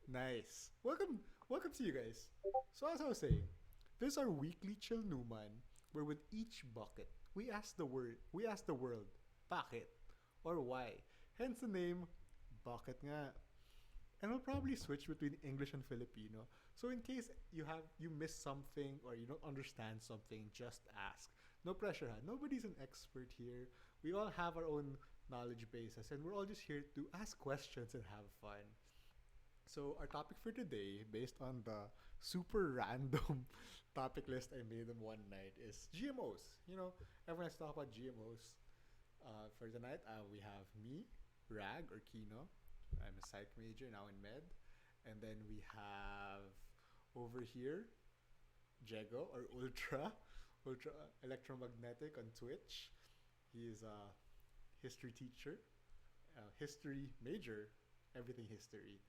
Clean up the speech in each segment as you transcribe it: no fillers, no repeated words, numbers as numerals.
Nice. Welcome to you guys. So as I was saying, this is our weekly chill numan, where with each bucket we ask the world, bakit or why. Hence the name, bakit nga. And we'll probably switch between English and Filipino. So in case you miss something or you don't understand something, just ask. No pressure, ha. Nobody's an expert here. We all have our own knowledge bases, and we're all just here to ask questions and have fun. So our topic for today, based on the super random topic list I made in one night, is GMOs. Everyone has to talk about GMOs. For tonight, we have me, Rag or Kino. I'm a psych major now in med, and then we have over here Jego or Ultra Electromagnetic on Twitch. He is a history teacher, history major, everything history.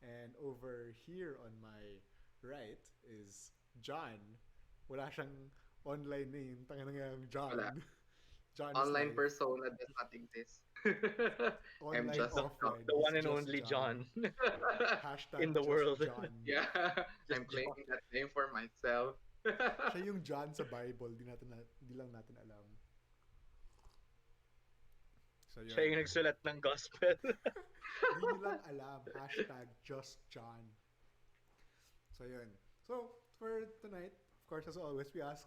And over here on my right is John. Wala siyang online name. Tanga na Wala. John. John is Online life. persona does not exist. I'm Online, just offline. The He's one and just only John. John in Hashtag the just world. John. yeah, Just I'm John. claiming that name for myself. Siya yung John sa Bible. Di lang natin alam. So Siya yun. yung nagsulat ng gospel. Di nyo lang alam. Hashtag just John. So yun. So for tonight, of course, as always, we ask,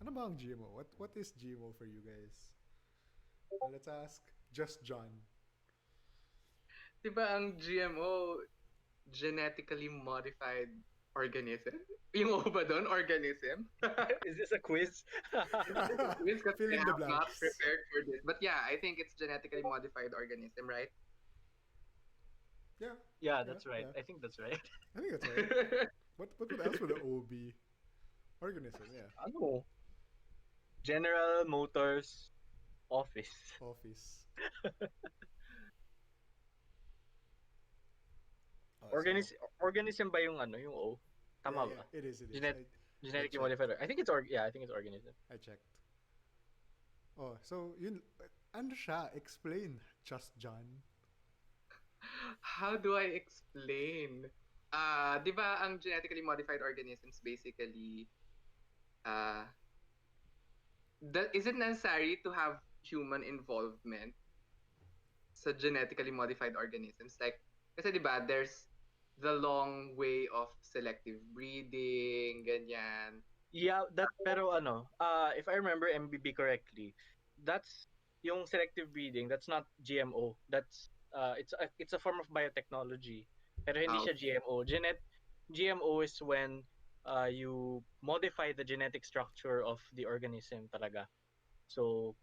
ano ba ang GMO? What is GMO for you guys? Let's ask just John. Diba ang GMO, genetically modified organism? Yung O ba doon? Organism? Is this a quiz? Means because Fill I in the have not blanks. prepared for this. But yeah, I think it's genetically modified organism, right? Yeah. Yeah, that's right. Yeah. I think that's right. I think that's right. What else would the O be? Organism, yeah. Ano? General Motors Office. Office. Organism ba yung ano, yung O? Tama Yeah, ba? it is. Genetically checked. modified. I think it's organism. I checked. Oh, so yun, ano siya? Explain, just John. How do I explain? Di ba ang genetically modified organisms basically, is it necessary to have human involvement sa genetically modified organisms? Like, kasi di ba, there's the long way of selective breeding, ganyan. Yeah, pero ano, if I remember MBB correctly, that's yung selective breeding, that's not GMO. That's it's a form of biotechnology. Pero hindi siya GMO. GMO is when you modify the genetic structure of the organism talaga. So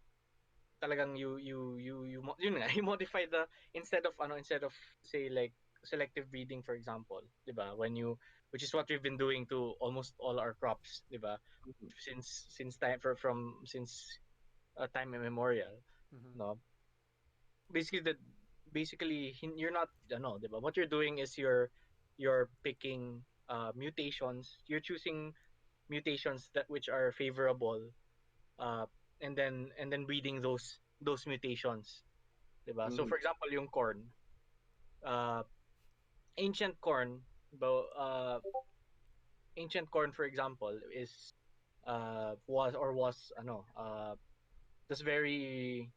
talagang yun nga, you modify the instead of say like selective breeding, for example, 'di ba? Which is what we've been doing to almost all our crops, 'di ba? Since time immemorial, Mm-hmm. no? Basically you're not, ano, 'di ba? What you're doing is you're picking mutations. You're choosing mutations that which are favorable, uh, and then breeding those mutations, 'di ba? So for example, yung corn, uh, ancient corn, ancient corn, for example, is was just very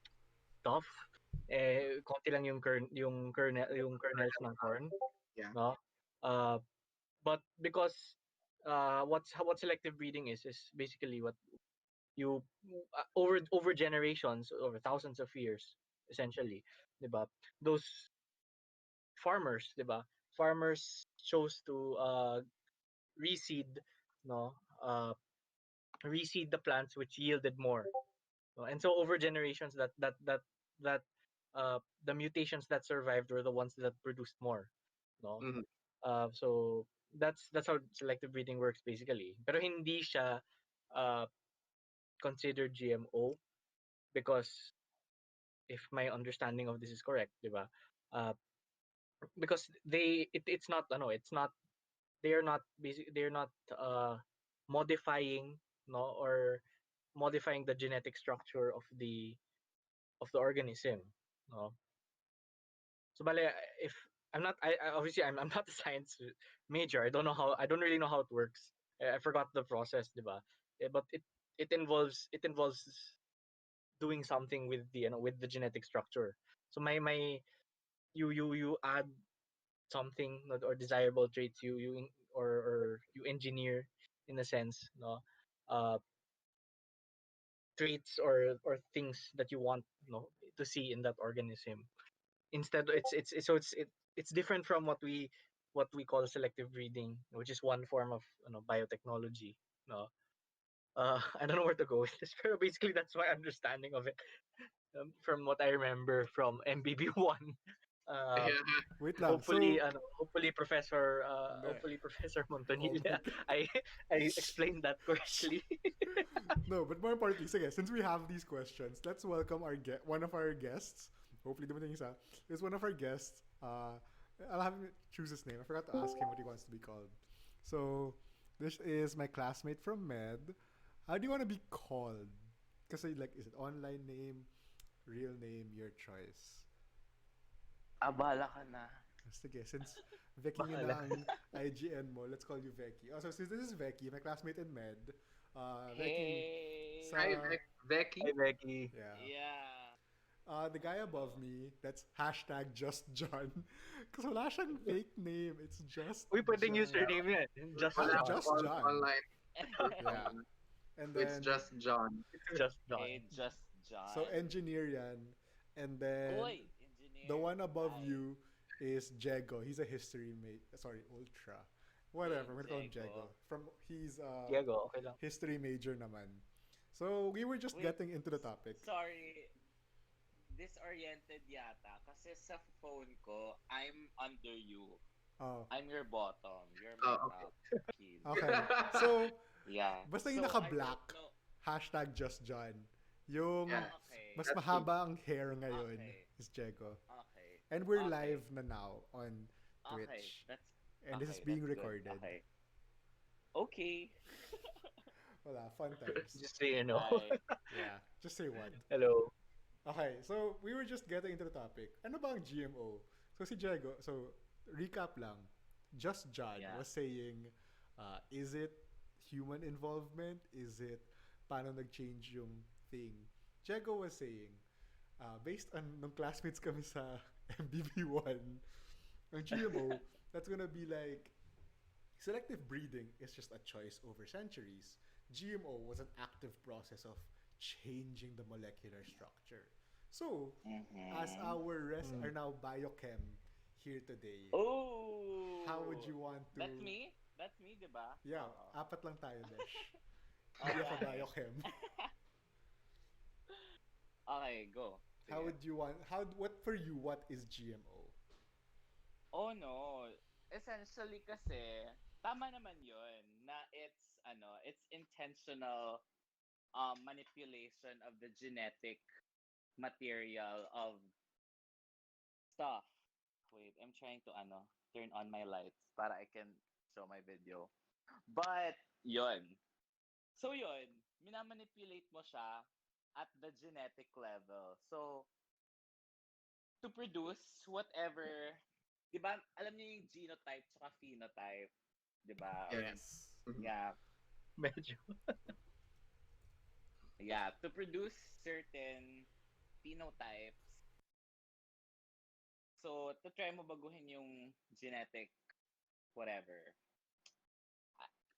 tough. Konti lang yung kernels ng corn, Yeah. no? Uh, but because what selective breeding is basically what you over generations, over thousands of years, essentially, 'di ba? Those farmers, 'di ba? Farmers chose to reseed, no? Reseed the plants which yielded more. No? And so over generations, that the mutations that survived were the ones that produced more, no? Mm-hmm. So that's how selective breeding works basically. Pero hindi siya uh, considered GMO because if my understanding of this is correct, 'di ba? Uh, because it's not, ano, it's not, they're not modifying, no, or modifying the genetic structure of the organism, no. So bale, if obviously I'm not a science major. I don't really know how it works. I forgot the process, diba? But it involves doing something with with the genetic structure. So my you add something or desirable traits or you engineer in a sense, no, uh traits or things that you want, to see in that organism. Instead, it's different from what we call selective breeding, which is one form of, biotechnology, no. I don't know where to go with this, but basically that's my understanding of it, from what I remember from MBB1. Uh, Yeah. Wait lang. hopefully, So, hindi. hopefully Professor Oh my Montonilla, God. I explained that correctly. No, but more importantly, sige, since we have these questions, let's welcome one of our guests. Hopefully, dumating isa. Is one of our guests. I'll have him choose his name. I forgot to ask him what he wants to be called. So, this is my classmate from Med. How do you want to be called? Kasi like, is it online name, real name, your choice? Bahala ka na. Sige, since Veki yun Bahala. ang IGN mo, let's call you Veki. Also, since this is Veki, my classmate in Med, Veki, Hey. sa, Hi, Veki. Hi, Becky. yeah. Yeah. The guy above me, that's hashtag just John. Kasi wala siyang fake name. It's just Uy, pwedeng John. username yan. Just Wala John. Just akong John. online. Yeah. And So it's then, just John. It's just John. Hey, just John. so engineer yan. And then, Uy, engineer. the one above Hi. you is Jego. He's a history mate. Sorry, Ultra. Whatever, I'm gonna call him Jego. Jego. He's Diego, okay lang. history major naman. So we were just Wait, getting into the topic. Sorry. Disoriented yata. Kasi sa phone ko, I'm under you. Oh, I'm your bottom. You're my Oh, top. Kid. okay. So, Yeah. basta yung So, naka-black, I don't know. hashtag just John. Yung Yeah. Okay. mas That's mahaba ang hair ngayon Okay. is Jego. Okay. And we're Okay. live na now on Okay. Twitch. That's And this is okay, being that's good. recorded. Okay. Okay. Wala, fun times. Just so you know. Bye. Yeah, just say what. Hello. Okay, so we were just getting into the topic. Ano ba ang GMO? So si Jego, so recap lang. Just John Yeah. was saying, is it human involvement? Is it paano nag-change yung thing? Jego was saying, based on nung classmates kami sa MBB1, ang GMO, that's gonna be like, selective breeding is just a choice over centuries. GMO was an active process of changing the molecular structure. So, as our rest are now biochem here today, Oh. how would you want to... That's me? That's me, di ba? Yeah, Oo. apat lang tayo, Besh. Hindi ako Alright. biochem. Okay, go. How Sige. would you want... What for you, what is GMO? Oh no. Essentially kasi, tama naman yun na it's intentional manipulation of the genetic material of stuff. Wait, I'm trying to turn on my lights para I can show my video. But yun. So yun, minamanipulate mo siya at the genetic level. So to produce whatever, 'di ba? Alam niyo yung genotype tsaka phenotype, 'di ba? Yes. Yeah. Medyo. Yeah, to produce certain phenotypes. So, to try mo baguhin yung genetic whatever.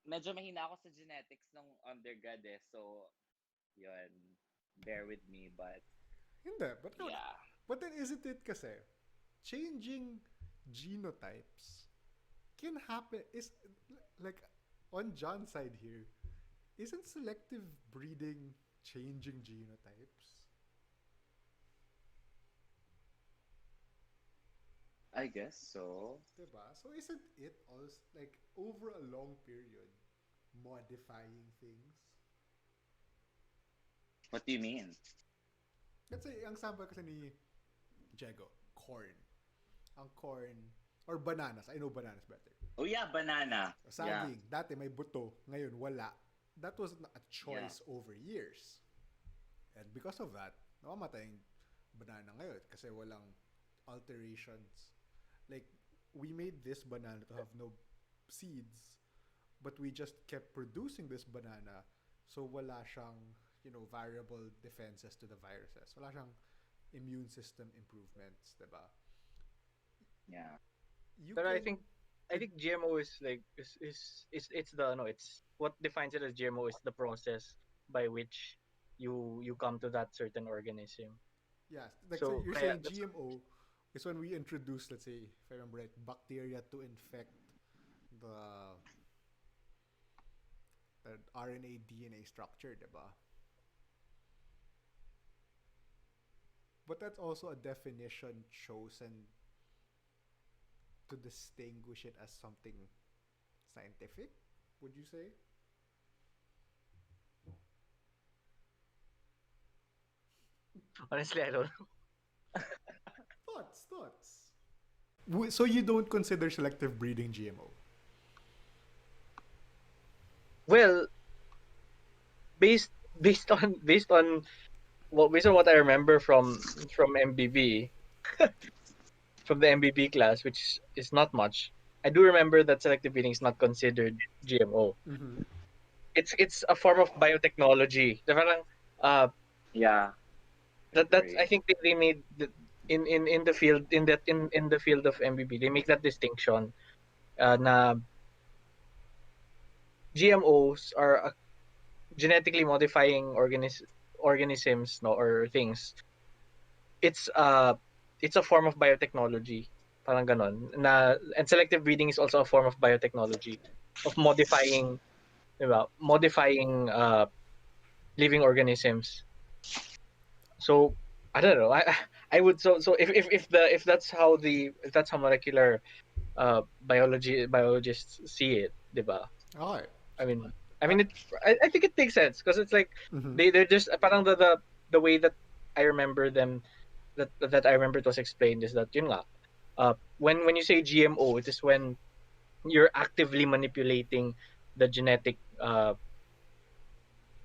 Medyo mahina ako sa genetics nung undergrad eh. So, yun. Bear with me, but Hindi, but yeah. But then isn't it kasi, changing genotypes can happen, is like, on John's side here, isn't selective breeding changing genotypes? I guess so. Diba? So isn't it also, like, over a long period, modifying things? What do you mean? Let's say, ang sample kasi ni Jego, corn. Ang corn, or bananas. I know bananas better. Oh yeah, banana. Saging, dati may buto, ngayon wala. That was a choice over years. And because of that, namamatay yung banana ngayon kasi walang alterations. Like, we made this banana to have no seeds, but we just kept producing this banana, so wala siyang, variable defenses to the viruses. Wala siyang immune system improvements, diba? Yeah. You But I can think GMO is like is it's the no it's what defines it as GMO is the process by which you come to that certain organism. Yeah, like so So you're kaya saying that's GMO is when we introduce, let's say, if I remember right, bacteria to infect the the RNA DNA structure, diba? But that's also a definition chosen to distinguish it as something scientific, would you say? honestly I don't know. Thoughts. So you don't consider selective breeding GMO? Well, based based on what I remember from MBB from the MBB class, which is not much. I do remember that selective breeding is not considered GMO. Mm-hmm. It's a form of biotechnology. The parang, uh, Yeah. that's I Agree. think they made in the field in the field of MBB they make that distinction na GMOs are genetically modifying organisms no or things. It's it's a form of biotechnology, parang ganon. Na and selective breeding is also a form of biotechnology of modifying, 'di ba? Modifying living organisms. So I don't know. I would so if that's how molecular biologists see it, 'di ba? All right. I mean, Uh, it. I think it makes sense because it's like mm-hmm. they're just parang the way that I remember them that I remember it was explained is that yun nga, when you say GMO, it is when you're actively manipulating the genetic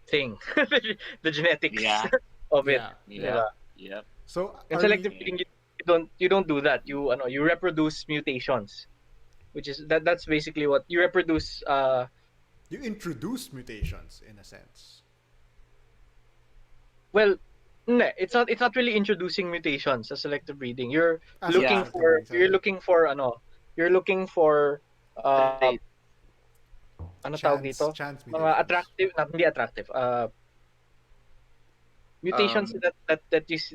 thing, the genetics Yeah. of it, Yeah, di yeah. Yep. ba? Yep. So In are we? selective Yeah. breeding, you don't do that. You reproduce mutations, which is that's basically what you reproduce. You introduce mutations in a sense. Well, no, it's not really introducing mutations as selective breeding. Sorry, Yeah. selective breeding. You're Sorry. looking for you're looking for Trait. ano tawag dito? Chance Mga mutations. attractive, not hindi attractive. Mutations Um,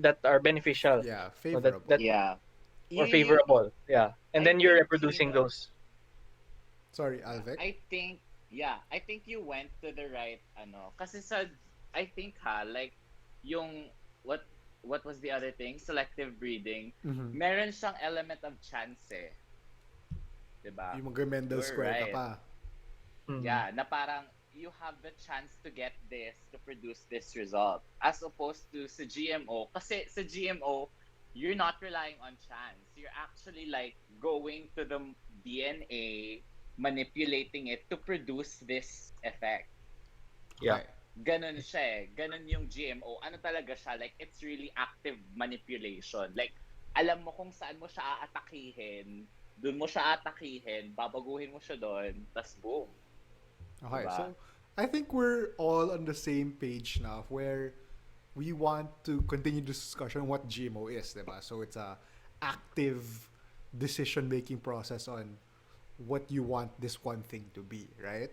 that are beneficial, Yeah, no, favorable. that Yeah. or You favorable. Yeah. And I then you're think reproducing those. Sorry, yeah, Alvec. I think you went to the right ano kasi sa I think like yung what was the other thing? Selective breeding. Mm-hmm. Meron siyang element of chance eh, 'di ba? Yung mag-Mendel You're square ka right. pa. Mm. Yeah, na parang you have the chance to get this to produce this result as opposed to sa GMO kasi sa GMO you're not relying on chance. You're actually like going to the DNA, manipulating it to produce this effect. Yeah. Okay. Ganun siya eh. Ganun yung GMO. Ano talaga siya? Like, it's really active manipulation. Like, alam mo kung saan mo siya aatakihin, dun mo siya aatakihin, babaguhin mo siya doon, tas boom. Okay. Diba? So I think we're all on the same page now where we want to continue this discussion on what GMO is, diba? So it's a active decision making process on what you want this one thing to be, right?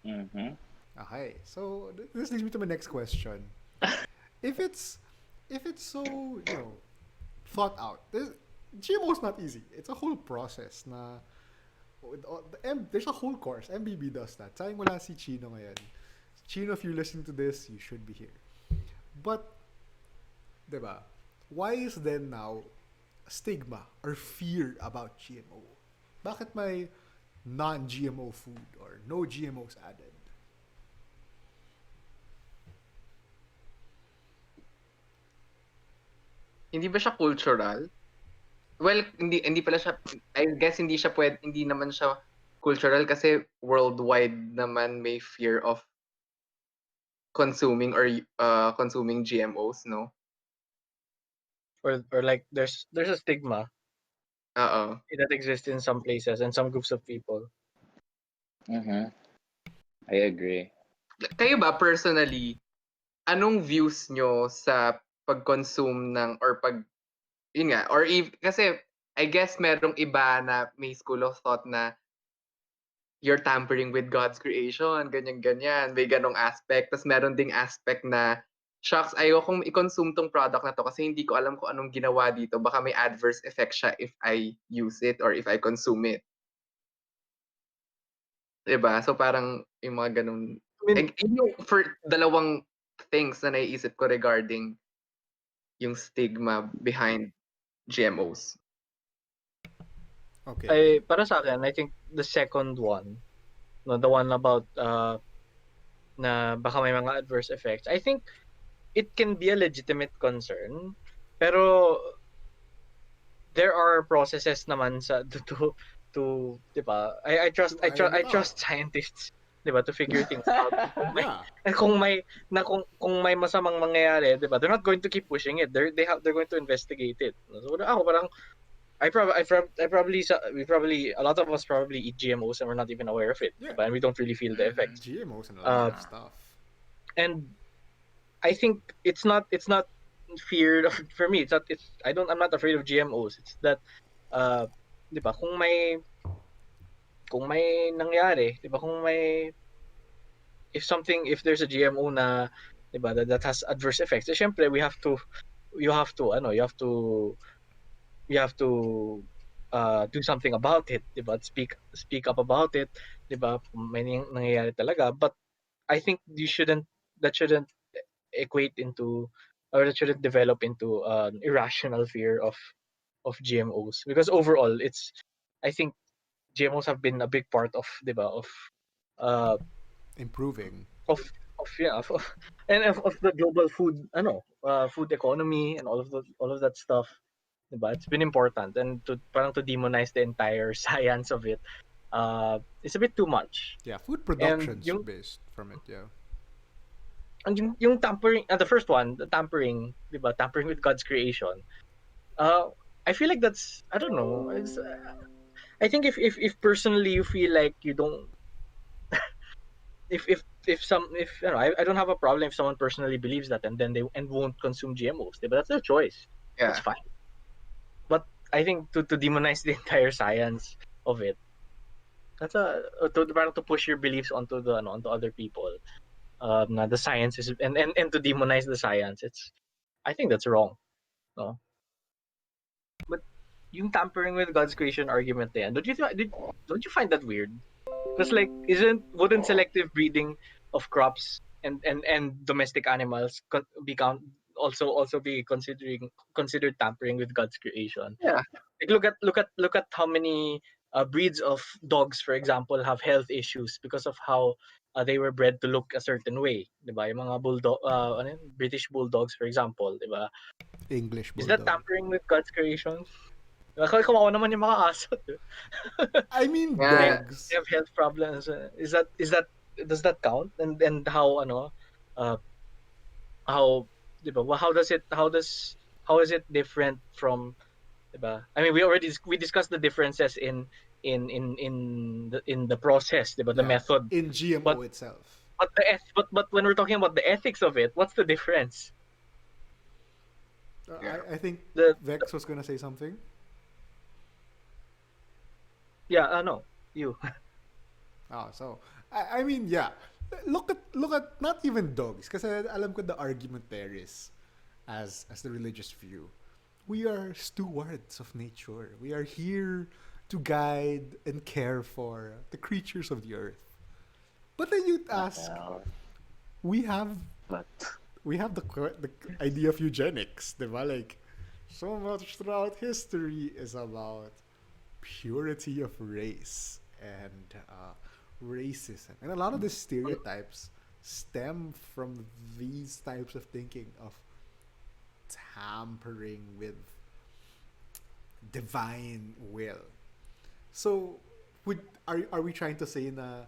Mm-hmm. Okay. So this leads me to my next question. If it's so, thought out. GMO is not easy. It's a whole process na there's a whole course. MBB does that. Sayang wala si Chino ngayon. Chino, if you're listening to this, you should be here. But, diba, why is there now stigma or fear about GMO? Bakit may non-GMO food or no GMOs added? hindi ba siya cultural? Well, hindi pala siya, I guess hindi naman siya cultural kasi worldwide naman may fear of consuming or consuming GMOs, no? Or like there's a stigma. Oo. that exists in some places and some groups of people. Mm-hmm. I agree. Kayo ba personally, anong views nyo sa pag-consume ng or yun nga, kasi I guess merong iba na may school of thought na you're tampering with God's creation, ganyan-ganyan, may ganong aspect. Tapos meron ding aspect na, shucks, ayokong i-consume tong product na to kasi hindi ko alam kung anong ginawa dito. Baka may adverse effect siya if I use it or if I consume it. Diba? So parang yung mga ganun. I mean, Yung for dalawang things na naiisip ko regarding yung stigma behind GMOs. Okay. para sa akin, I think the second one, no, the one about na baka may mga adverse effects, I think it can be a legitimate concern, pero there are processes naman sa to 'di ba? iron I it out. trust scientists, 'di ba, to figure things out. Yeah. Kung may masamang mangyayari, 'di ba? They're not going to keep pushing it. They're going to investigate it. So ako parang we probably a lot of us probably eat GMOs and we're not even aware of it, Yeah. diba? And we don't really feel the effects. GMOs and a lot of Uh, stuff. and I think it's not feared of, for me. I'm not afraid of GMOs. It's that uh, 'di ba, kung may nangyari, 'di ba, if there's a GMO na, 'di ba, that has adverse effects, syempre you have to ano, you have to do something about it, 'di ba? Speak up about it, 'di ba? Kung may nangyayari talaga, but I think that shouldn't equate into, or that shouldn't develop into an irrational fear of GMOs, because overall I think GMOs have been a big part of, 'di ba, uh Improving. of yeah and of the global food economy and all of that stuff, 'di ba? It's been important, and to demonize the entire science of it, it's a bit too much. Yeah, food And production's based from it, yeah. yung tampering, the first one, the tampering, 'di ba? Tampering with God's creation. Uh, I feel like that's, I don't know. I think if personally you feel like you don't, if you know, I don't have a problem if someone personally believes that and then they won't consume GMOs. But that's their choice. That's Yeah. fine. But I think to demonize the entire science of it, that's to push your beliefs onto onto other people. Na the science is, and to demonize the science. I think that's wrong. No. But yung tampering with God's creation argument na yan, don't you find that weird? Because like, wouldn't selective breeding of crops and domestic animals also be considered tampering with God's creation? Yeah. Like, look at how many breeds of dogs, for example, have health issues because of how they were bred to look a certain way, 'di ba? Yung mga British bulldogs, for example, 'di ba? English Is that bulldog. tampering with God's creation? Kawawa naman yung mga aso. I mean, Yeah. dogs. They have health problems. Does that count? And how uh how, 'di ba? Well, how is it different from, 'di ba? I mean, we discussed the differences in the process, 'di ba? The Yeah, method. in GMO But itself. but when we're talking about the ethics of it, what's the difference? Yeah. I think The Vex was gonna say something. Yeah, no, you. Oh, so I mean, yeah. Look at not even dogs, kasi alam ko the argument there is, as the religious view, we are stewards of nature. We are here to guide and care for the creatures of the earth. But then you'd ask, Well, we have but the idea of eugenics, diba? Like, so much throughout history is about purity of race and racism, and a lot of the stereotypes stem from these types of thinking of tampering with divine will. So, are we trying to say na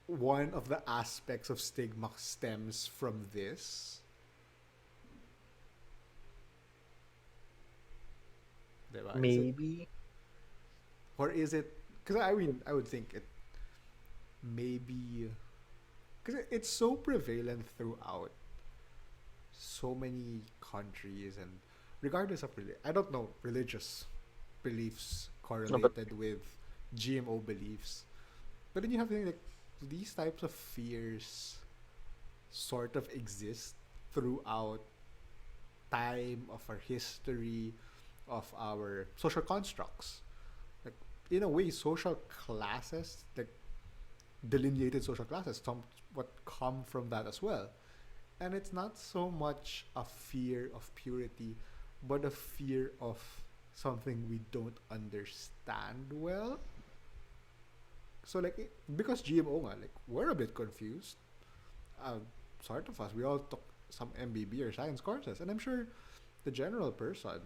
one of the aspects of stigma stems from this? Diba? Is it, Maybe. or is it? Because I mean, I would think it maybe because it's so prevalent throughout so many countries and regardless of I don't know religious beliefs No, but correlated with GMO beliefs, but then you have to think like these types of fears sort of exist throughout time of our history of our social constructs. Like in a way, social classes, like delineated social classes, some what come from that as well. And it's not so much a fear of purity, but a fear of something we don't understand well. So like because GMO nga, like we're a bit confused. Uh, sort of us. We all took some MBB or science courses, and I'm sure the general person,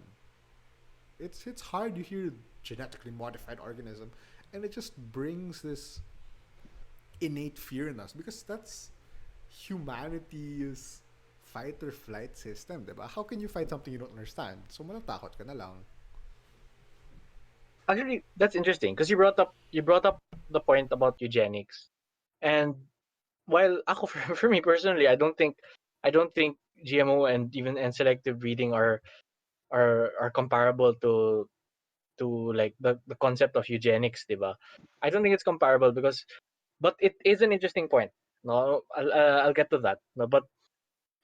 it's hard to hear genetically modified organism, and it just brings this innate fear in us because that's humanity's fight or flight system, diba? How can you fight something you don't understand? So matatakot ka na lang. actually, that's interesting because you brought up the point about eugenics, and while ako for me personally, I don't think GMO and even and selective breeding are comparable to like the concept of eugenics, diba? I don't think it's comparable because, but it is an interesting point. No, I'll get to that. No, but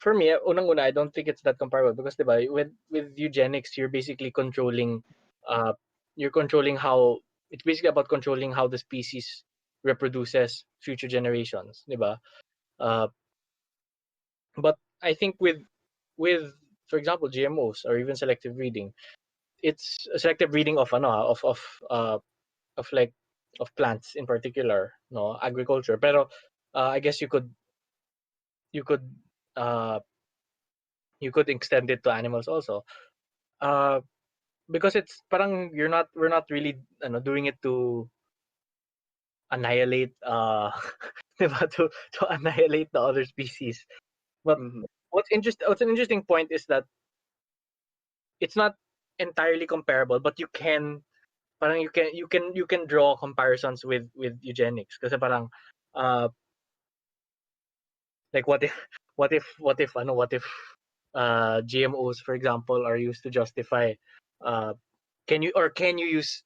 for me, unang-una, I don't think it's that comparable because, diba, with eugenics, uh, you're controlling how it's basically about controlling how the species reproduces future generations, diba? Uh, but I think with for example GMOs or even selective breeding, it's a selective breeding of uh of like of plants in particular, no agriculture. Pero I guess you could uh you could extend it to animals also. Uh, because it's parang we're not really doing it to annihilate diba, to annihilate the other species. But Mm-hmm. what's an interesting point is that it's not entirely comparable, but you can parang you can draw comparisons with eugenics kasi parang uh like what if GMOs for example are used to justify uh can you use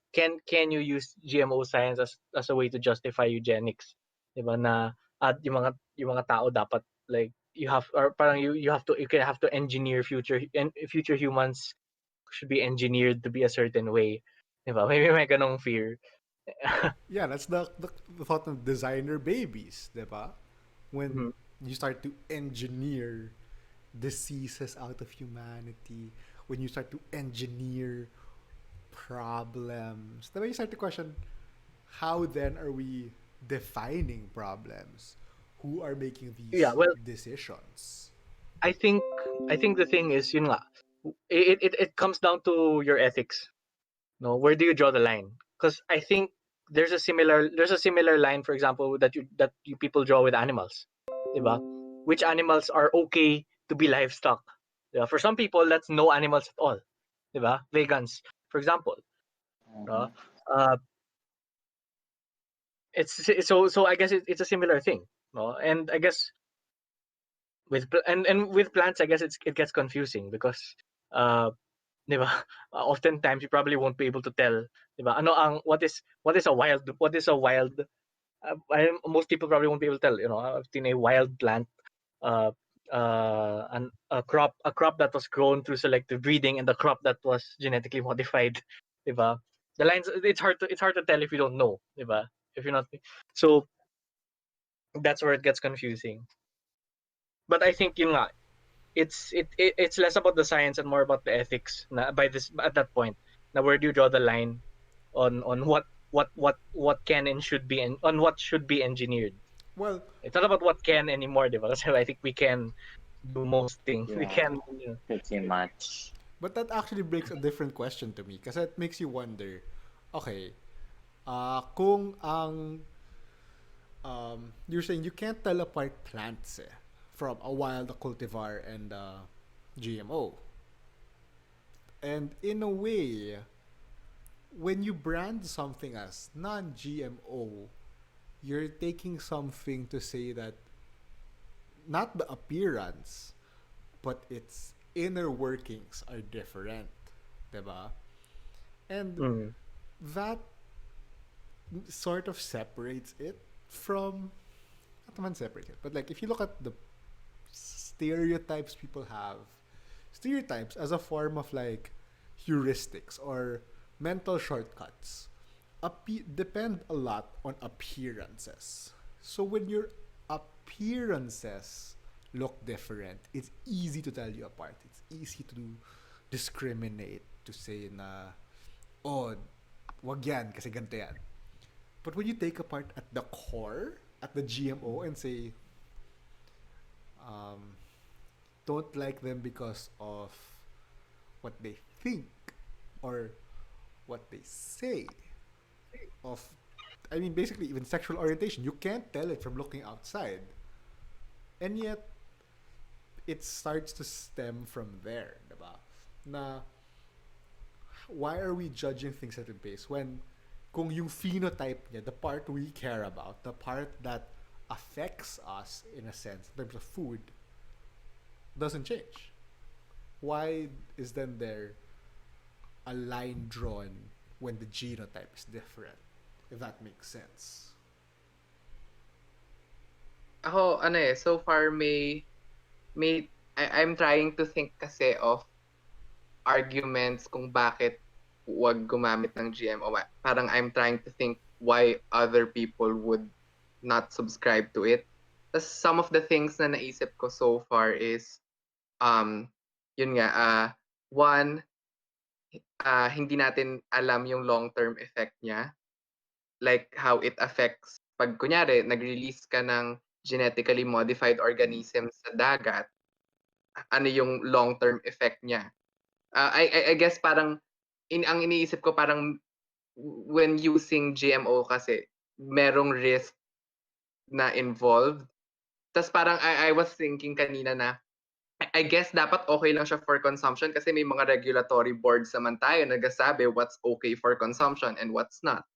GMO science as a way to justify eugenics, 'di ba, na at yung mga tao dapat like you have or parang you have to you can have to engineer future humans should be engineered to be a certain way, 'di ba? Maybe may ganong fear. Yeah, that's the thought of designer babies, diba? When Mhm. you start to engineer diseases out of humanity, when you start to engineer problems, diba you start to question, how then are we defining problems? Who are making Yeah, these well, decisions? I think I think the thing is yun nga, it comes down to your ethics. No, where do you draw the line? Because I think there's a similar line, for example, that you people draw with animals, diba? Which animals are okay to be livestock? Diba? For some people, that's no animals at all, diba? Vegans, for example, Mhm. no? Uh, so I guess it's a similar thing, no? And I guess and with plants, I guess it gets confusing because uh, 'di ba? Oftentimes you probably won't be able to tell, 'di ba? Ano ang what is a wild most people probably won't be able to tell, I've seen a wild plant uh a crop that was grown through selective breeding and the crop that was genetically modified, 'di ba? The lines it's hard to tell if you don't know, 'di ba? If you're not so that's where it gets confusing. But I think yun nga, it's less about the science and more about the ethics na by this at that point. Now where do you draw the line on what can and should be and on what should be engineered? Well, It's not about what can anymore, diba? Kasi I think we can do most things. We Yeah, can, pretty much. but that actually brings a different question to me because it makes you wonder, okay, kung ang you're saying you can't tell apart plants from a wild cultivar and GMO. And in a way, when you brand something as non-GMO, you're taking something to say that not the appearance, but its inner workings are different, diba? And Mm. that sort of separates it from, not naman separate it, but like if you look at the stereotypes people have, stereotypes as a form of like heuristics or mental shortcuts depend a lot on appearances. So when your appearances look different, it's easy to tell you apart. It's easy to discriminate, to say na, oh, wag yan kasi ganito yan. But when you take apart at the core, at the GMO, and say, um, don't like them because of what they think or what they say, of, I mean, basically, even sexual orientation, you can't tell it from looking outside. And yet, it starts to stem from there, diba? Na, why are we judging things at a base when kung yung phenotype niya, the part we care about, the part that affects us in a sense in terms of food, doesn't change? Why is then there a line drawn when the genotype is different? If that makes sense. Ako, so far I'm trying to think kasi of arguments kung bakit wag gumamit ng GMO. Parang I'm trying to think why other people would not subscribe to it. Tas some of the things na naisip ko so far is, yun nga, one, hindi natin alam yung long-term effect niya. Like how it affects, pag kunyari, nag-release ka ng genetically modified organisms sa dagat, ano yung long-term effect niya. I guess parang, ang iniisip ko parang, when using GMO kasi, merong risk na involved. Tas parang I was thinking kanina na, I guess dapat okay lang siya for consumption kasi may mga regulatory boards naman tayo na nagsasabi what's okay for consumption and what's not.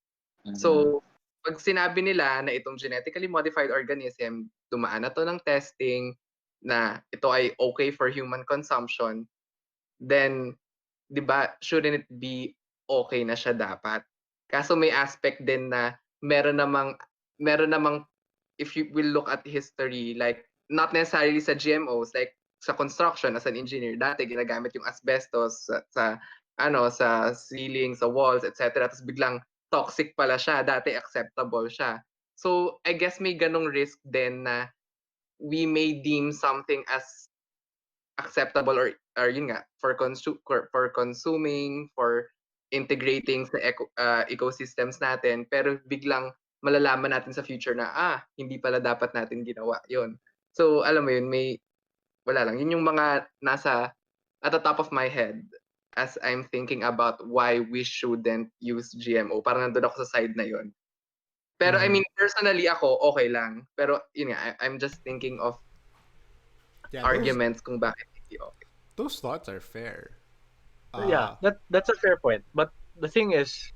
So, pag sinabi nila na itong genetically modified organism, dumaan na to ng testing, na ito ay okay for human consumption, then, di ba, shouldn't it be okay na siya dapat? Kaso may aspect din na meron namang, if you will look at history, like, not necessarily sa GMOs, like, sa construction as an engineer, dati ginagamit yung asbestos sa ceiling, sa walls, etc. Tapos biglang toxic pala siya, dati acceptable siya. So, I guess may ganong risk din na we may deem something as acceptable or yun nga, for consuming, for integrating sa ecosystems natin, pero biglang malalaman natin sa future na hindi pala dapat natin ginawa yun. So alam mo yun, wala lang, yun yung mga nasa at the top of my head as I'm thinking about why we shouldn't use GMO. Parang nandun ako sa side na yun. Pero I mean, personally ako, okay lang. Pero yun nga, I'm just thinking of arguments kung bakit hindi okay. Those thoughts are fair. Yeah, that's a fair point. But the thing is,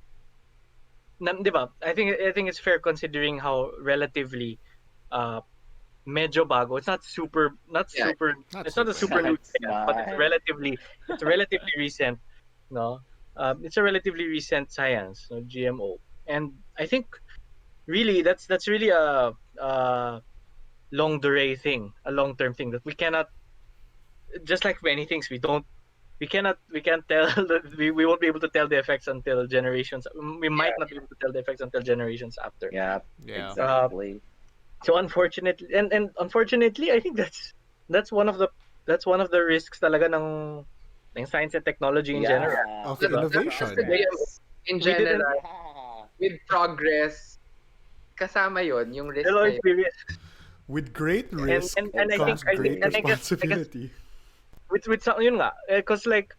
di ba? I think it's fair considering how relatively medyo bago. It's not super. It's not a super new science, but it's relatively recent. No, it's a relatively recent science, no, GMO, and I think really that's really a long durée thing, a long term thing that we cannot. Just like many things, we can't tell we won't be able to tell the effects until generations. We might not be able to tell the effects until generations after. Yeah. Exactly. So unfortunately, and unfortunately, I think that's one of the risks talaga ng science and technology in general. Of innovation. In general, with progress, kasama yon yung risk na yun. With great risk and I comes think great responsibility. With some, yun nga, because like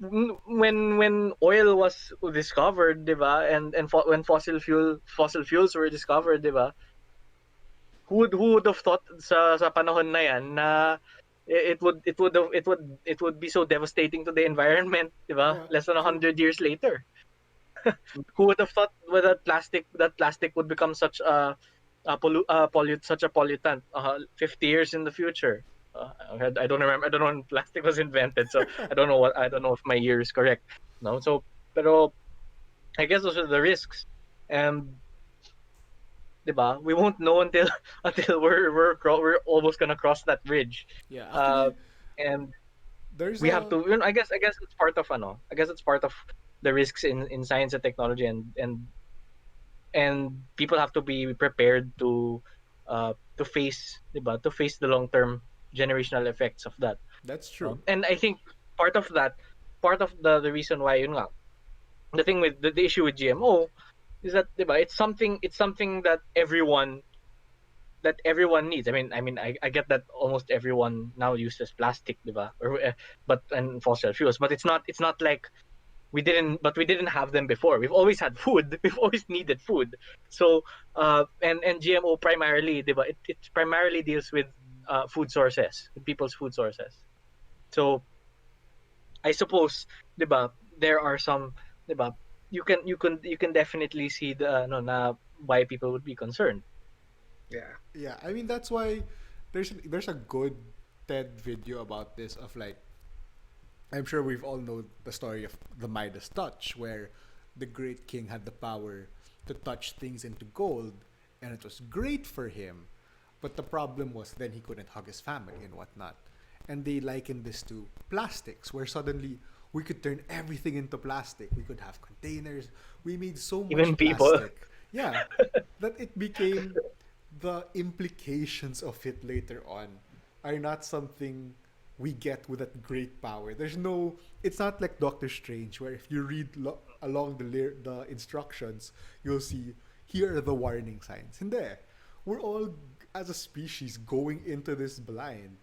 when oil was discovered, diba, and when fossil fuels were discovered, diba, who would have thought sa panahon na yan na it would be so devastating to the environment, diba? Yeah. Less than 100 years later. Who would have thought that plastic would become such such a pollutant 50 years in the future? I don't remember. I don't know when plastic was invented, so I don't know if my year is correct. No, so pero I guess those are the risks, and 'di ba? We won't know until until we're almost gonna cross that bridge, Yeah, uh, actually, and there's we have a to. I guess it's part of I guess it's part of the risks in science and technology, and people have to be prepared to face, 'di ba? To face the long term generational effects of that. that's No? true. And I think part of that, part of the reason why yun nga, the thing with the issue with GMO is that, 'di ba, it's something that everyone needs. I get that almost everyone now uses plastic, 'di ba? But and fossil fuels, but it's not like we didn't have them before. We've always had food. We've always needed food. So and GMO primarily, 'di ba? It primarily deals with food sources, with people's food sources. So I suppose, 'di ba, there are some, 'di ba, you can definitely see the no na why people would be concerned. Yeah. Yeah, I mean that's why there's a good TED video about this of like I'm sure we've all know the story of the Midas touch, where the great king had the power to touch things into gold, and it was great for him. But the problem was then he couldn't hug his family and whatnot. And they likened this to plastics, where suddenly we could turn everything into plastic. We could have containers. We made so Even much people. plastic. Yeah, that it became the implications of it later on are not something we get with that great power. There's no. It's not like Doctor Strange, where if you read along the instructions, you'll see here are the warning signs. And there, we're all as a species going into this blind,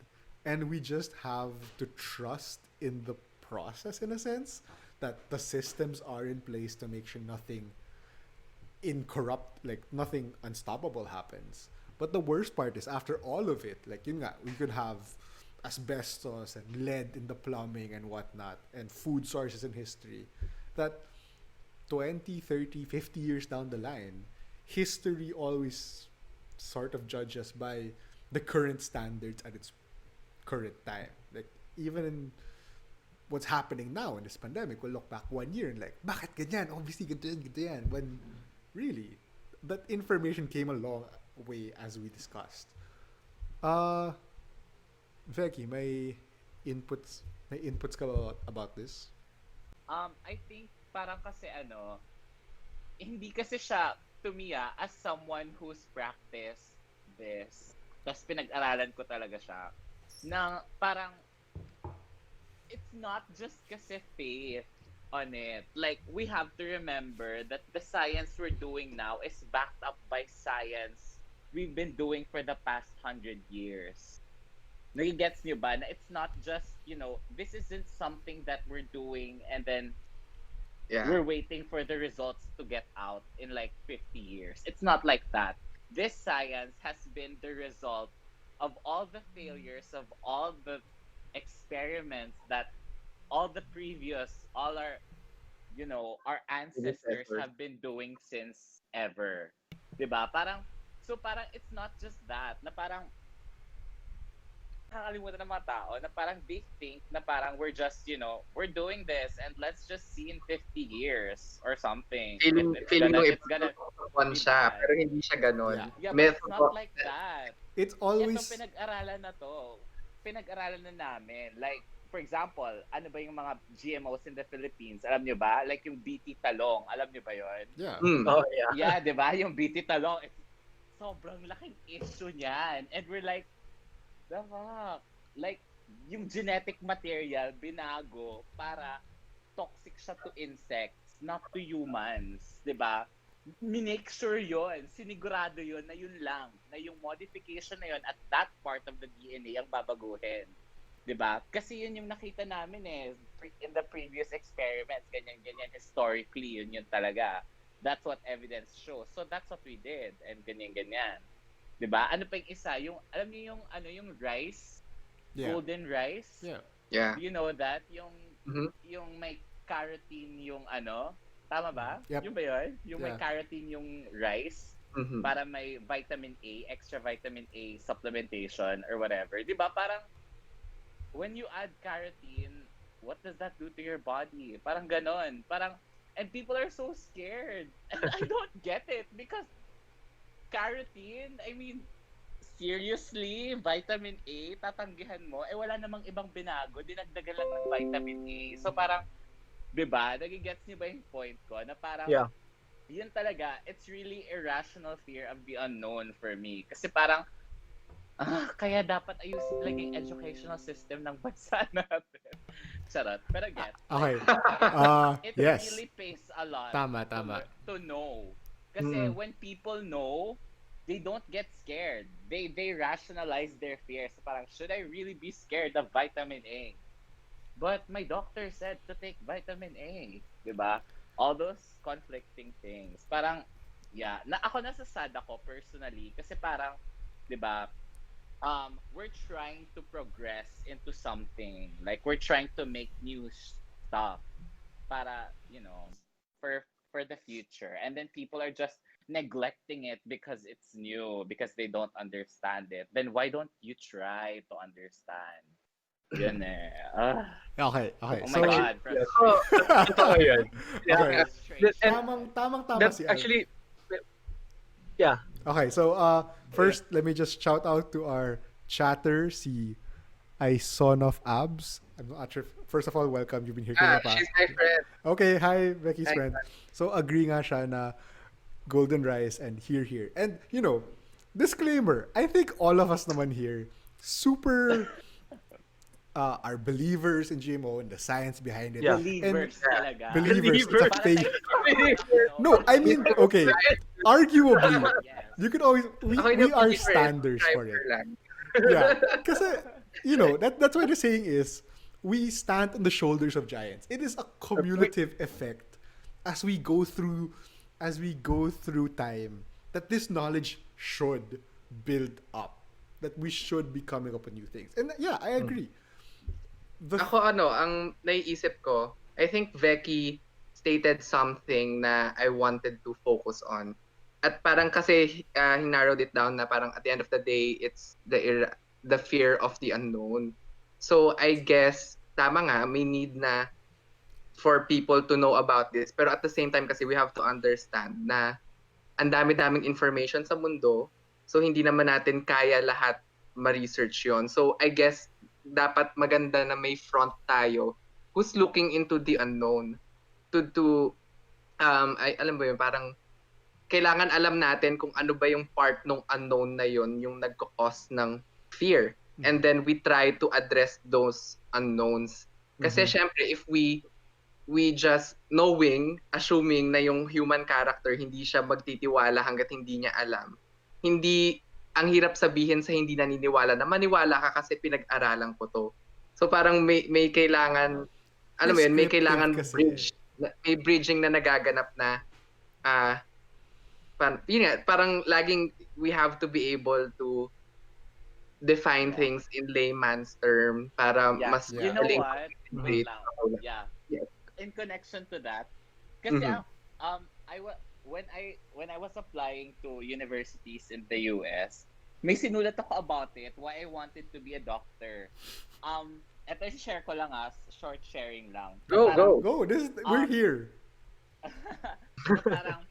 and we just have to trust in the process in a sense that the systems are in place to make sure nothing incorrupt, like nothing unstoppable happens. But the worst part is after all of it, like yun nga, we could have asbestos and lead in the plumbing and whatnot, and food sources in history, that 20, 30, 50 years down the line, history always sort of judges by the current standards at its current time. Like, even in what's happening now in this pandemic, we'll look back 1 year and like, bakit ganyan? Obviously, ganito yan. When really, that information came a long way as we discussed. Uh, Veki, may inputs ka about this? I think parang kasi hindi kasi siya, to me as someone who's practiced this, tas pinag-aralan ko talaga siya, na parang it's not just kasi faith on it. Like, we have to remember that the science we're doing now is backed up by science we've been doing for the past 100 years. Nagigets nyo ba? Na it's not just, this isn't something that we're doing and then Yeah. we're waiting for the results to get out in like 50 years. It's not like that. This science has been the result of all the failures, of all the experiments that all our ancestors Effort. have been doing since ever. 'Di ba? Parang it's not just that, na parang nakakalimutan ng mga tao na parang they think na parang we're just, we're doing this and let's just see in 50 years or something if Feeling nung it's gonna one be siya, bad. pero hindi siya ganun. Yeah. Yeah, but Myth it's not of like that. It's Etong always pinag-aralan na namin. Like, for example, ano ba yung mga GMOs in the Philippines? Alam nyo ba? Like yung BT talong. Alam nyo ba yon? yeah. Oh yeah. Yeah, di ba? Yung BT talong. Sobrang laking issue niyan. And we're like, the fuck? Like, yung genetic material, binago para toxic siya to insects, not to humans. Di ba? Minake sure yon, sinigurado yon na yun lang, na yung modification na yon at that part of the DNA ang babaguhin. 'Di ba? Kasi yun yung nakita namin in the previous experiments, ganyan historically yun talaga. That's what evidence shows. So that's what we did and ganyan. 'Di ba? Ano pa yung isa? Yung alam niyo yung rice, Yeah. golden rice? Yeah. Yeah. Do you know that? Yung Mhm. yung may carotene yung Tama ba? Yep. Yung ba yun? Yung may Yeah. carotene yung rice Mhm. para may vitamin A, extra vitamin A supplementation or whatever. Di ba? Parang when you add carotene, what does that do to your body? Parang ganon. Parang, and people are so scared. And I don't get it because carotene, I mean, seriously, vitamin A, tatanggihan mo? Eh, wala namang ibang binago. Dinagdagan lang ng vitamin A. So, parang, di ba? Nagigets niyo ba yung point ko? Na parang, Yeah. yun talaga, it's really irrational fear of the unknown for me. Kasi parang, kaya dapat ayusin talaga yung educational system ng bansa natin. Charot. Pero get. Okay. It Yes. really pays a lot Tama, tama. to know. Kasi Mm. when people know, they don't get scared. They rationalize their fears. Parang, should I really be scared of vitamin A? But my doctor said to take vitamin A. Diba? All those conflicting things. Parang, yeah. Ako nasasad ako personally. Kasi parang, diba, we're trying to progress into something. Like, we're trying to make new stuff para, for the future. And then people are just neglecting it because it's new, because they don't understand it. Then why don't you try to understand? Yun eh. Okay. Oh my So, God. Oh, totoo yun. Yeah. Okay. And Tama that si Al. actually, yeah. Okay, so first let me just shout out to our chatter, si I Son of Abs. I'm not sure. First of all, welcome. You've been here kanina pa. She's my friend. Okay, hi, Becky's Hi, friend. So, agree nga siya na golden rice and here. And, disclaimer, I think all of us naman here, super are believers in GMO and the science behind it. Yeah. Believers talaga. Believers. It's a Believers. faith. Parang No, I mean, okay, arguably, Yes. you can always, Okay, we are believer, standards for subscriber it. lang. Yeah, kasi that's why the saying is we stand on the shoulders of giants. It is a cumulative effect as we go through time that this knowledge should build up, that we should be coming up with new things. And yeah, I agree. Ako ang naiisip ko, I think Veki stated something na I wanted to focus on. At parang kasi he narrowed it down na parang at the end of the day, it's the fear of the unknown. So I guess, tama nga, may need na for people to know about this. Pero at the same time kasi we have to understand na ang dami-daming information sa mundo. So hindi naman natin kaya lahat ma-research yon. So I guess dapat maganda na may front tayo who's looking into the unknown to alam mo yun, parang kailangan alam natin kung ano ba yung part ng unknown na yun yung nagko-cause ng fear, and then we try to address those unknowns kasi syempre if we just assuming na yung human character hindi siya magtitiwala hangga't hindi niya alam, hindi ang hirap sabihin sa hindi naniniwala na maniwala ka kasi pinag-aralan ko to. So parang may kailangan, alam mo yun, may kailangan Prescriptive kasi. may bridging na nagaganap na yun nga, parang laging we have to be able to define things in layman's term para mas You know madaling what? complete. Wait lang. Yeah. Yes. In connection to that, kasi when I was applying to universities in the US, may sinulat ako about it, why I wanted to be a doctor. Ito share ko lang short sharing lang. Go. We're here. So parang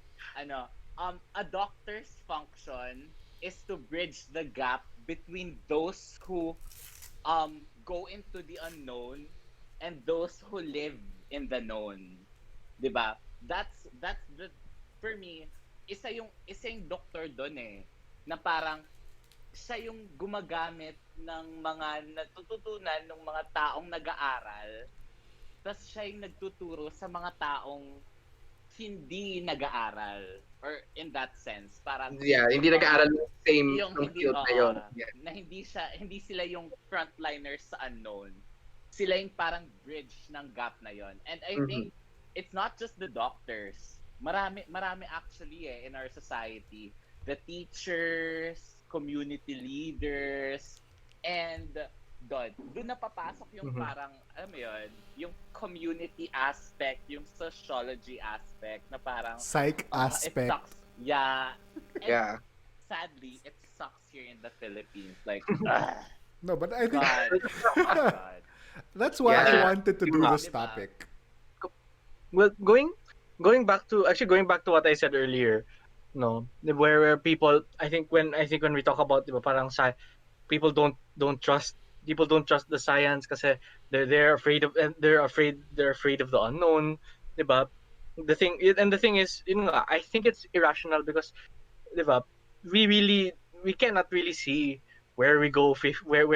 a doctor's function is to bridge the gap between those who go into the unknown and those who live in the known. 'Di ba? That's the, for me, isa yung doctor doon na parang siya yung gumagamit ng mga natututunan ng mga taong nag-aaral, tapos siya yung nagtuturo sa mga taong hindi nag-aaral, or in that sense parang hindi nag-aaral ng same yung field na yun. na hindi sila yung frontliners sa unknown, sila yung parang bridge ng gap na yon. And I think it's not just the doctors, marami actually in our society, the teachers, community leaders, and Doon na papasok yung Mhm. parang, alam mo yun, yung community aspect, yung sociology aspect, na parang, Psych it aspect. sucks. Yeah. And Yeah. sadly, it sucks here in the Philippines. Like, ah, No, but I think God. Oh my God. that's why I Yeah. wanted to Yun do nga. this Diba? topic. Well, going back to what I said earlier, no, where people, I think when we talk about, diba, parang people don't trust don't trust the science kasi they're afraid of, and they're afraid of the unknown, diba? The thing is, nga, I think it's irrational because, diba, we cannot really see where we go, where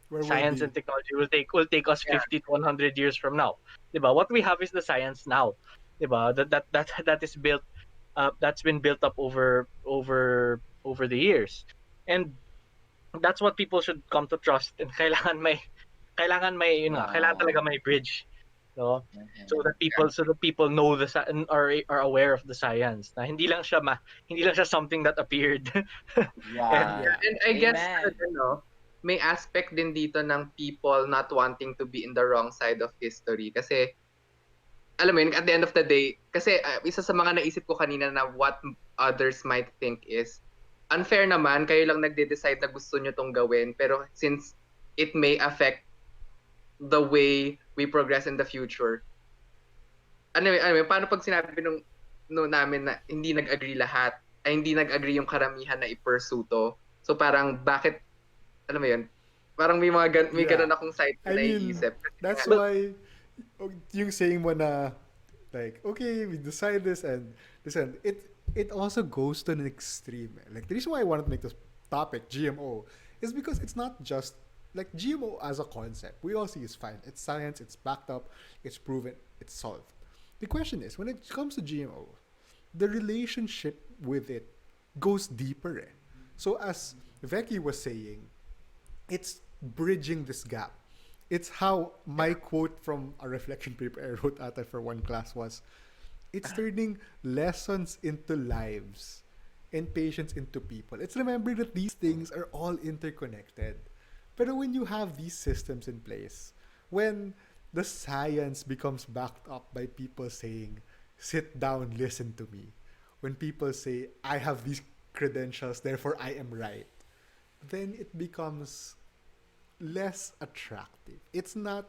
Where will science be? and technology will take us Yeah. 50 to 100 years from now, diba? What we have is the science now, diba? That is built, that's been built up over the years, and that's what people should come to trust. And kailangan may yun nga, kailangan talaga Wow. may bridge, no? So Mhm. that people know and are aware of the science, na hindi lang siya something that appeared. And Yeah. Yeah. And I guess, Amen. may aspect din dito ng people not wanting to be in the wrong side of history. Kasi, alam mo yun, at the end of the day, kasi isa sa mga naisip ko kanina na what others might think is, unfair naman, kayo lang nagde-decide na gusto nyo tong gawin, pero since it may affect the way we progress in the future, paano pag sinabi no namin na hindi nag-agree lahat, ay hindi nag-agree yung karamihan na i-pursue to. So parang bakit, alam mo yun, parang may Yeah. ganun akong side na I mean, naiisip. Kasi that's nga, well, why yung saying mo na like, okay, we decide this and it also goes to an extreme. Like the reason why I wanted to make this topic GMO is because it's not just like GMO as a concept. We all see is fine. It's science, it's backed up, it's proven, it's solved. The question is when it comes to GMO, the relationship with it goes deeper. Eh. So as Veki was saying, it's bridging this gap. It's how my quote from a reflection paper I wrote at for one class was, it's turning lessons into lives and patience into people. It's remembering that these things are all interconnected. But when you have these systems in place, when the science becomes backed up by people saying, sit down, listen to me. When people say, I have these credentials, therefore I am right, then it becomes less attractive. It's not,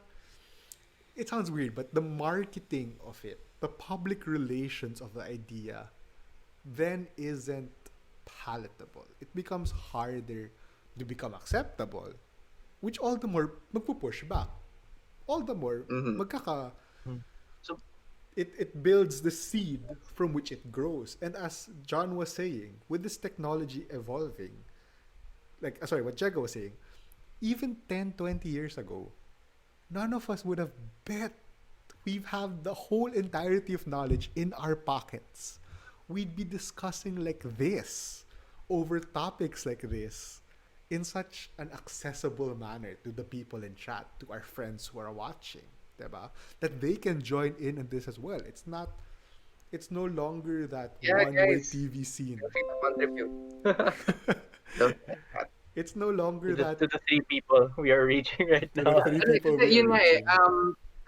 it sounds weird, but the marketing of it, the public relations of the idea, then isn't palatable. It becomes harder to become acceptable, which all the more magpupush back. All the more mhm. magkaka so it builds the seed from which it grows. And as John was saying, with this technology evolving, like sorry, what Jego was saying, even 10, 20 years ago, none of us would have bet we have the whole entirety of knowledge in our pockets. We'd be discussing like this over topics like this in such an accessible manner to the people in chat, to our friends who are watching, diba? That they can join in on this as well. It's no longer that Yeah, one-way guys, TV scene. feel free to contribute. Don't forget that. It's no longer that to the three people we are reaching right to the now. three Ano, people kasi we are yun nga reaching.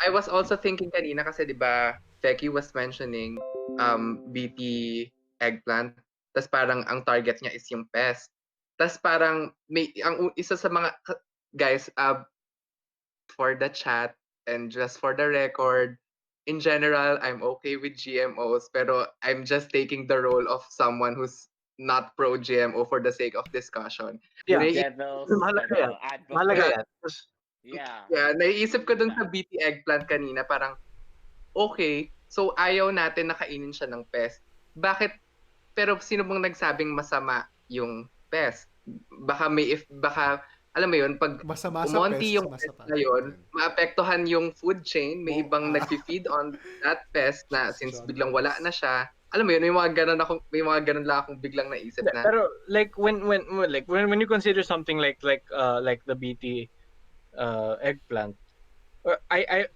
I was also thinking kanina kasi 'di ba, Becky was mentioning BT eggplant. Tas parang ang target niya is yung pest. Tas parang isa sa mga guys, for the chat and just for the record, in general, I'm okay with GMOs, pero I'm just taking the role of someone who's not pro GMO for the sake of discussion. Yeah, Devil's, mahalaga yan. Mahalaga Yeah, advocate. yan. 'Cause Yeah. yeah, naiisip ko Yun dun sa lang. BT eggplant kanina, parang okay, so ayaw natin na kainin siya ng pest. Bakit? Pero sino bang nagsabing masama yung pest? Baka alam mo yun, pag Masama sa umonti pests, yung pest masama. na yun, Yun. maapektuhan yung food chain, may Mo, ibang nagfi-feed on that pest na it's since John biglang wala Bones. na siya. Alam mo yun, may mga ganun lang akong biglang naisip na, pero like when you consider something like the BT eggplant, I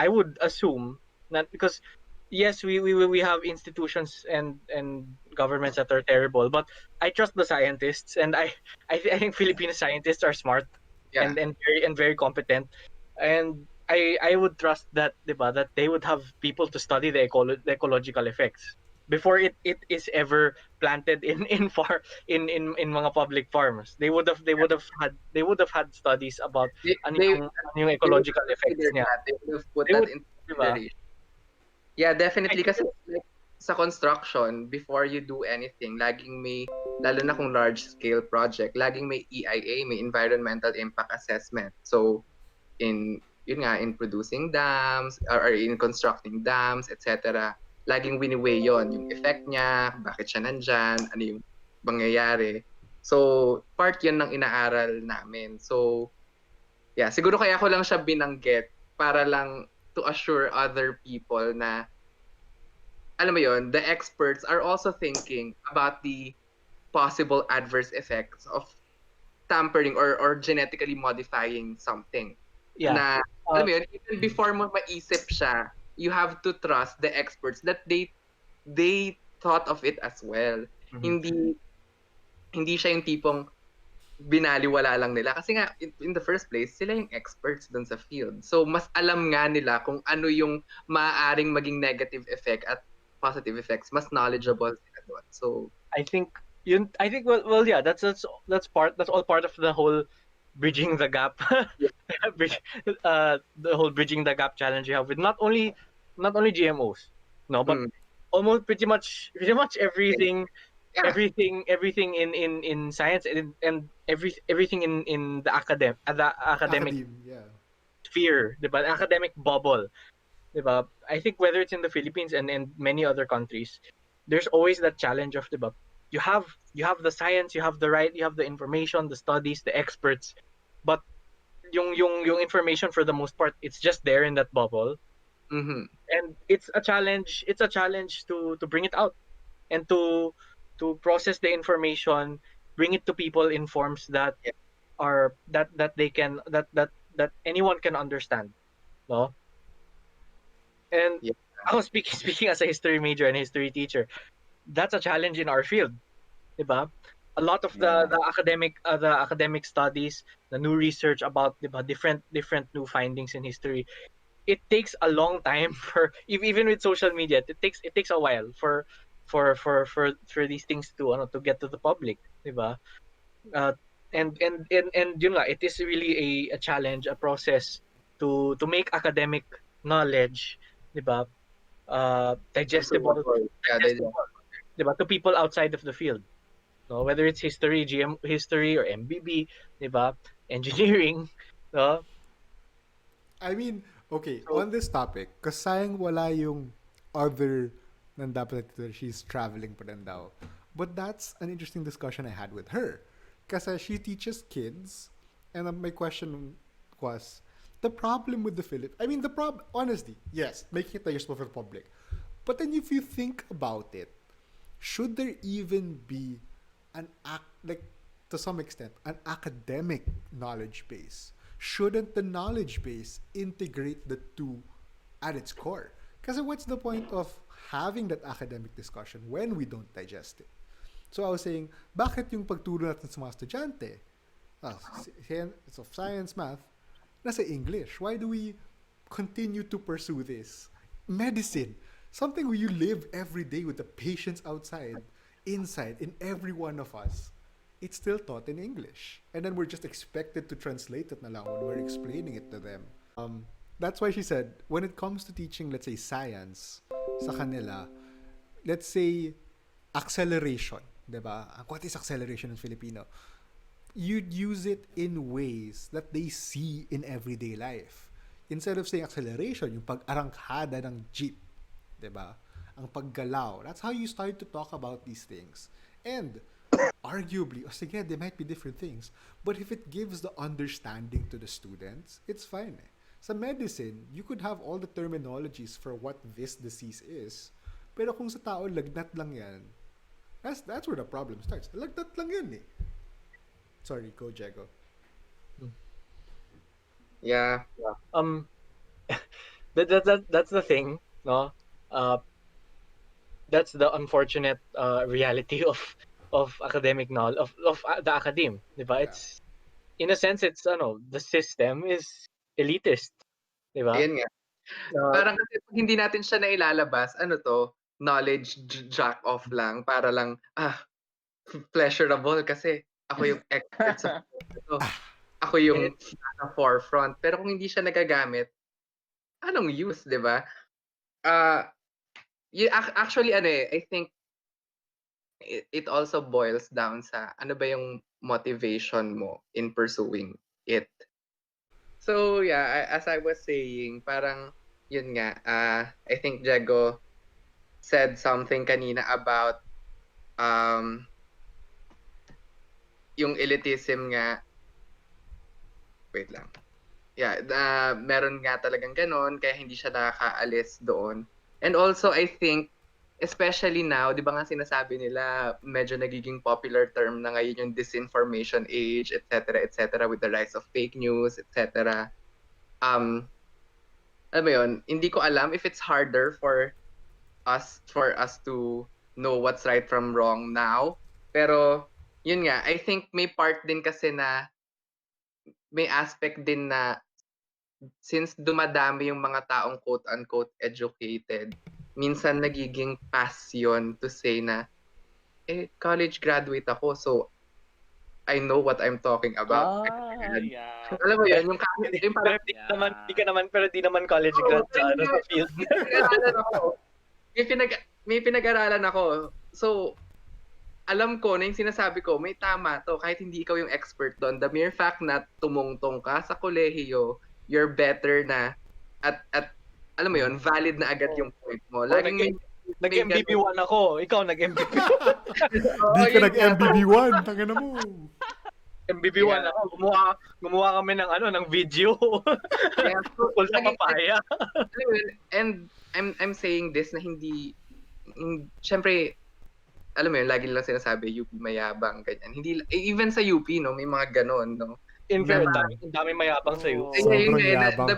would assume that, because yes, we have institutions and governments that are terrible, but I trust the scientists, and I think Filipino scientists are smart. Yeah. and very competent. And I would trust that, diba, that they would have people to study the ecological effects before it is ever planted in mga public farms. They would have had studies about They, ano they, yung they would ecological have effects considered niya. that. They would have put They that would, into diba? consideration. Yeah, I definitely. think Kasi like, sa construction, before you do anything, laging may, lalo na kung large scale project, laging may EIA, may Environmental Impact Assessment. So, yun nga, in producing dams, or in constructing dams, etc. Laging wini-weigh yun, yung effect niya, bakit siya nandyan, ano yung mangyayari. So, part yun ng inaaral namin. So, yeah, siguro kaya ko lang siya binanggit para lang to assure other people na, alam mo yun, the experts are also thinking about the possible adverse effects of tampering or genetically modifying something. yeah. Na, alam Uh, mo yun, even before mo maisip siya, you have to trust the experts that they thought of it as well. mhm. Hindi hindi siya yung tipong binaliwala lang nila. Kasi nga, in the first place, sila yung experts dun sa field. So, mas alam nga nila kung ano yung maaaring maging negative effect at positive effects. Mas knowledgeable sila doon. So, I think well yeah, that's all part of the whole bridging the gap yeah. bridge, the whole bridging the gap challenge you have with not only GMOs, no, but Mm. almost pretty much everything Yeah. everything in science and everything in the academic Academe, yeah. sphere, diba? The academic bubble, diba? I think whether it's in the Philippines and many other countries, there's always that challenge of, diba? You have the science, you have the information, the studies, the experts, but yung information for the most part, it's just there in that bubble, Mm-hmm. and it's a challenge to bring it out and to process the information, bring it to people in forms that Yeah. are that they can that anyone can understand, no. And Yeah. I was speaking as a history major and history teacher, that's a challenge in our field, diba? A lot of Yeah. the academic studies, the new research about, diba, different new findings in history, it takes a long time for even with social media, it takes a while for these things to get to the public, diba? uh, and yun nga, it is really a challenge, a process to make academic knowledge, diba, digestible, Consumable. Yeah, they just, diba, to people outside of the field, no, whether it's history, history, or MBB, diba, engineering, no. I mean, okay, So on this topic, kasi sayang wala yung other nan dapat she's traveling pa rin daw. But that's an interesting discussion I had with her. Kasi she teaches kids, and my question was, the problem with the Philippines, I mean, honestly, yes, making it useful for the public. But then if you think about it, should there even be like to some extent an academic knowledge base? Shouldn't the knowledge base integrate the two at its core? Because what's the point of having that academic discussion when we don't digest it? So I was saying, bakit yung pagturo natin sa mga estudyante, it's of science, math, nasa English? Why do we continue to pursue this? Medicine, something where you live every day with the patients outside, inside, in every one of us. It's still taught in English. And then we're just expected to translate it na lang when we're explaining it to them. That's why she said, when it comes to teaching, let's say, science sa kanila, let's say, acceleration, diba? What is acceleration in Filipino? You'd use it in ways that they see in everyday life. Instead of saying acceleration, yung pag-arangkada ng jeep, diba? Ang paggalaw. That's how you start to talk about these things. And arguably, sige, they might be different things, but if it gives the understanding to the students, it's fine. Sa medicine, you could have all the terminologies for what this disease is, pero kung sa tao, lagnat lang yan, that's where the problem starts. Lagnat lang yan eh. Sorry, go, Diego. yeah. that's the thing, no. That's the unfortunate reality of academic knowledge of the academe, diba? Yeah. It's in a sense, it's the system is elitist, di ba? Ayun nga. Parang kasi pag hindi natin siya nailalabas, ano to, knowledge jack off lang para lang, pleasurable kasi ako yung expert sa to. Ako yung nasa forefront. Pero kung hindi siya nagagamit, anong use, 'di ba? Uh, actually I think it also boils down sa ano ba yung motivation mo in pursuing it. So yeah, as I was saying, parang yun nga, I think Jago said something kanina about yung elitism nga. Wait lang. Yeah, meron nga talagang ganon kaya hindi siya nakakaalis doon. And also I think especially now, 'di ba nga sinasabi nila medyo nagiging popular term na ngayon yung disinformation age, etc., with the rise of fake news, etc. Alam mo yun, hindi ko alam if it's harder for us to know what's right from wrong now. Pero yun nga, I think may part din kasi na may aspect din na since dumadami yung mga taong quote-unquote educated, minsan nagiging passion to say na, college graduate ako, so I know what I'm talking about. Yeah. Alam mo yun, yung parang, Di ka naman, pero di naman college grad sa field. pinag-aralan ako. May pinag-aralan ako. So, alam ko na yung sinasabi ko, may tama to, kahit hindi ikaw yung expert doon. The mere fact na tumungtong ka sa kolehiyo, you're better na, at alam mo yun, valid na agad yung point mo. Laging Nag-MBB1 ako. Ikaw nag-MBB. Di ka nag-MBB1. Tangina mo. MBB1 ako. Gumawa kami ng video. Tungkol sa papaya. And I'm saying this na hindi syempre, alam mo yun, lagi lang sinasabi, UP mayabang, ganyan. Hindi, even sa UP, no, may mga ganon, no. In fact, dami mayabang sa UP. Sobrang yabang. The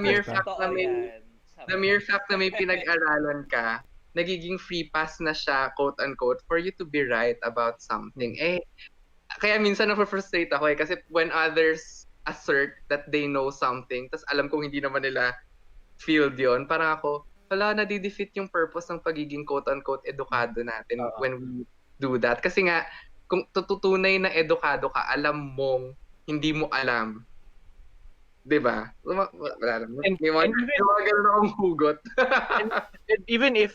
mere fact na may pinag-aralan ka, nagiging free pass na siya, quote-unquote, for you to be right about something. Kaya minsan na-frustrate ako kasi when others assert that they know something, tas alam kong hindi naman nila field yon, parang ako, wala, nadidefeat yung purpose ng pagiging quote-unquote edukado natin when we do that. Kasi nga, kung tututunay na edukado ka, alam mong hindi mo alam. Diba? Wala naman. May mga ganun akong hugot. and even if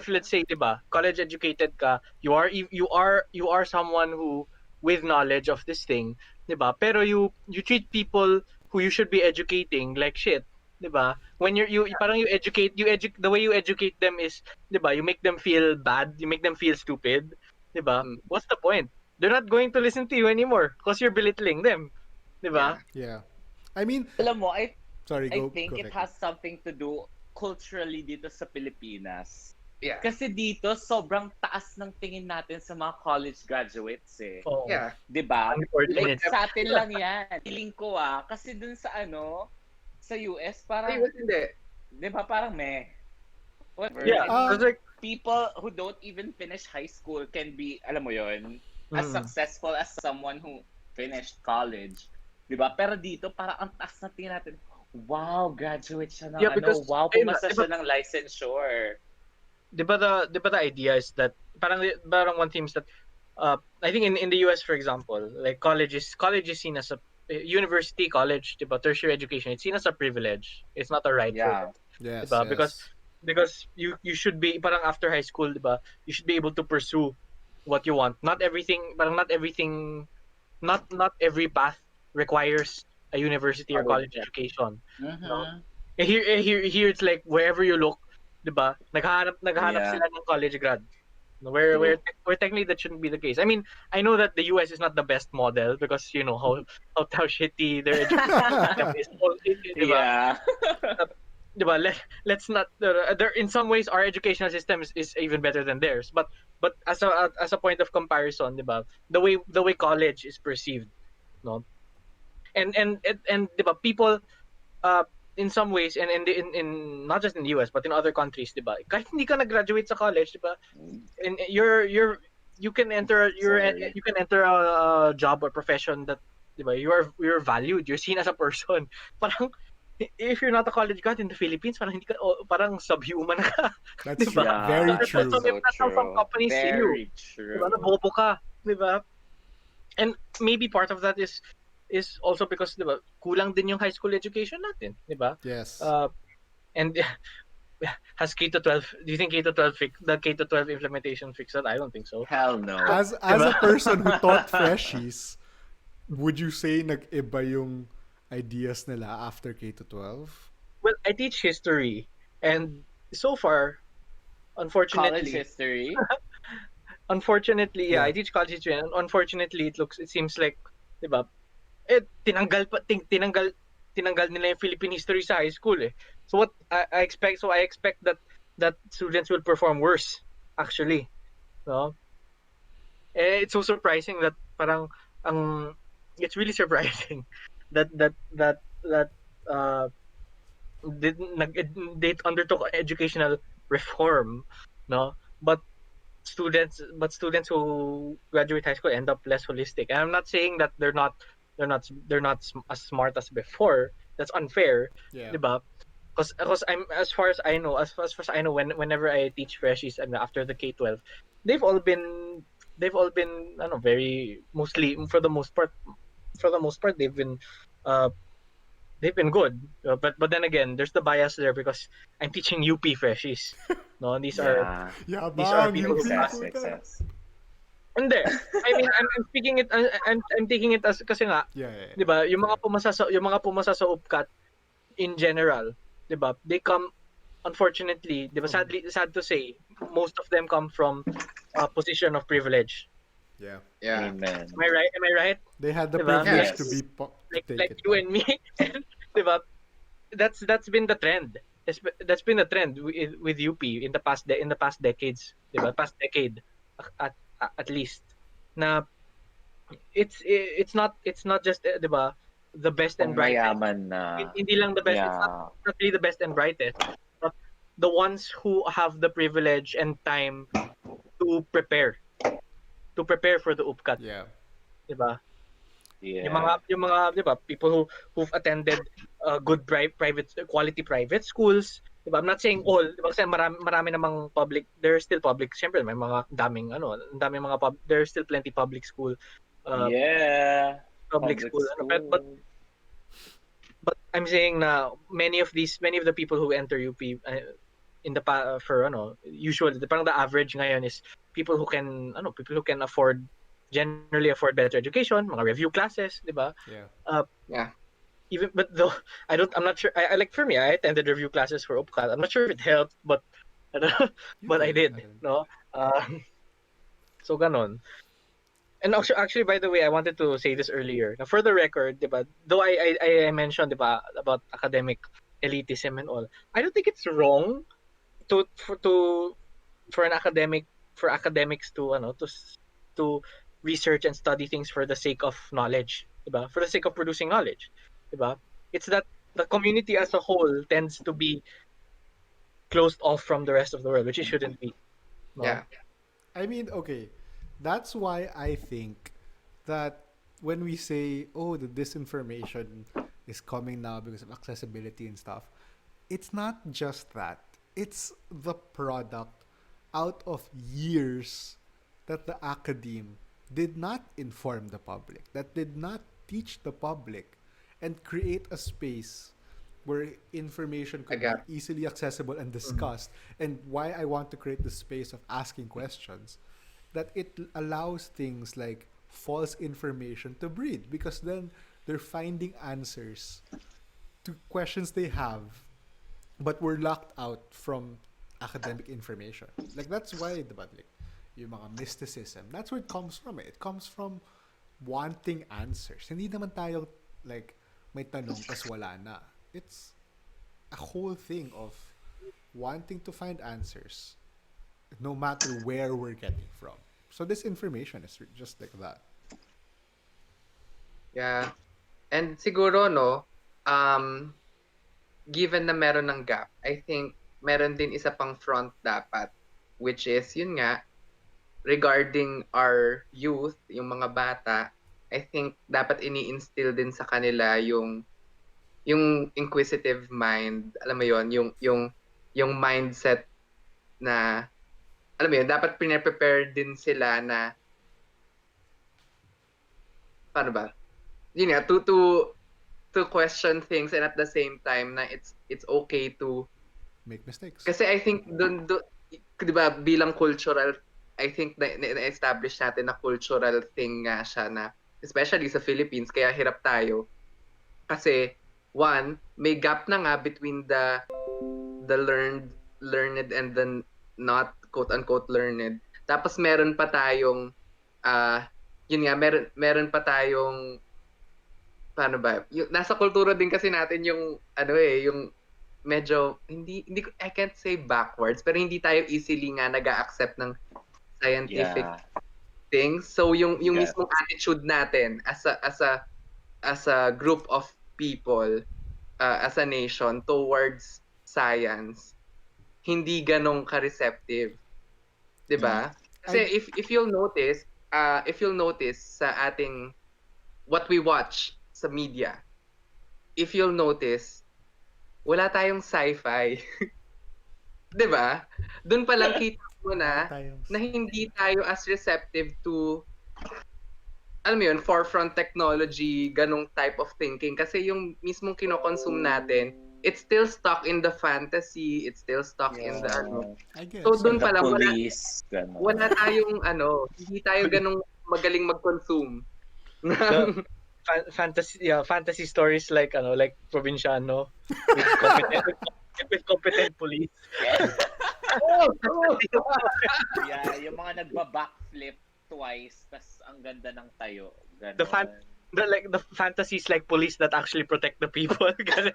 let's say, diba, college educated ka, you are someone who with knowledge of this thing, diba? Pero you treat people who you should be educating like shit, diba? When parang the way you educate them is, diba, you make them feel bad, you make them feel stupid, diba? What's the point? They're not going to listen to you anymore because you're belittling them, diba? Yeah. I mean, alam mo, I think go it has something to do culturally dito sa Pilipinas. Yeah. Kasi dito, sobrang taas ng tingin natin sa mga college graduates eh. Oh. Yeah. Diba? Like, sa atin lang yan. Feeling ko kasi dun sa sa US, parang, hindi. diba, parang whatever. Yeah. Like, people who don't even finish high school can be, alam mo yun, as successful as someone who finished college. Diba? Pero dito, parang ang taas na tingin natin, wow, graduate siya ng wow, pumasa siya ng licensure. Diba the idea is that parang one thing is that I think in the US, for example, like college is seen as a university, college, diba, tertiary education, it's seen as a privilege. It's not a right. Yeah. Yes, diba? Because you should be, parang after high school, diba, you should be able to pursue what you want. Not everything, not every path requires a university or college education. No? Here it's like wherever you look, diba? Naghahanap sila ng college grad. Where technically that shouldn't be the case. I mean, I know that the US is not the best model because you know how shitty their education system is. Diba? Yeah. Diba? Let's not. There in some ways our educational system is even better than theirs. But as a point of comparison, diba? The way college is perceived, no. And diba, people in some ways and in not just in the US but in other countries, diba, kahit hindi ka nag-graduate sa college, diba, and you can enter a job or profession that diba? You're valued. You're seen as a person. Parang if you're not a college grad in the Philippines, parang hindi ka parang subhuman ka, That's diba? very Yeah, That's that's true. some so that's how some true. companies see you, Very diba? Na true. bobo ka, diba? And maybe part of that is also because diba, kulang din yung high school education natin, diba? Yes. And has K to 12? Do you think K to 12 the K to 12 implementation fixed that? I don't think so. Hell no. As a Diba? person who taught freshies, would you say nag-iba yung ideas nila after K to 12? Well, I teach history, and so far, College unfortunately, history. yeah, Yeah. I teach college history, and unfortunately, it seems like, diba, tinanggal nila yung Philippine history sa high school eh. So what I expect that students will perform worse, actually, no? It's so surprising that parang ang it's really surprising that uh they, they undertook educational reform, no? But students who graduate high school end up less holistic. And I'm not saying that as smart as before. That's unfair, Yeah. diba? Because I'm as far as I know, whenever I teach freshies and after the K-12, they've all been I don't know, very mostly for the most part uh they've been good. But then again, there's the bias there because I'm teaching UP freshies. No, Yeah. these are Yabang, people UP, who Makes sense, makes puta. sense. hindi. I mean, I'm speaking it I'm taking it as kasi nga, Yeah, yeah, 'di ba, yeah. yung mga pumasa sa UPCAT in general, 'di ba? They come unfortunately, 'di ba, From, sad to say, most of them come from a position of privilege. yeah. Yeah. Amen. Am I right? Am I right? They had the 'Di ba? privilege Like to Yes. to take like it you pa. and me, 'di ba? That's been the trend. That's been the trend with UP in the past decades, 'di ba? Past decade at at least na it's not just 'di ba, the best and Kung brightest. mayaman na. Hindi lang the best. Yeah. It's not really the best and brightest, but the ones who have the privilege and time to prepare for the UPCAT, Yeah. 'di ba? Yeah. Yung mga 'di ba, people who've attended good private quality private schools, 'di ba? I'm not saying all, 'di ba? Kasi marami namang public, there's still public, syempre may mga daming mga there's still plenty uh Yeah. public Public school ano, school. but I'm saying na many of the people who enter UP in the for usually parang the average ngayon is people who can generally afford better education, mga review classes, 'di ba? Yeah. Yeah. Even but though I'm not sure. I like for me, I attended review classes for UPCAT. I'm not sure if it helped, but You but I did. did, no? So ganon. And actually, by the way, I wanted to say this earlier. Now, for the record, diba, though I mentioned, diba, about academic elitism and all, I don't think it's wrong to for to for an academic for academics to to research and study things for the sake of knowledge, diba? For the sake of producing knowledge, diba? It's that the community as a whole tends to be closed off from the rest of the world, which it shouldn't be, no? Yeah. I mean, okay. That's why I think that when we say, oh, the disinformation is coming now because of accessibility and stuff, it's not just that. It's the product out of years that the academe did not inform the public, that did not teach the public, and create a space where information I could got. be easily accessible and discussed. And why I want to create the space of asking questions, that it allows things like false information to breed, because then they're finding answers to questions they have but were locked out from academic information. Like that's why the like yung mga mysticism, that's where it comes from. It comes from wanting answers. Hindi naman tayo like may tanong tas wala na. It's a whole thing of wanting to find answers no matter where we're getting from. So this information is just like that. Yeah. And siguro, no, given na meron ng gap, I think meron din isa pang front dapat, which is, yun nga, regarding our youth, yung mga bata, I think dapat ini-instill din sa kanila yung inquisitive mind, alam mo yon, yung mindset na, alam mo yun, dapat prepare din sila na, paano ba? Yun nga, to question things, and at the same time na it's okay to Make mistakes. kasi I think dun 'di ba, bilang cultural, I think na-establish natin na cultural thing nga siya, na especially sa Philippines kaya hirap tayo kasi one, may gap na nga between the learned and the not quote unquote learned. Tapos meron pa tayong yun nga, meron pa tayong, paano ba? Yung, nasa kultura din kasi natin yung yung medyo hindi I can't say backwards, pero hindi tayo easily nga nag-accept ng scientific things. So yung mismong attitude natin as a group of people, as a nation towards science, hindi ganong ka-receptive. 'Di ba? Kasi if you'll notice sa ating what we watch sa media, if you'll notice, wala tayong sci-fi. 'Di ba? Doon pa lang kita mo na hindi tayo as receptive to, alam mo yun, forefront technology, ganong type of thinking. Kasi yung mismong kinokonsume natin, it's still stuck in the fantasy, it's still stuck in the I guess. So doon pa lang wala tayong hindi tayo ganong magaling mag-consume. Fantasy stories like Provinciano with competent police. Yeah, yung mga nagba-backflip twice, tas ang ganda ng tayo. Ganon. The fantasies like police that actually protect the people. Yeah.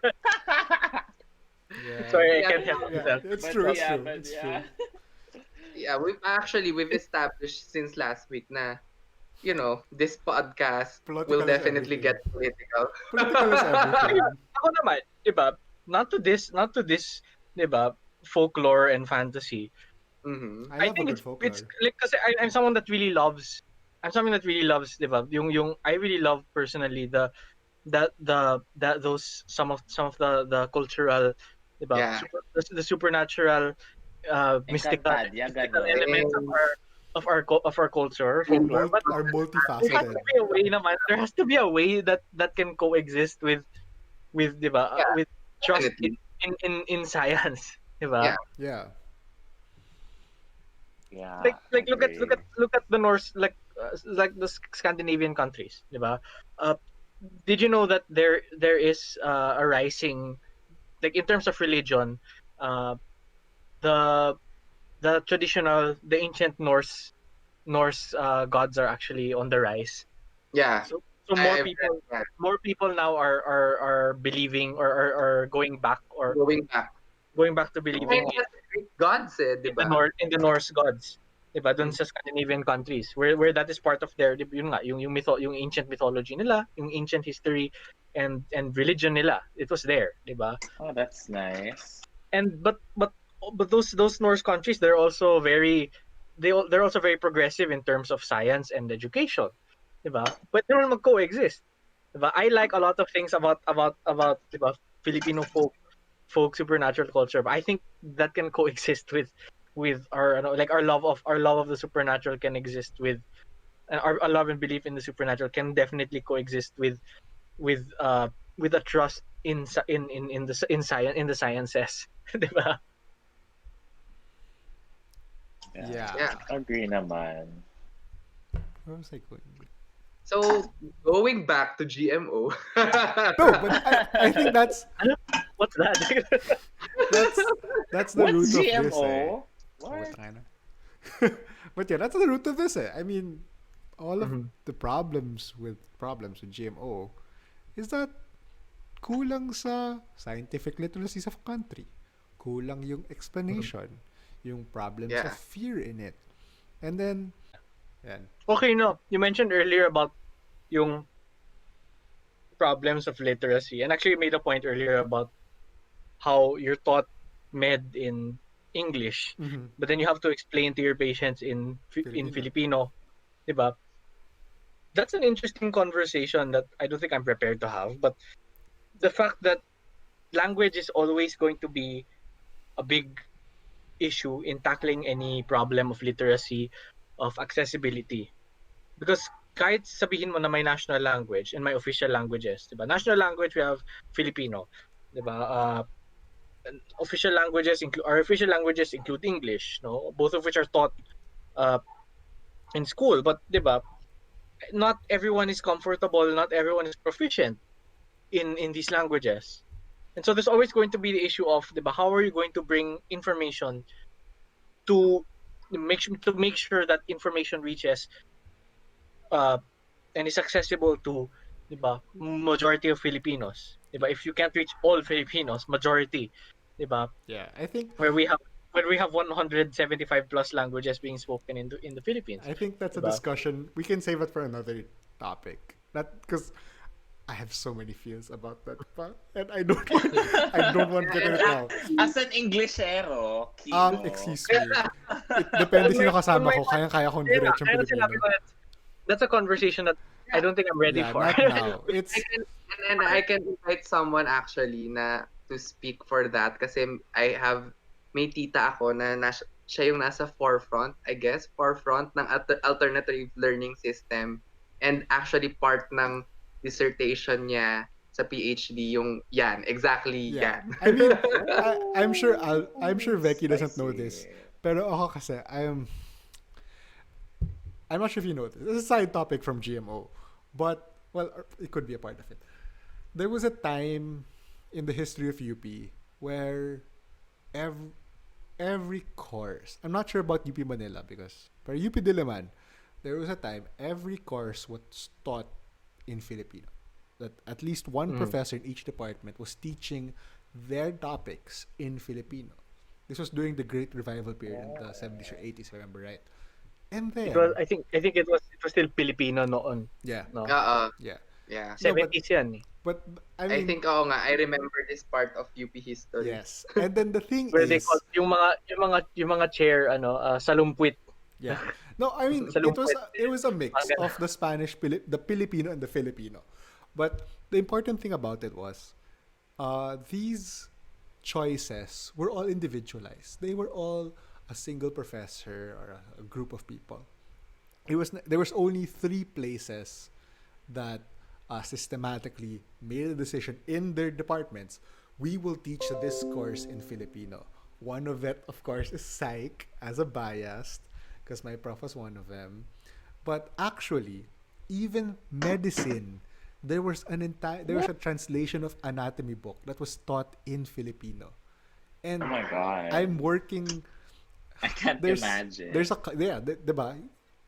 Sorry, I can't help myself. It's true. Yeah, we've established since last week na, this podcast Political will definitely get political. Political is everything. Ako naman, diba? Not to this, diba? Folklore and fantasy. Mm-hmm. I love think a good folklore. it's like kasi I'm someone that really loves. I'm someone that really loves, diba? Yung I really love personally those some of the cultural, diba? Yeah. The supernatural, mystical elements of our culture, folklore. But Are multifaceted. There has to be a way that can coexist with diba? With trust in science, diba? Yeah. Yeah. Like look at the Norse, like the Scandinavian countries, diba? Did you know that there is a rising, like in terms of religion, the traditional, the ancient Norse gods are actually on the rise. Yeah. So more people now are believing or are going back to believing gods, diba? in the Norse gods, diba? Dun sa Scandinavian countries where that is part of their, yun nga, yung ancient mythology nila, yung ancient history and religion nila. It was there, diba? Oh, that's nice. And but those Norse countries, they're also very progressive in terms of science and education, diba? But they will mag-coexist, diba? I like a lot of things about diba, Filipino folk supernatural culture, but I think that can coexist with our like our love of the supernatural can exist with, and our love and belief in the supernatural can definitely coexist with a trust in the sciences, diba? Yeah. Agree naman. Where was I going? So going back to GMO. No, but I think that's What's that? that's the root What's of GMO? this. What? But yeah, that's the root of this. I mean, all of Mhm. the problems with GMO is that kulang sa scientific literacy sa country. Kulang yung explanation, yung problems Yeah. of fear in it. And then, yan. Okay, no. You mentioned earlier about yung problems of literacy, and actually made a point earlier about how you're taught med in English, Mhm. but then you have to explain to your patients in Filipino, diba? that's an interesting conversation that I don't think I'm prepared to have. But the fact that language is always going to be a big issue in tackling any problem of literacy, of accessibility. Because kahit sabihin mo na may national language and may official languages, diba? National language, we have Filipino, diba? Our official languages include English, no? Both of which are taught uh, in school. But diba, not everyone is comfortable, not everyone is proficient in these languages. And so there's always going to be the issue of, diba, how are you going to bring information to make sure that information reaches uh, and is accessible to, diba, majority of Filipinos. Diba? If you can't reach all Filipinos, majority, diba? Yeah, I think Where we have 175 plus languages being spoken in the Philippines. that's a Diba? discussion we can save it for another topic. That because I have so many fears about that pa, and I don't want to get And into it now. As an Englishero, Kino. Excuse me. It depende sino kasama ko. Kaya kong diretsong Kaya sinabi Pilipino. ko, that's a conversation that I don't think I'm ready Yeah, for. not now. It's I can invite someone actually na to speak for that kasi may tita ako na siya yung nasa forefront, I guess, forefront ng alternative learning system, and actually part ng dissertation niya sa PhD yung yan, exactly yeah. yan. I mean, I'm sure Veki doesn't know Spicy. this. Pero ako kasi I'm not sure if you know this. This is a side topic from GMO, but well, it could be a part of it. There was a time in the history of UP where every every course. I'm not sure about UP Manila because for UP Diliman, there was a time every course was taught in Filipino. That at least one professor in each department was teaching their topics in Filipino. This was during the Great Revival period in the 70s or 80s, if I remember right. And It then, was, I think it was still Filipino noon. yeah, No. yeah. Yeah. No, 70s yan. but I I mean, think oo nga, I remember this part of UP history. yes. And then the thing Where they is, call yung mga chair salumpuit. yeah. No, I mean it was a mix of the the Filipino and the Filipino. But the important thing about it was these choices were all individualized. They were all a single professor or a group of people. There was only 3 places that systematically made a decision in their departments. We will teach this course in Filipino. One of it, of course, is psych as a bias, because my prof was one of them. But actually, even medicine, there was a translation of anatomy book that was taught in Filipino. And Oh my God. I'm working I can't imagine. there's a diba?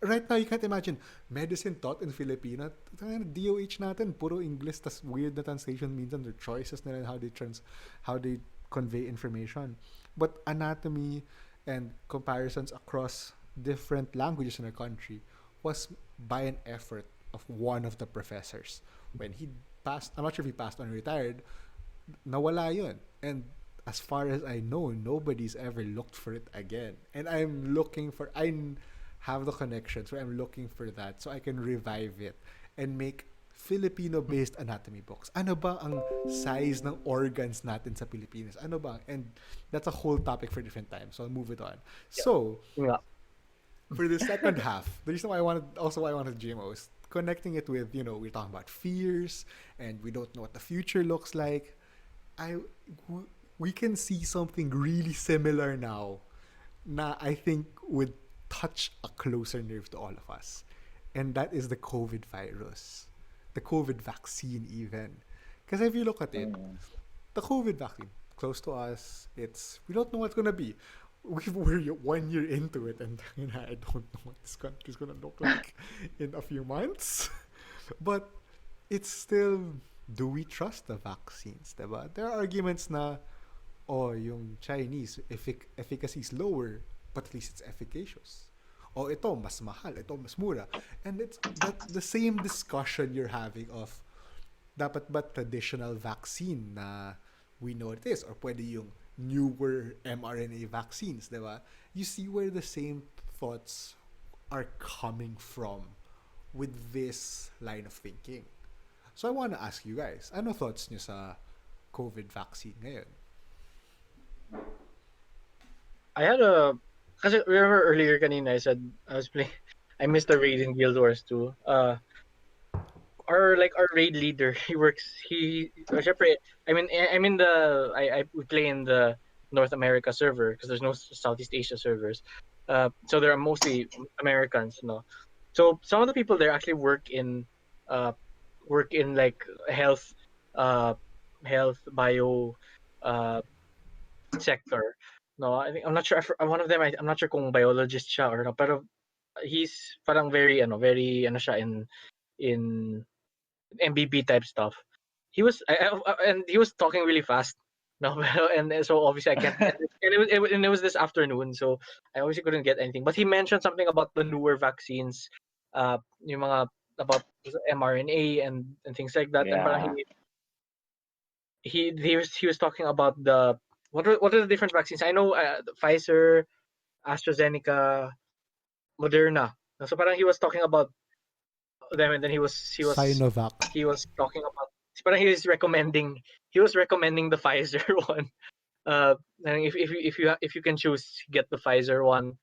Right now you can't imagine medicine taught in Filipino. DOH natin puro English tas weird na translation minsan their choices nila and how they convey information. But anatomy and comparisons across different languages in our country was by an effort of one of the professors. When he passed, I'm not sure if he passed on or retired, nawala yun. And as far as I know, nobody's ever looked for it again. And I have the connections where I'm looking for that so I can revive it and make Filipino-based anatomy books. Ano ba ang size ng organs natin sa Pilipinas? Ano ba? And that's a whole topic for different times. So I'll move it on. Yeah. So, for the second half, the reason why I wanted GMOs, connecting it with, we're talking about fears and we don't know what the future looks like. We can see something really similar now na I think would touch a closer nerve to all of us. And that is the COVID virus. The COVID vaccine even. Because if you look at it, the COVID vaccine, close to us, we don't know what's going to be. We're 1 year into it and I don't know what this country's going to look like in a few months. But it's still, do we trust the vaccines? Diba? There are arguments na, yung Chinese efficacy is lower, but at least it's efficacious. Ito mas mahal, ito mas mura. And it's the same discussion you're having of dapat ba traditional vaccine na we know what it is or pwede yung newer mRNA vaccines, diba? You see where the same thoughts are coming from with this line of thinking. So I want to ask you guys, ano thoughts nyo sa COVID vaccine ngayon? I had a kasi remember earlier kanina I said I was playing I missed the raid in Guild Wars 2. Our raid leader, syempre, I'm in the I we play in the North America server because there's no Southeast Asia servers. So there are mostly Americans, no. So some of the people there actually uh work in like health uh health bio uh sector. No, I'm not sure. One of them, I'm not sure kung biologist siya or no, pero he's parang very ano siya in MBB type stuff. He was and he was talking really fast. No, and so obviously I can't. And it was this afternoon, so I obviously couldn't get anything. But he mentioned something about the newer vaccines, yung mga about mRNA and things like that. And parang Yeah. he was talking about the what are the different vaccines? I know Pfizer, AstraZeneca, Moderna. So parang he was talking about them, and then Sinovac. he was talking about. Parang he was recommending the Pfizer one. And if you can choose, get the Pfizer one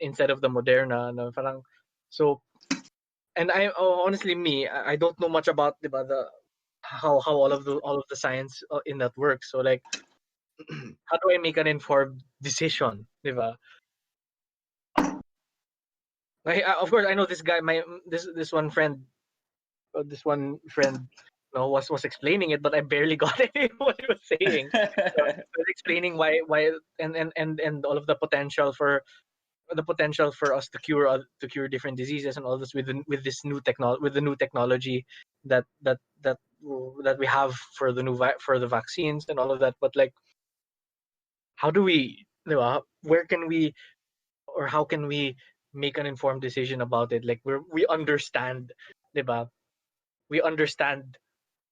instead of the Moderna. No, parang so. And honestly, I don't know much about the how all of the science in that works. So like, how do I make an informed decision, diba? Of course, I know this guy. This one friend, was explaining it, but I barely got any of what he was saying. He was explaining why and all of the potential for us to cure different diseases and all this with the new technology that we have for for the vaccines and all of that. But like, how do we, diba? Where can we, or how can we make an informed decision about it? Like we understand, diba? We understand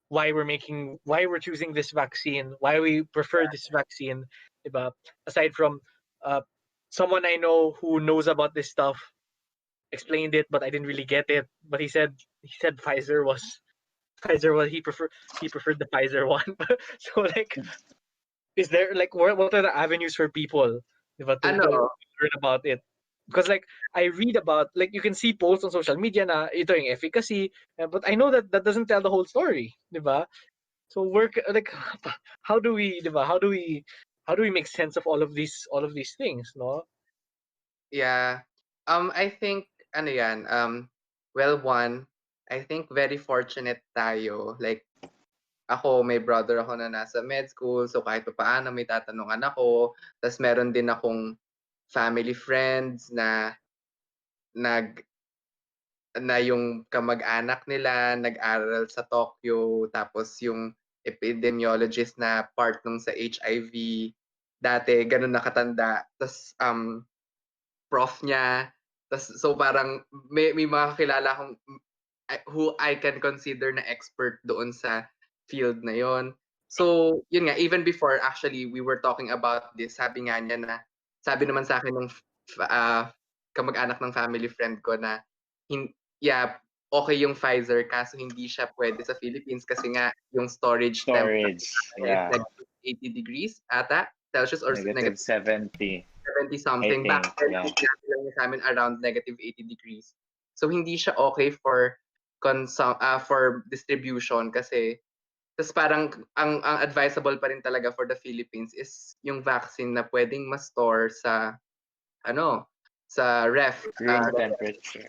why we're choosing this vaccine, why we prefer this vaccine, diba? Aside from uh, someone I know who knows about this stuff explained it, but I didn't really get it. But he said he preferred the Pfizer one. So like, is there like what are the avenues for people, diba, to Ano, learn about it? Because like I read about, like, you can see posts on social media na ito yung efficacy, but I know that doesn't tell the whole story, diba? So like, how do we, diba? How do we make sense of all of these things, no? yeah. I think, ano yan, well, one, I think very fortunate tayo. Like, ako, may brother ako na nasa med school, so kahit pa paano may tatanungan ako. Tapos meron din akong family friends na nag na yung kamag-anak nila nag-aral sa Tokyo, tapos yung epidemiologist na part nung sa HIV, dati ganun nakatanda. Tapos prof niya. Tas, so parang may mga kilala akong who I can consider na expert doon sa field na yon. So, yun nga, even before, actually, we were talking about this. Sabi nga niya na, sabi naman sa akin ng kamag-anak ng family friend ko na, yeah, okay yung Pfizer, kaso hindi siya pwede sa Philippines kasi nga yung storage temperature Storage. is Yeah. negative 80 degrees ata, Celsius, or Negative 70. 70 I something. think. Back then, Yeah. sinabi lang niya sa amin around negative 80 degrees. So, hindi siya okay for for distribution kasi tas parang ang advisable pa rin talaga for the Philippines is yung vaccine na pwedeng ma-store sa ano sa Room temperature.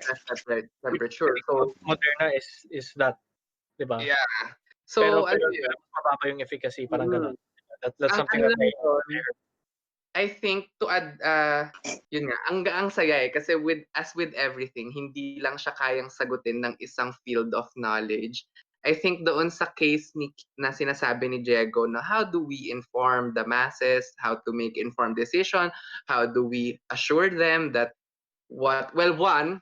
temperature. So, Moderna is that, diba? yeah. Pero So, alam mo mas mababa yung efficacy, parang mm, ganun. That's ang something ano that lang yun, I think to add, yun nga, ang saya eh, kasi as with everything, hindi lang siya kayang sagutin ng isang field of knowledge. I think doon sa case na sinasabi ni Diego na how do we inform the masses, how to make informed decision, how do we assure them that one,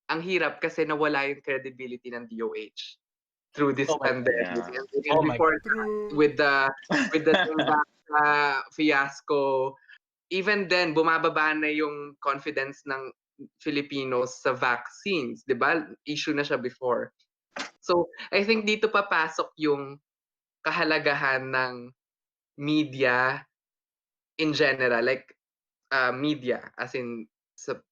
ang hirap kasi nawala yung credibility ng DOH through this Oh my God. pandemic. Yeah. And Oh my before True. with the fiasco, even then bumababa na yung confidence ng Filipinos sa vaccines, 'di ba? Issue na siya before. So, I think dito papasok yung kahalagahan ng media in general, like media as in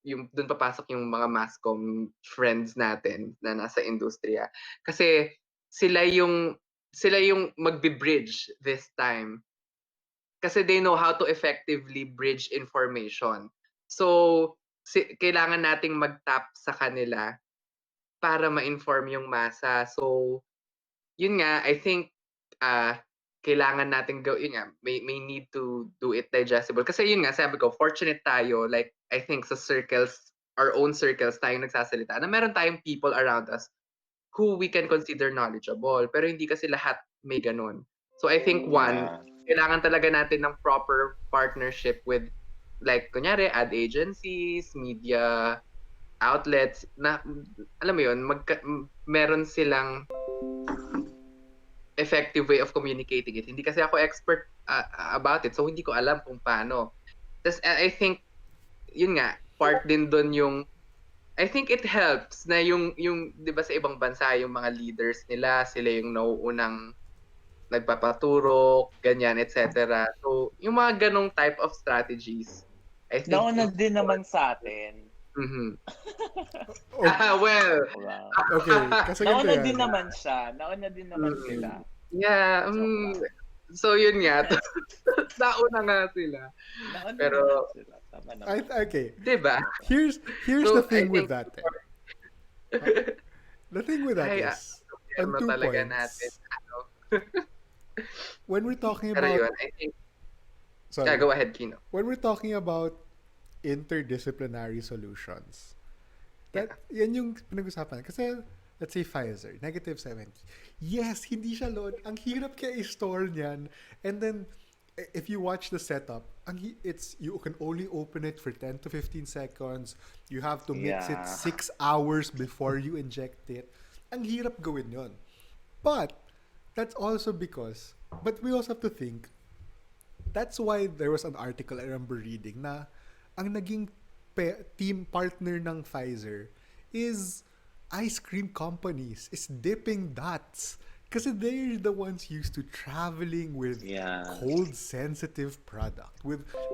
yung dun papasok yung mga mass comm friends natin na nasa industriya. Kasi sila yung magbi-bridge this time. Kasi they know how to effectively bridge information. So, kailangan nating mag-tap sa kanila para ma-inform yung masa. So, yun nga, I think kailangan natin yun nga, may need to do it digestible. Kasi yun nga, sabi ko, fortunate tayo, like, I think sa circles, our own circles, tayong nagsasalita, na meron tayong people around us who we can consider knowledgeable. Pero hindi kasi lahat may ganun. So I think one, kailangan talaga natin ng proper partnership with, like, kunyari, ad agencies, media outlets, na, alam mo yun, meron silang effective way of communicating it. Hindi kasi ako expert about it, so hindi ko alam kung paano. Tapos I think, yun nga, part din doon yung, I think it helps na yung 'di ba sa ibang bansa yung mga leaders nila, sila yung nauunang nagpapaturo, ganyan, etc. So, yung mga ganong type of strategies, I think Nauna din naman sa atin. Mhm. Okay. Well, Wow. Okay, kasi ganito Nauna yan. din naman siya. Nauna din naman sila. Yeah, Joke lang. so yun nga, nauna nga sila. Nauna Pero, naman sila. Tama naman. Okay. 'di ba? Here's So, the thing I with think- that. The thing with that Ay, is, on ano 2 talaga points, natin, when we're talking Pero about, yun, I think, sorry, go ahead, Kino. when we're talking about interdisciplinary solutions, yan yung pinag-usapan. Kasi, let's say Pfizer, -70. Yes, hindi siya load. Ang hirap kaya i-store niyan. And then, if you watch the setup, you can only open it for 10 to 15 seconds. You have to mix it 6 hours before you inject it. Ang hirap gawin yon. But, that's also because, but we also have to think, that's why there was an article I remember reading na ang naging team partner ng Pfizer is ice cream companies, is Dipping Dots. Kasi they're the ones used to traveling with cold sensitive product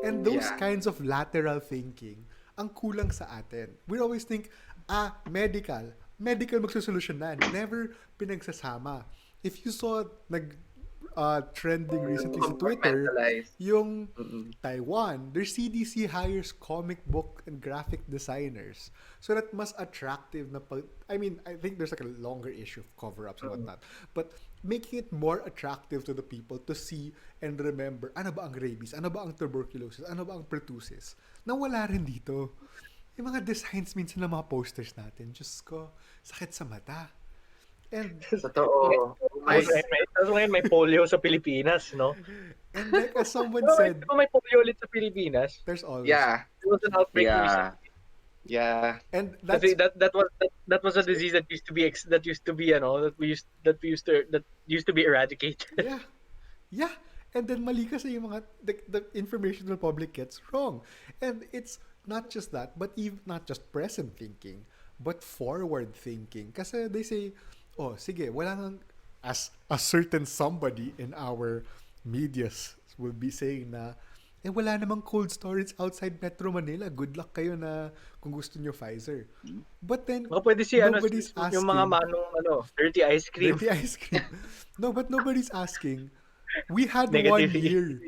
and those kinds of lateral thinking ang kulang sa atin. We always think medical magsosolusyonan, never pinagsasama. If you saw trending recently sa Twitter, yung Taiwan, their CDC hires comic book and graphic designers so that mas attractive na I think there's like a longer issue of cover-ups and whatnot, but making it more attractive to the people to see and remember ano ba ang rabies, ano ba ang tuberculosis, ano ba ang pertussis, na wala rin dito. Yung mga designs minsan ng mga posters natin, Diyos ko, sakit sa mata. And totoo. Tapos ngayon may polio sa Pilipinas, no? And like as someone said, may polio ulit sa Pilipinas. There's always. Yeah. There was an outbreak recently. Yeah. And Kasi that was a disease that used to be that used to be eradicated. Yeah. Yeah. And then mali kasi yung mga the information the public gets wrong. And it's not just that, but even not just present thinking, but forward thinking. Kasi they say, oh, sige, wala nang, as a certain somebody in our medias will be saying na, wala namang cold storage outside Metro Manila. Good luck kayo na kung gusto nyo Pfizer. But then, pwede nobody's asking. Yung mga manong, dirty ice cream. Dirty ice cream. No, but nobody's asking. We had Negative 1 year.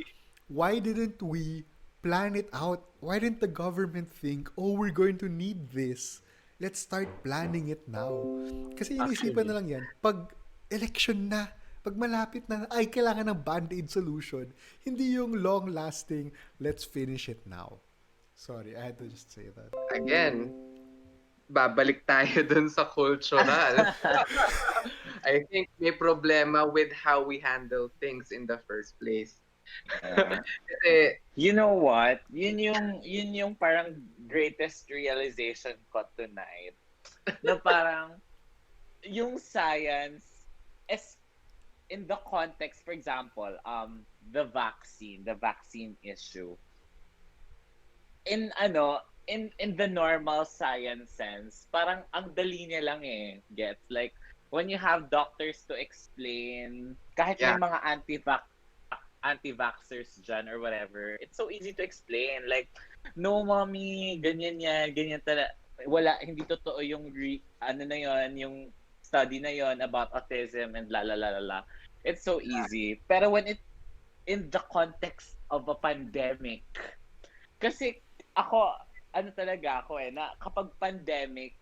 Why didn't we plan it out? Why didn't the government think, oh, we're going to need this? Let's start planning it now. Kasi inisipan na lang yan. Pag election na, pag malapit na, ay, kailangan ng band-aid solution. Hindi yung long-lasting, let's finish it now. Sorry, I had to just say that. Again, babalik tayo dun sa cultural. I think may problema with how we handle things in the first place. Kasi, you know what? Yun yung parang greatest realization ko tonight. Na parang yung science is in the context, for example, the vaccine issue. In in the normal science sense, parang ang dali niya lang eh. Gets? Like, when you have doctors to explain, kahit may Yeah. mga anti-vaxxers dyan or whatever, it's so easy to explain. Like, no, mommy, ganyan yan, ganyan talaga. Wala, hindi totoo yung, ano na yon, yung study na yon about autism and la la la la la. It's so easy. Pero when it, in the context of a pandemic, kasi ako, ano talaga ako eh, na kapag pandemic,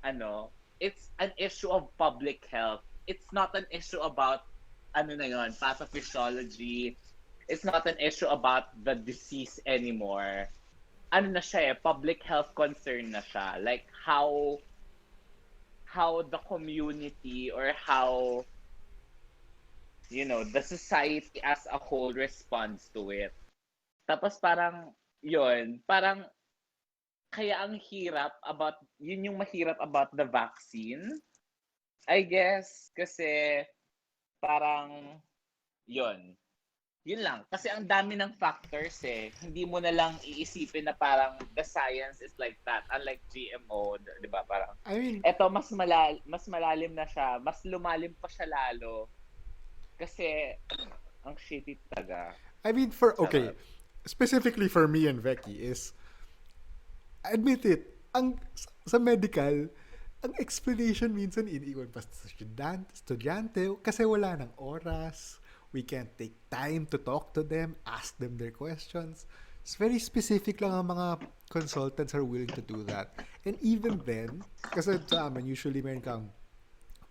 ano, it's an issue of public health. It's not an issue about, ano na yon, pathophysiology. It's not an issue about the disease anymore. Ano na siya eh, public health concern na siya. Like, how the community or how, you know, the society as a whole responds to it. Tapos parang, yun, parang, kaya ang hirap about, yun yung mahirap about the vaccine, I guess, kasi parang, yun lang. Kasi ang dami ng factors eh. Hindi mo na lang iisipin na parang the science is like that. Unlike GMO, di ba? Parang, I mean, eto, mas malalim na siya. Mas lumalim pa siya lalo. Kasi, ang shitty talaga. I mean, okay, specifically for me and Veki is, admit it, sa medical, ang explanation minsan iniiwan pa sa estudyante kasi wala ng oras. We can't take time to talk to them, ask them their questions. It's very specific lang ang mga consultants are willing to do that. And even then, kasi sa amin, usually meron kang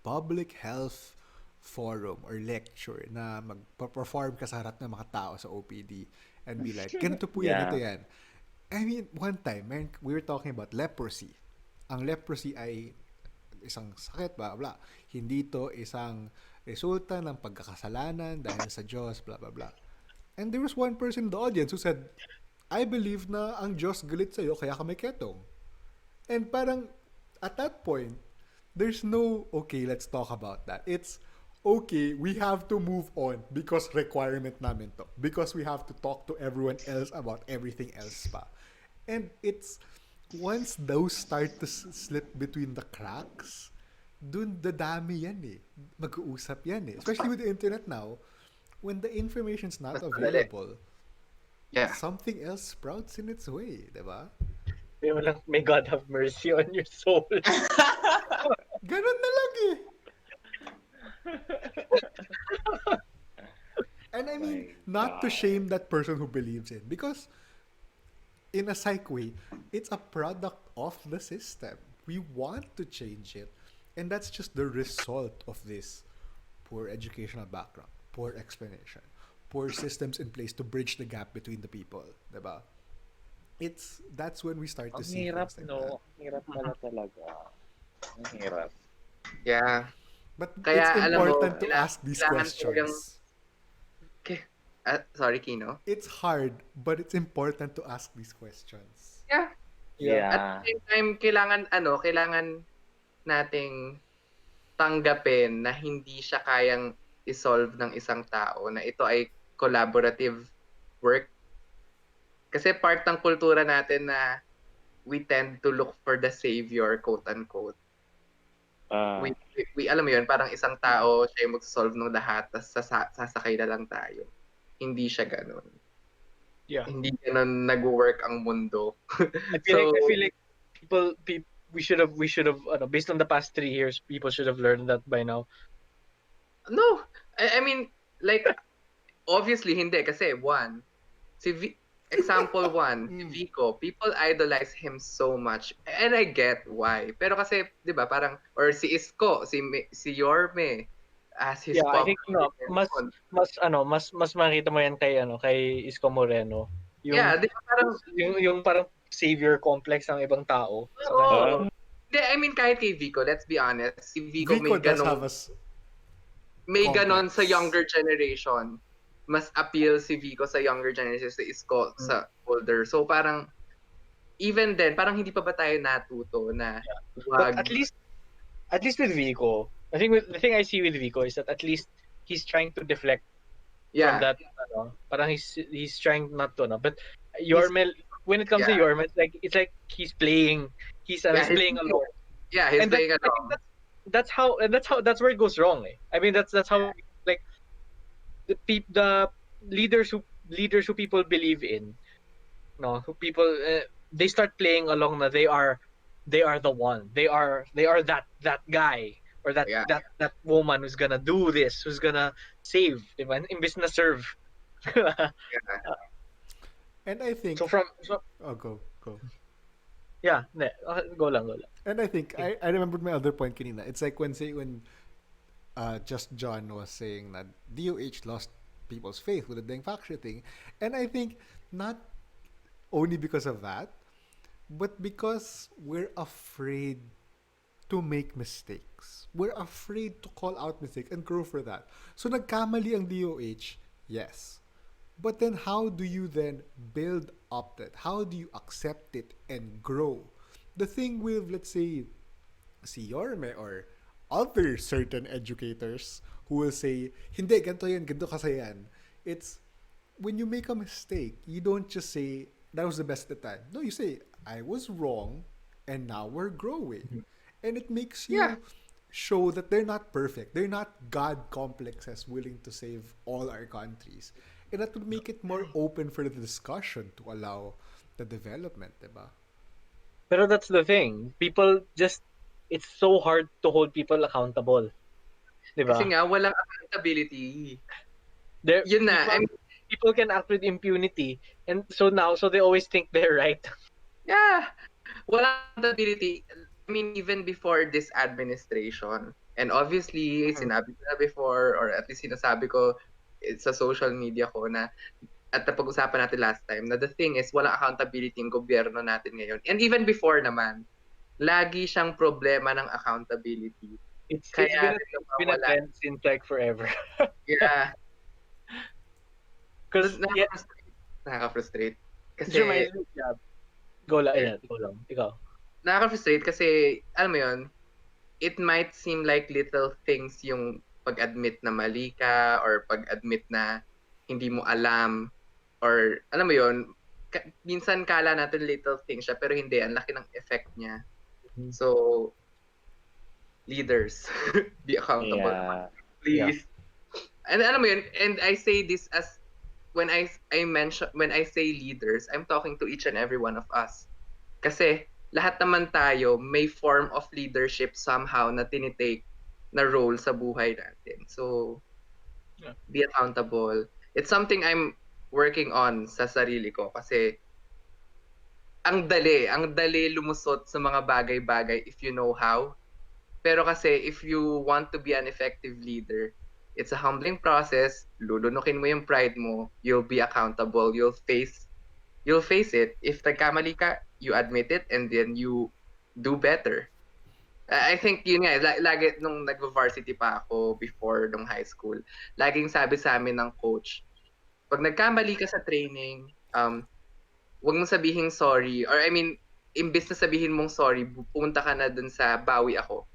public health forum or lecture na mag-perform ka sa harap ng mga tao sa OPD and be like, ganito po yan, ito yan. I mean, one time, we were talking about leprosy. Ang leprosy ay isang sakit, blah, blah. Hindi to isang resulta ng pagkakasalanan dahil sa Diyos, blah, blah, blah. And there was one person in the audience who said, I believe na ang Diyos galit sa'yo, kaya ka may ketong. And parang, at that point, there's no, okay, let's talk about that. It's, okay, we have to move on because requirement namin to. Because we have to talk to everyone else about everything else pa. And it's, once those start to slip between the cracks, dun dadami yan eh. Mag-uusap yan eh. Especially with the internet now, when the information's not available, something else sprouts in its way, diba? May God have mercy on your soul. Ganun na lang eh. And I mean, not to shame that person who believes it, because in a psych way, it's a product of the system. We want to change it. And that's just the result of this poor educational background, poor explanation, poor systems in place to bridge the gap between the people, diba? That's when we start to see hirap, things like no? Ang hirap pala talaga. Ang hirap. Yeah. But Kaya, it's alam mo, important to ask these questions. Sorry, Kino. It's hard, but it's important to ask these questions. Yeah. At the same time, kailangan nating tanggapin na hindi siya kayang isolve ng isang tao, na ito ay collaborative work. Kasi part ng kultura natin na we tend to look for the savior, quote-unquote. We alam mo yun, parang isang tao, siya yung mag-solve ng lahat, tapos sasakay na lang tayo. Hindi siya ganun. Yeah. Hindi ganun nag-work ang mundo. I feel like people we should have based on the past 3 years, people should have learned that by now. No, I mean, like, obviously hindi kasi example one, si Vico, people idolize him so much, and I get why. Pero kasi, 'di ba, parang, or si Isko, si Yorme, as his I think mas makita mo yan kay Isko Moreno. Di ba, parang yung parang savior complex ng ibang tao. I mean, kahit kay Vico, let's be honest, si Vico may ganon sa younger generation. Mas appeal si Vico sa younger generation, sa Isko sa older. So parang, even then, parang hindi pa ba tayo natuto na But at least with Vico, I think the thing I see with Vico is that at least he's trying to deflect from that. Parang he's trying not to, no? But Yormel, when it comes to Yeah. Yorma, it's like he's playing, he's Yeah, he's playing along, yeah, he's and playing I think along. that's where it goes wrong. Eh. I mean, that's how like the leaders who people believe in, no, who people they start playing along. Na they are the one. They are that guy or that Yeah. that that woman who's gonna do this, who's gonna save, diba? Imbis na serve. Yeah. And I think, So oh, go. yeah, go lang. And I think Okay. I remembered my other point kanina. It's like when Just John was saying that DOH lost people's faith with the Deng Faction thing, and I think not only because of that, but because we're afraid to make mistakes. We're afraid to call out mistakes and grow for that. So nagkamali ang DOH, yes. But then how do you then build up that? How do you accept it and grow? The thing with, let's say, si Yorme or other certain educators who will say, hindi, ganito yan, ganito kasi yan. It's, when you make a mistake, you don't just say, that was the best at the time. No, you say, I was wrong, and now we're growing. And it makes Yeah. you show that they're not perfect. They're not God complexes willing to save all our countries. And that would make it more open for the discussion to allow the development, diba? Pero that's the thing. People just it's so hard to hold people accountable, Kasi 'di ba? nga walang accountability. There Yun na. people people can act with impunity, and so they always think they're right. Yeah. Walang accountability. I mean, even before this administration. And obviously, sinabi ko na before, or at least sinasabi ko sa social media ko na at napag-usapan natin last time na the thing is walang accountability yung gobyerno natin ngayon. And even before naman, lagi siyang problema ng accountability. It's Kaya been rin a nawawala. trend since like forever. Yeah. Because yeah, Nakaka-frustrate. it Kasi, reminds me. Yeah, go lang. Ikaw. nakaka-frustrate kasi, alam mo yun, it might seem like little things yung pag-admit na mali ka or pag-admit na hindi mo alam or alam mo yun, minsan kala natin little things siya pero hindi, ang laki ng effect niya. Mhm. So, leaders, be accountable naman, Yeah. please. And alam mo yun, and I say this as when I say leaders, I'm talking to each and every one of us. Kasi lahat naman tayo may form of leadership somehow na tinitake na role sa buhay natin. So, Yeah. be accountable. It's something I'm working on sa sarili ko kasi ang dali lumusot sa mga bagay-bagay if you know how. Pero kasi if you want to be an effective leader, it's a humbling process. Lulunukin mo yung pride mo. You'll be accountable. You'll face it. If nagkamali ka, you admit it and then you do better. I think yun nga, lagi nung nag-varsity pa ako before nung high school, laging sabi sa amin ng coach, pag nagkamali ka sa training, wag mong sabihin sorry. Or I mean, imbes na sabihin mong sorry, pumunta ka na dun sa bawi ako.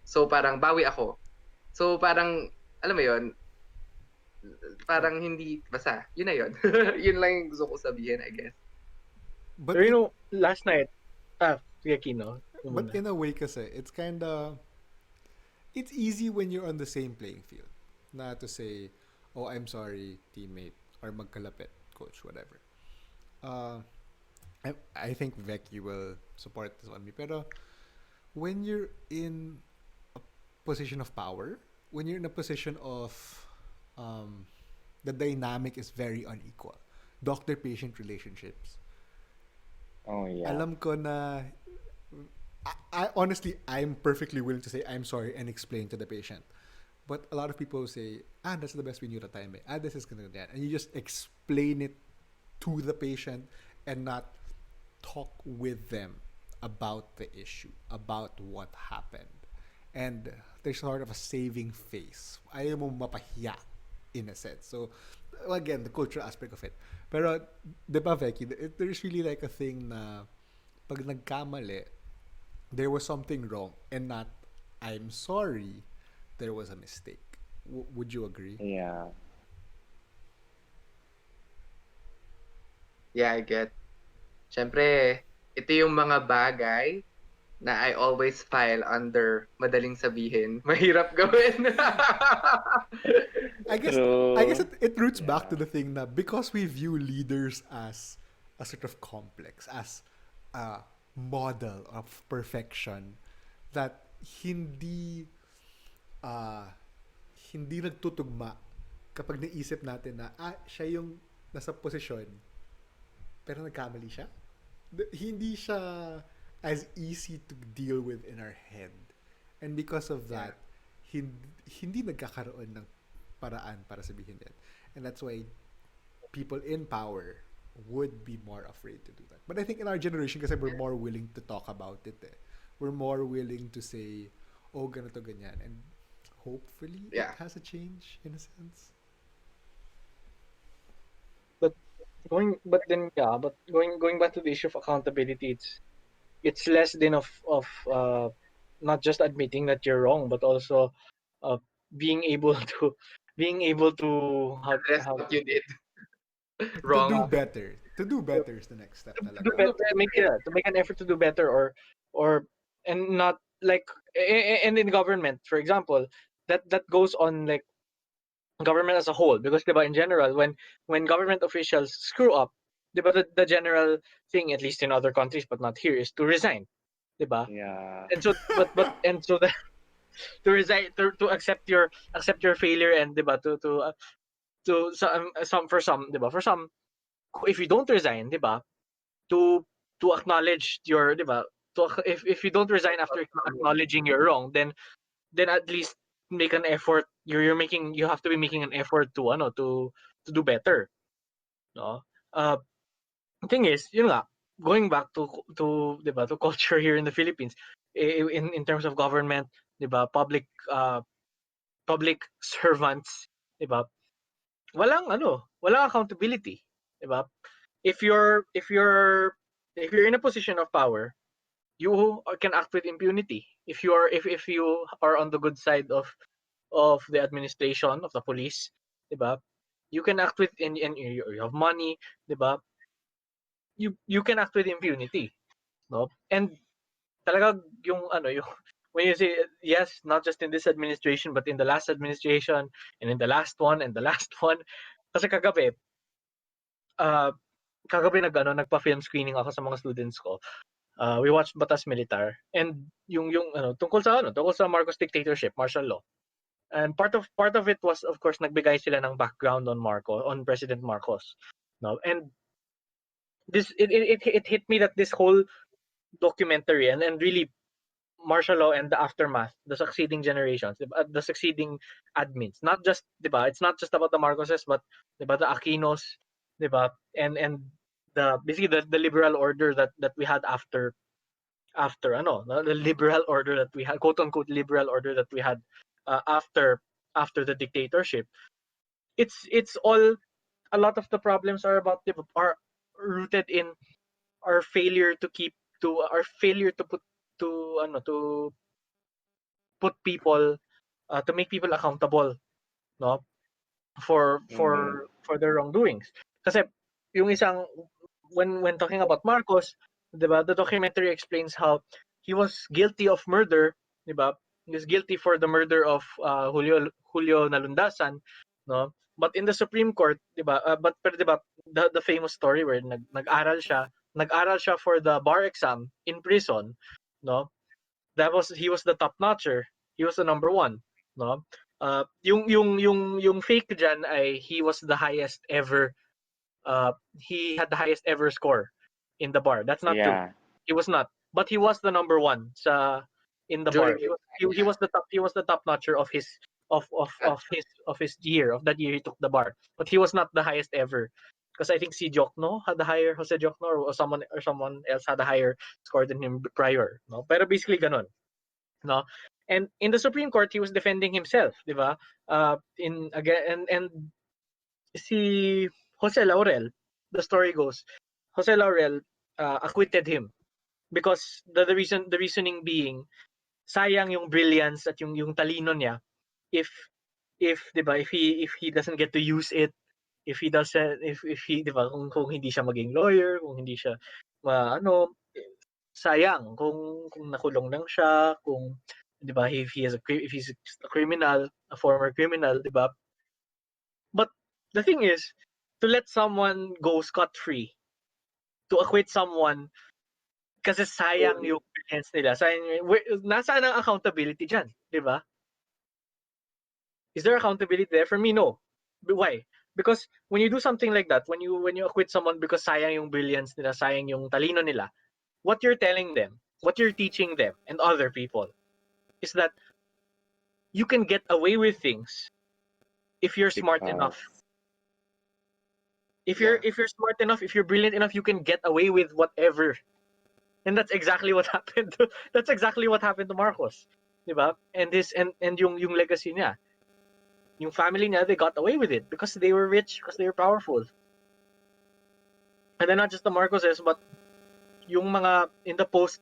So parang bawi ako. So parang, alam mo yun, parang hindi, basta, yun na yun. Yun lang yung gusto ko sabihin, I guess. But Pero last night, sige, Kino. but in a way kasi, it's kinda, it's easy when you're on the same playing field. Na to say, oh, I'm sorry, teammate, or magkalapit, coach, whatever. Uh, I think Veki will support this on me. Pero when you're in a position of power, when you're in a position of um, the dynamic is very unequal. Doctor-patient relationships. Oh yeah. Alam ko na I honestly I'm perfectly willing to say I'm sorry and explain to the patient. But a lot of people say, that's the best we knew at the time. This is gonna that. And you just explain it to the patient and not talk with them about the issue, about what happened. And there's sort of a saving face. Ayaw mo mapahiya in a sense. So, again, the cultural aspect of it. Pero, di ba, Veki, there's really like a thing na pag nagkamali, there was something wrong and not, I'm sorry, there was a mistake. Would you agree? Yeah. Yeah, I get. Syempre, ito yung mga bagay na I always file under madaling sabihin, mahirap gawin. I guess True. it roots back to Yeah. the thing na because we view leaders as a sort of complex, as a model of perfection, that ah hindi nagtutugma kapag naisip natin na siya yung nasa posisyon pero nagkamali siya. Hindi siya as easy to deal with in our head. And because of Yeah. that, hindi nagkakaroon ng paraan para sabihin yan. And that's why people in power would be more afraid to do that. But I think in our generation, kasi we're more willing to talk about it. Eh. We're more willing to say, oh, ganito, ganyan. And hopefully, it Yeah. has a change in a sense. But going back to the issue of accountability, it's less than of not just admitting that you're wrong, but also uh, being able to Address how what you did To do wrong. better. To do better is the next step to do talaga. better, to make an effort to do better, or and not like and in government, for example, that goes on like government as a whole, because diba, in general, when government officials screw up, diba, the general thing, at least in other countries but not here, is to resign, diba? Yeah. And so and so the, to resign, to accept your failure, and diba, to some, for some, diba, for some, if you don't resign, diba, to acknowledge your, diba, if you don't resign after acknowledging you're wrong, then at least make an effort. You have to be making an effort to to do better, no? uh the thing is, yun nga, going back to diba, to culture here in the Philippines, in terms of government, diba, public servants, diba, walang accountability, diba? If you're in a position of power, you can act with impunity. If you are on the good side of the administration, of the police, 'di ba? You can act with, and you have money, 'di ba? You can act with impunity, no? And talaga yung when you say, yes, not just in this administration but in the last administration, and in the last one, and the last one. Kasi uh, kagabi nagpa-film screening ako sa mga students ko. We watched Batas Militar, and yung tungkol sa Marcos dictatorship, martial law. And part of it was, of course, nagbigay sila ng background on President Marcos, no? And it hit me that this whole documentary, and really martial law and the aftermath, the succeeding generations, the succeeding admins, not just, diba, it's not just about the Marcoses, but diba, the Aquinos, diba, and the basically the liberal order that we had after the liberal order that we had, quote unquote liberal order that we had, after the dictatorship. It's all, a lot of the problems are rooted in our failure to put to put people, to make people accountable, no, Mm. for their wrongdoings. Kasi yung isang, when talking about Marcos, 'di ba, the documentary explains how he was guilty of murder, 'di ba? He was guilty for the murder of Julio Nalundasan, no? But in the Supreme Court, 'di ba? Pero 'di ba, the famous story where nag-aral siya for the bar exam in prison, no? He was the top notcher. He was the number one, no? Yung fake dyan ay he was the highest ever, he had the highest ever score in the bar. That's not true. Yeah. He was not. But he was the number one in the bar. During He was the top notcher of his year, of that year he took the bar. But he was not the highest ever. Because I think si Jokno had the higher, Jose Jokno, or someone else had a higher score than him prior, no? Pero basically ganun, no? And in the Supreme Court, he was defending himself, di ba? In again, and si Jose Laurel, the story goes, Jose Laurel acquitted him because the reasoning being, sayang yung brilliance at yung talino niya if if 'di ba, if he doesn't get to use it if he doesn't, if he, di ba, kung hindi siya maging lawyer, kung hindi siya, sayang kung nakulong lang siya, kung, di ba, if he's a criminal, a former criminal, di ba? But the thing is, to let someone go scot-free, to acquit someone kasi sayang yung billions nila. Sayang, nasaan ang accountability dyan? Di ba? Is there accountability there? For me, no. But why? Because when you do something like that, when you acquit someone because sayang yung billions nila, sayang yung talino nila, what you're telling them, what you're teaching them and other people is that you can get away with things if you're smart enough. If you're smart enough, if you're brilliant enough, you can get away with whatever. And that's exactly what happened. That's exactly what happened to Marcos, diba? And yung legacy niya, yung family niya, they got away with it because they were rich, because they were powerful. And then not just the Marcoses, but yung mga in the post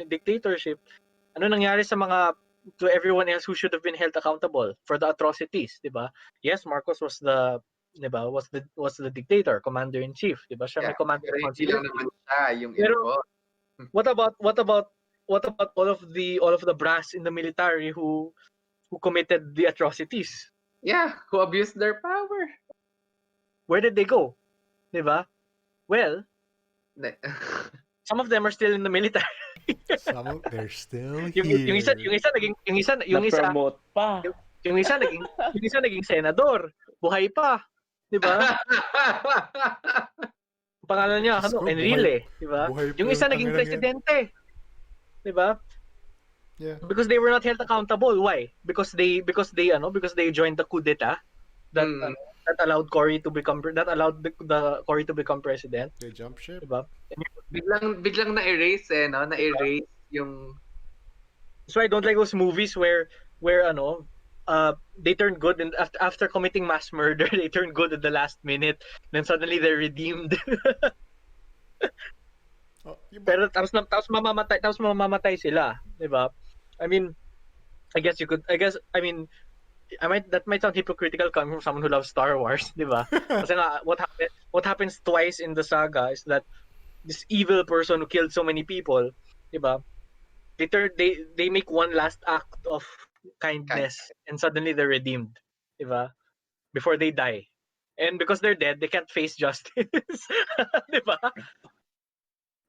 dictatorship, ano nangyari sa mga to everyone else who should have been held accountable for the atrocities, diba? Yes, Marcos was the diba was the dictator, commander in chief, diba? Siya may command responsibility. Pero what about all of the brass in the military who committed the atrocities? Yeah, who abused their power. Where did they go? Diba? Well, some of them are still in the military. They're still here. Yung isa Na-promote pa. Yung isa naging senador, buhay pa, 'di ba? Pangalan niya Enrile, 'di ba? Yung isa naging presidente. 'Di ba? Yeah. Because they were not held accountable. Why? Because they joined the coup d'etat that allowed Cory to become the Cory to become president. They jump ship. Diba? Biglang na-erase na-erase yung. That's why I don't like those movies where they turn good and after committing mass murder, they turn good at the last minute. Then suddenly they're redeemed. Pero tapos mamamatay sila, 'di ba? I mean, that might sound hypocritical coming from someone who loves Star Wars, di ba? Kasi nga, what happens twice in the saga is that this evil person who killed so many people, di ba? They make one last act of kindness and suddenly they're redeemed, di ba? Before they die. And because they're dead, they can't face justice. Di ba?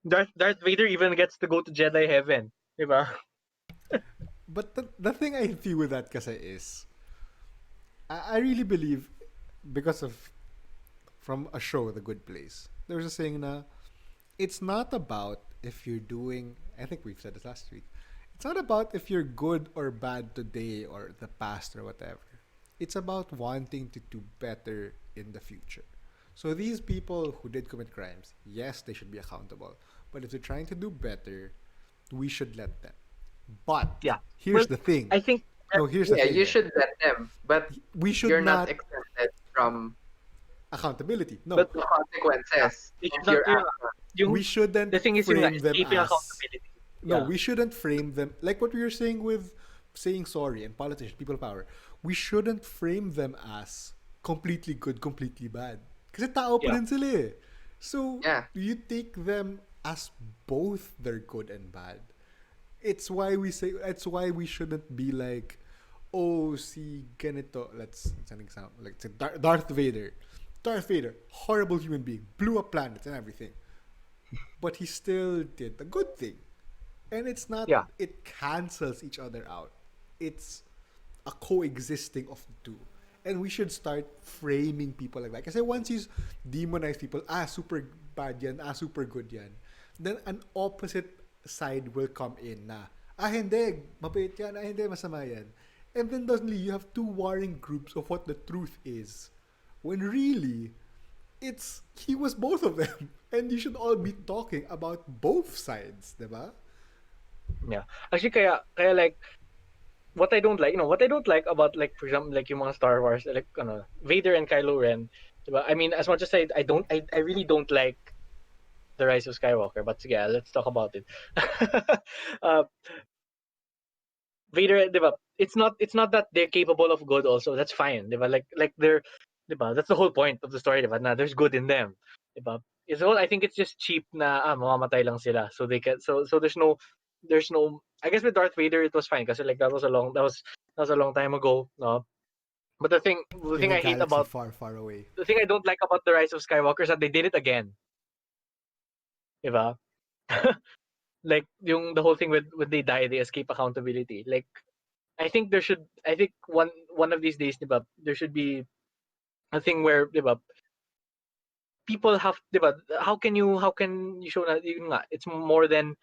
Darth Vader even gets to go to Jedi heaven, di ba? But the thing I feel with that kasi is I really believe because of from a show, The Good Place, there's a saying na it's not about if you're doing, I think we've said this last week, it's not about if you're good or bad today or the past or whatever. It's about wanting to do better in the future. So these people who did commit crimes, yes, they should be accountable. But if they're trying to do better, we should let them. But here's the thing. I think here's the thing. You should let them, but we should you're not exempted from accountability. No, but the consequences of your action. We shouldn't the thing is frame them as accountability. No, we shouldn't frame them like what we were saying with saying sorry and politicians, people of power. We shouldn't frame them as completely good, completely bad. Kasi tao pa rin sila eh. So, you take them as both they're good and bad. It's why we shouldn't be like, oh, si ganito, it's an example, like Darth Vader. Darth Vader, horrible human being, blew up planets and everything. But he still did the good thing. And it's not, it cancels each other out. It's a coexisting of the two. And we should start framing people like that. Kasi once you demonize people, super bad yan, super good yan, then an opposite side will come in na, hindi, mabait yan, hindi, masama yan. And then suddenly you have two warring groups of what the truth is. When really, he was both of them. And you should all be talking about both sides, diba? Yeah. Actually, kaya like, what I don't like about, like, for example, like yung mga Star Wars, like, Vader and Kylo Ren, diba? I mean, as much as I really don't like The Rise of Skywalker, but yeah, let's talk about it. Vader, diba? It's not that they're capable of good also. That's fine, diba? Like 'Di ba? That's the whole point of the story, 'di ba? Na there's good in them, 'di ba? I think it's just cheap na mamamatay lang sila. So they can so there's no I guess with Darth Vader it was fine kasi like that was a long time ago, no? But the In thing a I hate galaxy about far, far away. the thing I don't like about the Rise of Skywalker is that they did it again, 'di ba? Like the whole thing with when they die they escape accountability. Like I think one of these days, 'di ba, there should be a thing where, 'di ba, people have, 'di ba, how can you show that yun nga, it's more than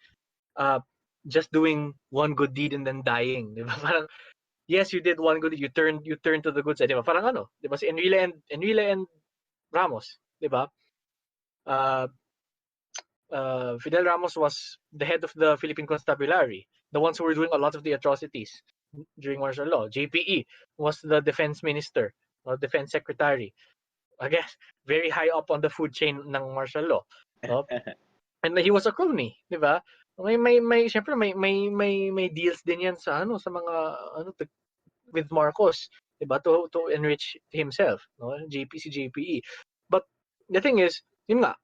uh just doing one good deed and then dying, 'di ba? Parang yes, you did one good deed, you turn to the good side, 'di ba? Parang ano, 'di ba, si Enrile and Ramos, 'di ba? Uh, Fidel Ramos was the head of the Philippine Constabulary, the ones who were doing a lot of the atrocities during martial law. JPE was the defense minister or defense secretary. I guess very high up on the food chain ng martial law, no? And he was a crony, 'di ba? May syempre may deals din yan sa sa mga with Marcos, 'di ba? To enrich himself, no? JPE. But the thing is, yun nga,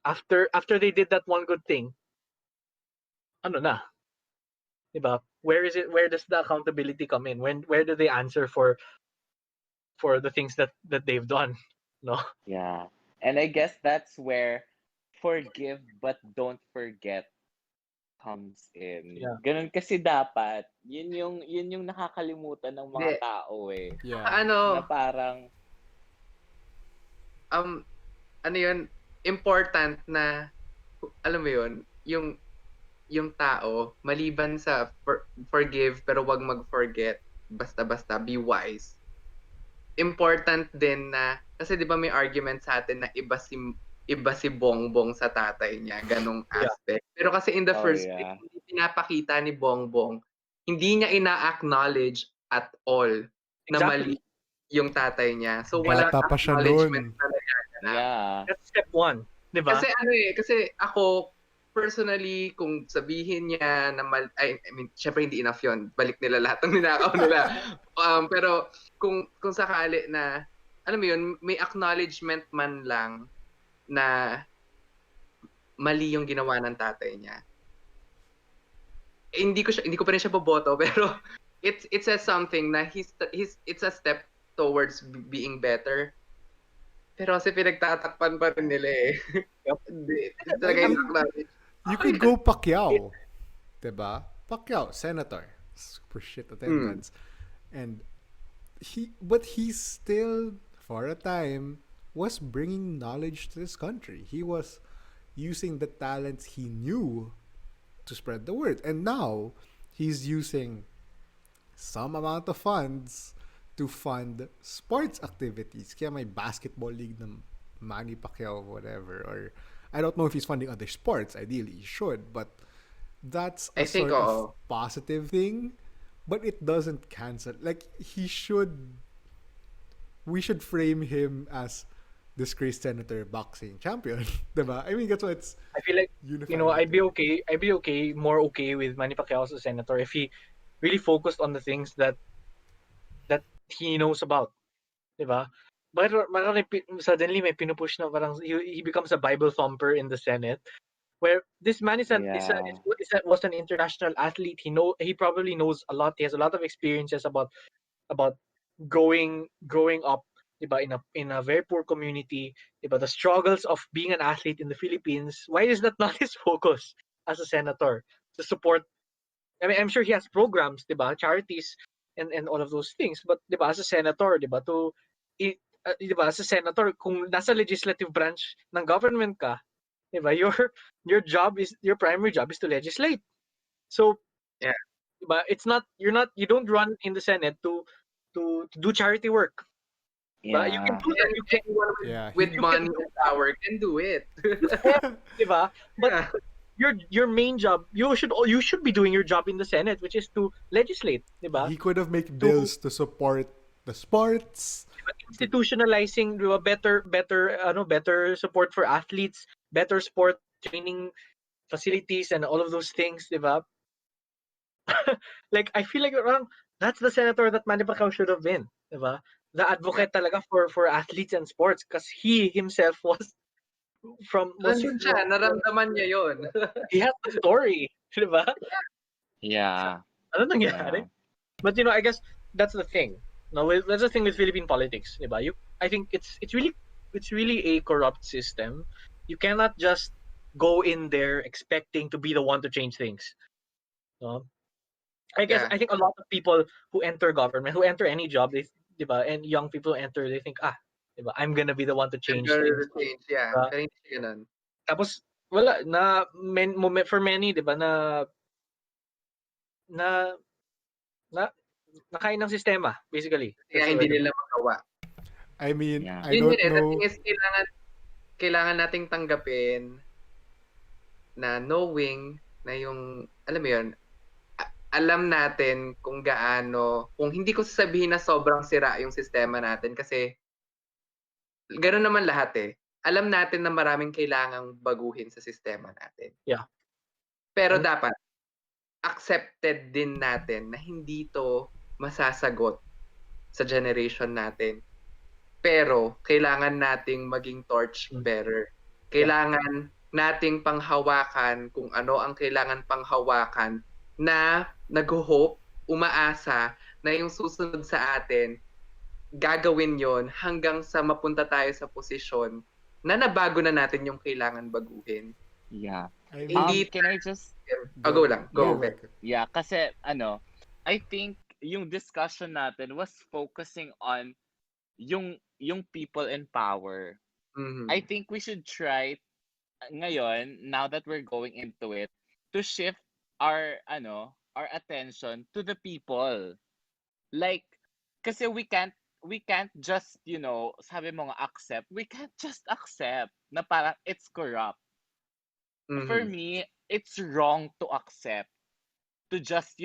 after they did that one good thing, ano na, 'di ba? Where does the accountability come in? Where do they answer for the things that they've done, no? Yeah. And I guess that's where forgive but don't forget comes in. Yeah. Ganun kasi dapat. Yun yung nakakalimutan ng mga Hindi. tao eh. Yeah. Na Ano, parang ano yun, important na, alam mo yun, yung tao, maliban sa forgive, pero wag mag-forget, basta-basta, be wise. Important din na, kasi di ba may argument sa atin na iba si Bongbong sa tatay niya, ganong Yeah. aspect. Pero kasi in the Oh, first yeah. place, hindi pinapakita ni Bongbong, hindi niya ina-acknowledge at all na mali Exactly. yung tatay niya. So walang Bata pa siya acknowledgement nun. na nagaganap. Yeah. That's step one, 'di ba? Kasi ako personally kung sabihin niya na I mean syempre hindi enough yun. Balik nila lahat ng ninakaw nila. Pero kung sakali na alam mo yun, may acknowledgement man lang na mali yung ginawa ng tatay niya. Hindi ko pa rin siya boboto pero it says something na it's a step towards being better. Pero kasi pinagtatakpan pa rin nila eh. Yep. Hindi talaga yung acknowledge. You could go Pacquiao. Diba? Pacquiao, senator. Super shit attendance. And he still, for a time, was bringing knowledge to this country. He was using the talents he knew to spread the word. And now, he's using some amount of funds to fund sports activities. Kaya may basketball league ng Manny Pacquiao, whatever. Or, I don't know if he's funding other sports. Ideally, he should. But that's a I think, sort oo. of positive thing. But it doesn't cancel. Like, we should frame him as disgraced senator boxing champion. Diba? I mean, that's why it's I feel like unifying. I'd be okay, more okay with Manny Pacquiao as a senator if he really focused on the things that he knows about, 'di ba? Suddenly may pinupush na parang he becomes a Bible thumper in the Senate, where this man Yeah. was an international athlete. He probably knows a lot. He has a lot of experiences about growing up, 'di ba, in a very poor community, 'di ba, the struggles of being an athlete in the Philippines. Why is that not his focus as a senator to support? I mean, I'm sure he has programs, 'di ba, charities and all of those things, but 'di ba, as a senator, 'di ba, 'di ba, as a senator, kung nasa legislative branch ng government ka, 'di ba, your primary job is to legislate. So, Yeah. 'di ba, you don't run in the Senate to do charity work. But you can Yeah. do that. You can, Anyone Yeah, with you money can do and power can do it. di ba? But Yeah. your main job, you should be doing your job in the Senate, which is to legislate, di ba? he could have made bills to support the sports. Institutionalizing, di ba, better support for athletes, better sport training facilities and all of those things, di ba? Like I feel like That's the senator that Manny Pacquiao should have been, diba? The advocate talaga for athletes and sports, because he himself was Nandun siya, naramdaman niya yun. he has the story, diba? Yeah. Ano nangyari? Yeah. But I guess that's the thing. No, that's the thing with Philippine politics, diba? I think it's really a corrupt system. You cannot just go in there expecting to be the one to change things. No? I guess Yeah. I think a lot of people who enter government, who enter any job, diba, and young people enter, they think, diba, I'm gonna be the one to change things. Change, yeah. Diba? Pero hindi siya ganun. Tapos wala na for many, diba, na na nakain ng sistema, basically. Kaya hindi nila magawa. I mean, Yeah. I Yun don't yun eh. The know. thing is, kailangan nating tanggapin na knowing na yung, alam mo yun, alam natin kung gaano, kung hindi ko sasabihin na sobrang sira yung sistema natin kasi gano'n naman lahat eh. Alam natin na maraming kailangang baguhin sa sistema natin. Yeah. Pero dapat accepted din natin na hindi to masasagot sa generation natin. Pero kailangan nating maging torch bearer. Kailangan nating panghawakan kung ano ang kailangan panghawakan na nag-hope, umaasa na yung susunod sa atin, gagawin yon hanggang sa mapunta tayo sa posisyon na nabago na natin yung kailangan baguhin. Yeah. Hindi Can I just go lang. Go. Yeah, kasi I think yung discussion natin was focusing on yung people in power. Mhm. I think we should try ngayon, now that we're going into it, to shift our attention to the people. Like, kasi we can't just, sabi mo nga accept. We can't just accept na parang it's corrupt. For Mhm. me, it's wrong to accept. To just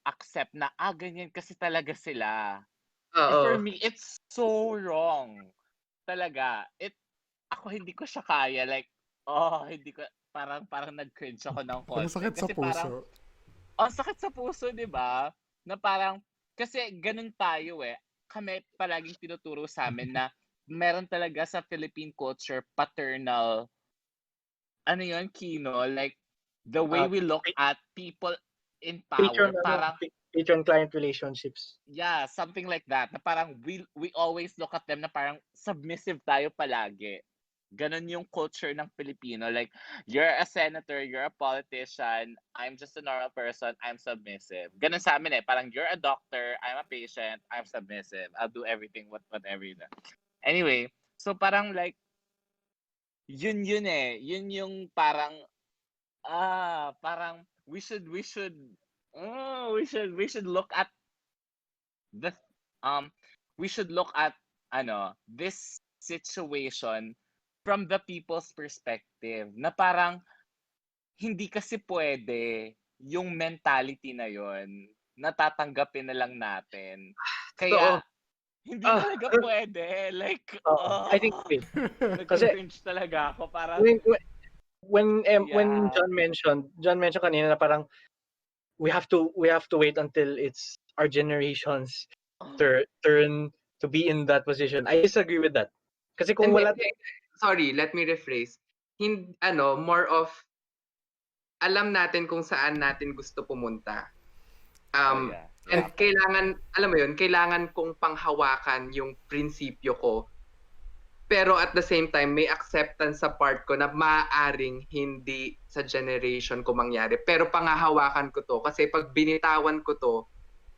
accept na ganyan kasi talaga sila. For me, it's so wrong. Talaga. Ako hindi ko siya kaya. Like, hindi ko, parang nag-cringe ako ng konti. Ang sakit sa Kasi puso. sakit sa puso, di ba? Na parang, kasi ganun tayo eh. Kami palaging tinuturo sa amin na meron talaga sa Philippine culture paternal, Kino? Like, the way we look at people in power, parang, patron-client relationships. yeah, something like that. Na parang we always look at them na parang submissive tayo palagi. Ganon yung culture ng Pilipino. Like, you're a senator, you're a politician, I'm just a normal person, I'm submissive. Ganon sa amin eh. Parang you're a doctor, I'm a patient, I'm submissive. I'll do everything, whatever you do. Anyway, so parang like, yun eh. Yun yung parang, parang we should look at the we should look at this situation from the people's perspective, na parang hindi kasi pwede yung mentality na yon, natatanggapin na lang natin. Kaya hindi talaga pwede. Like, I think kasi nag-cringe talaga ako para when John mentioned kanina na parang we have to wait until it's our generation's turn to be in that position. I disagree with that. Kasi kung wala, sorry, let me rephrase. More of alam natin kung saan natin gusto pumunta. And kailangan, alam mo yun, kailangan kong panghawakan yung prinsipyo ko. Pero at the same time, may acceptance sa part ko na maaaring hindi sa generation ko mangyari. Pero panghahawakan ko to. Kasi pag binitawan ko to,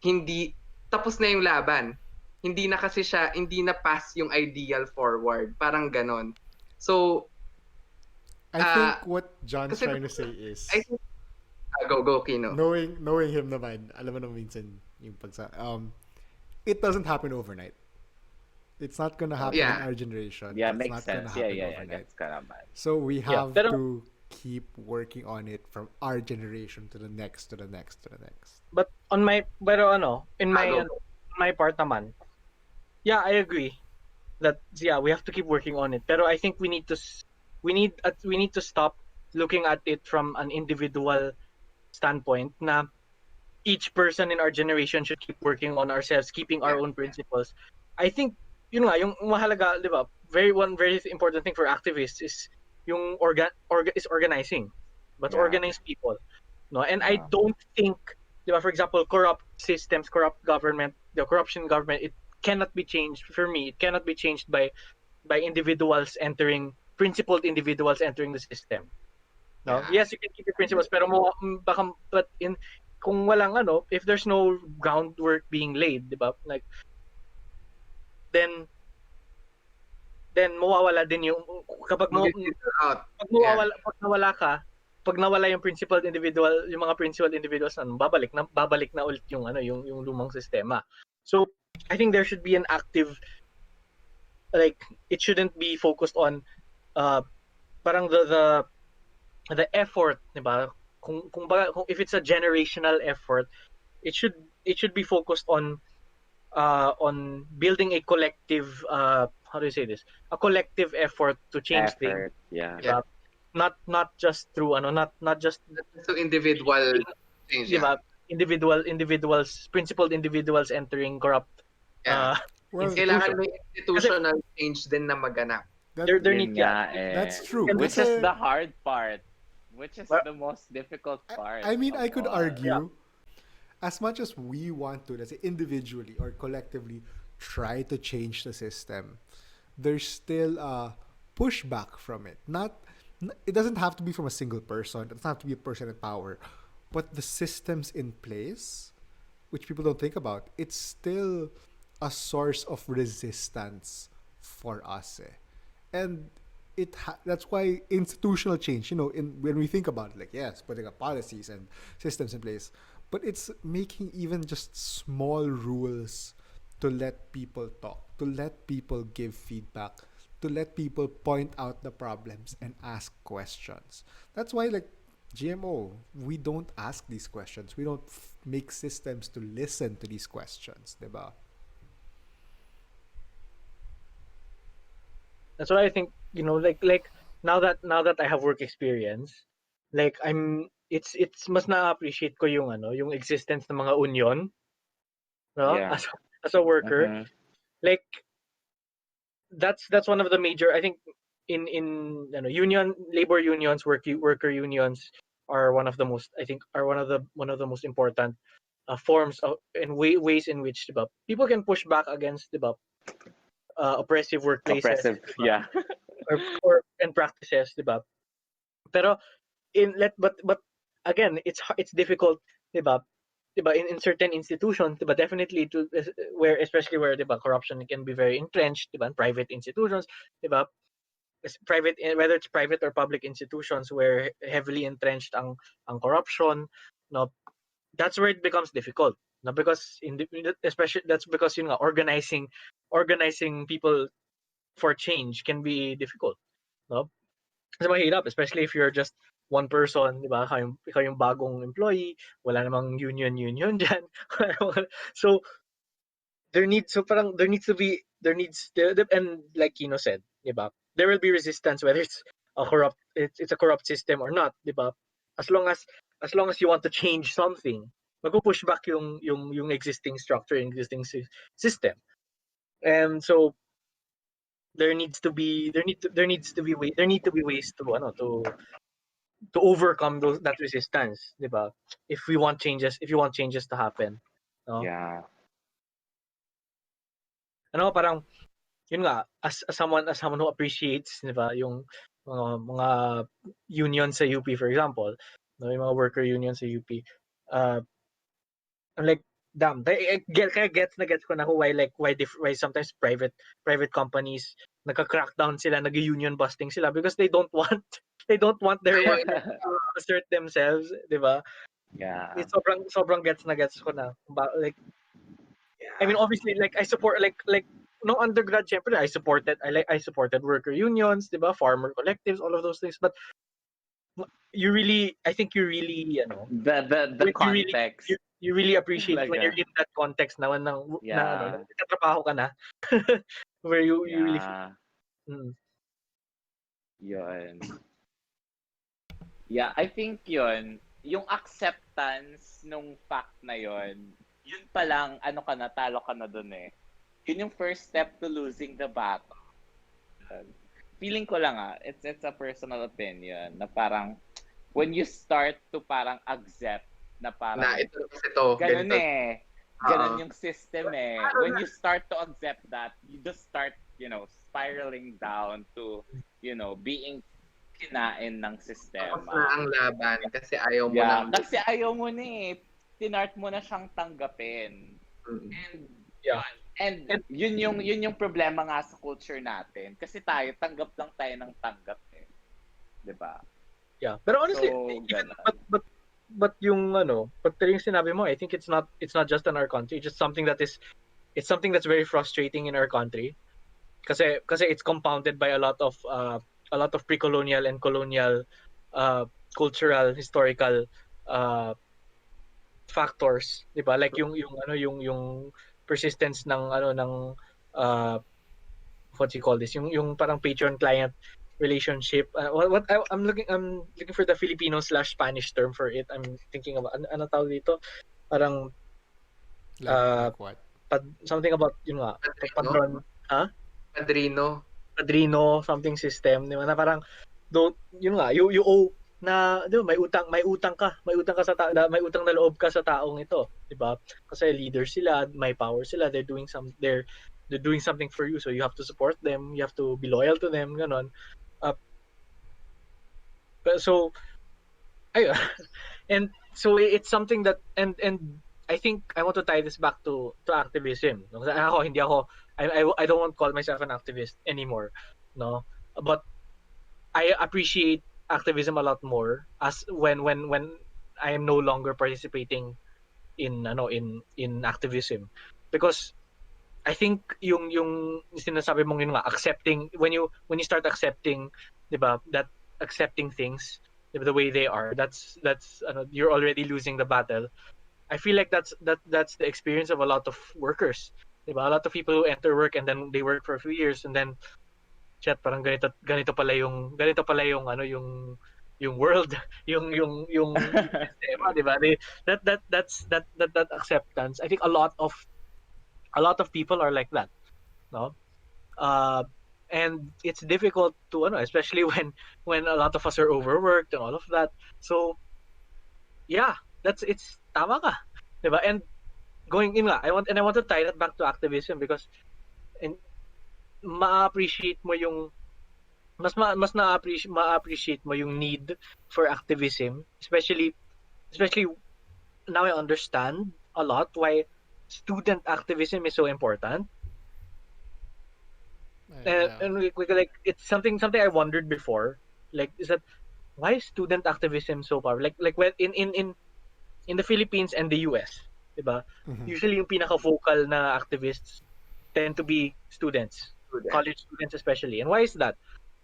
hindi, tapos na yung laban. Hindi na kasi siya, hindi na pass yung ideal forward. Parang ganon. So, I think what John's trying to say is, I think, go, Kino. Knowing him naman, alam mo naman minsan yung it doesn't happen overnight. It's not gonna happen in our generation. Yeah, it's makes not sense. Gonna Yeah, happen overnight. So we have to keep working on it from our generation to the next, to the next, to the next. But in my part naman, yeah, I agree that we have to keep working on it. Pero I think we need to stop looking at it from an individual standpoint na each person in our generation should keep working on ourselves, keeping our own principles. I think yun nga yung mahalaga, 'di ba? One very important thing for activists is yung organizing, but Yeah. organize people, no? And I Yeah. don't think, 'di ba, for example, corrupt systems, corrupt government, the corruption in government, it cannot be changed for me. It cannot be changed by principled individuals entering the system. No? Yeah. Yes, you can keep your principles, pero baka, but kung walang if there's no groundwork being laid, di ba? Like, then mawawala din yung kapag Out. pag nawala yung principled individual, yung mga principled individuals babalik na ulit yung yung lumang sistema. So I think there should be an active, like, it shouldn't be focused on parang the effort, di ba? Kung if it's a generational effort, it should be focused on building a collective, how do you say this? A collective effort to change things. Yeah. Diba? Not just through not just So individual change. diba? Individuals, principled individuals entering corrupt. Well, Kailangan may institutional change din na maganap. There Yun need nga eh. That's true. Which Kasi- is the hard part. Which is the most difficult part. I mean, I of could all. argue, as much as we want to, let's say individually or collectively, try to change the system, there's still a pushback from it. It doesn't have to be from a single person. It doesn't have to be a person in power, but the systems in place, which people don't think about, it's still a source of resistance for us. And that's why institutional change, when we think about it, like, yes, putting up policies and systems in place, but it's making even just small rules to let people talk, to let people give feedback, to let people point out the problems and ask questions. That's why, like, GMO, we don't ask these questions. We don't make systems to listen to these questions, diba? That's why I think, like now that I have work experience, like it's mas na-appreciate ko yung existence ng mga union, no? Yeah. As a worker. Mhm. Like, that's one of the major, I think, in labor unions, worker unions are one of the most, I think, are one of the most important forms of and ways in which, diba, people can push back against, diba, oppressive workplaces, Oppressive. diba? Yeah. or and practices, diba? Pero but again, it's difficult, diba? In certain institutions, diba, definitely especially where, diba, corruption can be very entrenched, diba, in private institutions, diba, whether it's private or public institutions where heavily entrenched ang corruption, no, that's where it becomes difficult, no, because especially that's because organizing people for change can be difficult, no? Kasi mahirap, especially if you're just one person, di ba? Ikaw yung bagong employee, wala namang union dyan. So there needs to, and like Kino said, di ba? There will be resistance whether it's a corrupt system or not, di ba? As long as you want to change something, magpo-push back yung existing structure, existing system. And so there need to be ways to overcome that resistance, di ba? If you want changes to happen, no? Yeah. Parang yun nga, as someone who appreciates, di ba, yung mga unions sa UP, for example, no, yung mga worker unions sa UP, I'm like, damn, gets ko na why sometimes private companies nagka-crackdown sila, nag-union busting sila because they don't want their workers to assert themselves, di ba? Yeah. It's sobrang gets ko na. Like, I mean, obviously, like, I support, like no undergrad, syempre, I supported worker unions, di ba? Farmer collectives, all of those things. But I think you really, The context. you really appreciate when Talaga. you're in that context na Yeah. nagtatrabaho ka na, where you really Yeah. mm, Yun. Yeah, I think yun, yung acceptance nung fact na yon, yun pa lang, ano ka na, talo ka na dun eh. Yun yung first step to losing the battle. Feeling ko lang it's a personal opinion na parang when you start to parang accept na Na parang ito, ganun ganito. eh. Ganun yung system eh. When you start to accept that, you just start, spiraling down to, being kinain ng Tapos sistema. na ang laban kasi ayaw mo Yeah, nang... kasi ayaw mo na eh. Tinart mo na siyang tanggapin. And Yeah. and yun yung problema nga sa culture natin. Kasi tayo tanggap lang tayo ng tanggap eh. 'Di ba? Yeah. Pero honestly, So, even ganun. but yung yung sinabi mo, I think it's not just in our country. It's just it's something that's very frustrating in our country. Kasi it's compounded by a lot of pre-colonial and colonial uh cultural historical uh factors, 'di ba? Like yung persistence ng uh what do you call this? Yung parang patron client relationship. I'm looking for the Filipino/Spanish term for it. I'm thinking about ano tawag dito? Parang uh Like what? something about yun nga, Padrino? patron, ha? Padrino. Padrino something system, 'di ba? Na parang don't yun nga, you owe na 'di ba, may utang ka sa may utang na loob ka sa taong ito, 'di ba? Kasi leader sila, may power sila, they're doing something for you, so you have to support them, you have to be loyal to them, ganon. Uh, so ayun. And so it's something that and I think I want to tie this back to activism. No? Kasi I don't want to call myself an activist anymore, no? But I appreciate activism a lot more as when I am no longer participating in activism, because I think yung sinasabi mong yun nga, accepting when you start accepting, 'di ba, that accepting things, 'di ba, the way they are, that's you're already losing the battle. I feel like that's the experience of a lot of workers, 'di ba? A lot of people who enter work and then they work for a few years and then chat parang ganito pala yung yung world, yung sistema, 'di ba? That acceptance. I think a lot of people are like that, no? Uh, and it's difficult to especially when a lot of us are overworked and all of that. So yeah, it's tama ka, 'di ba? And going in nga, I want to tie that back to activism because and ma-appreciate mo yung mas ma-appreciate mo yung need for activism, especially now I understand a lot why student activism is so important. Yeah. And like it's something I wondered before, like is that why is student activism so powerful, like when in the Philippines and the US, diba, Mhm. usually yung pinaka vocal na activists tend to be students, Student. college students especially. And why is that?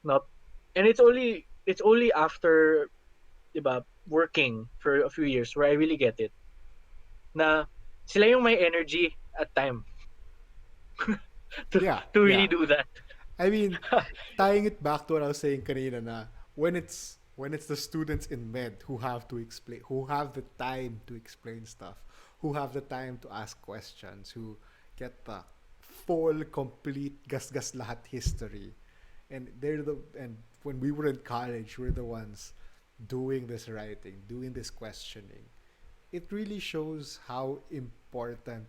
No, and it's only after, diba, working for a few years where I really get it na sila yung may energy at time to Yeah, to really yeah. do that. I mean, tying it back to what I was saying kanina na when it's the students in med who have to explain, who have the time to explain stuff, who have the time to ask questions, who get the full, complete, gas-gas lahat history. And when we were in college, we're the ones doing this writing, doing this questioning. It really shows how important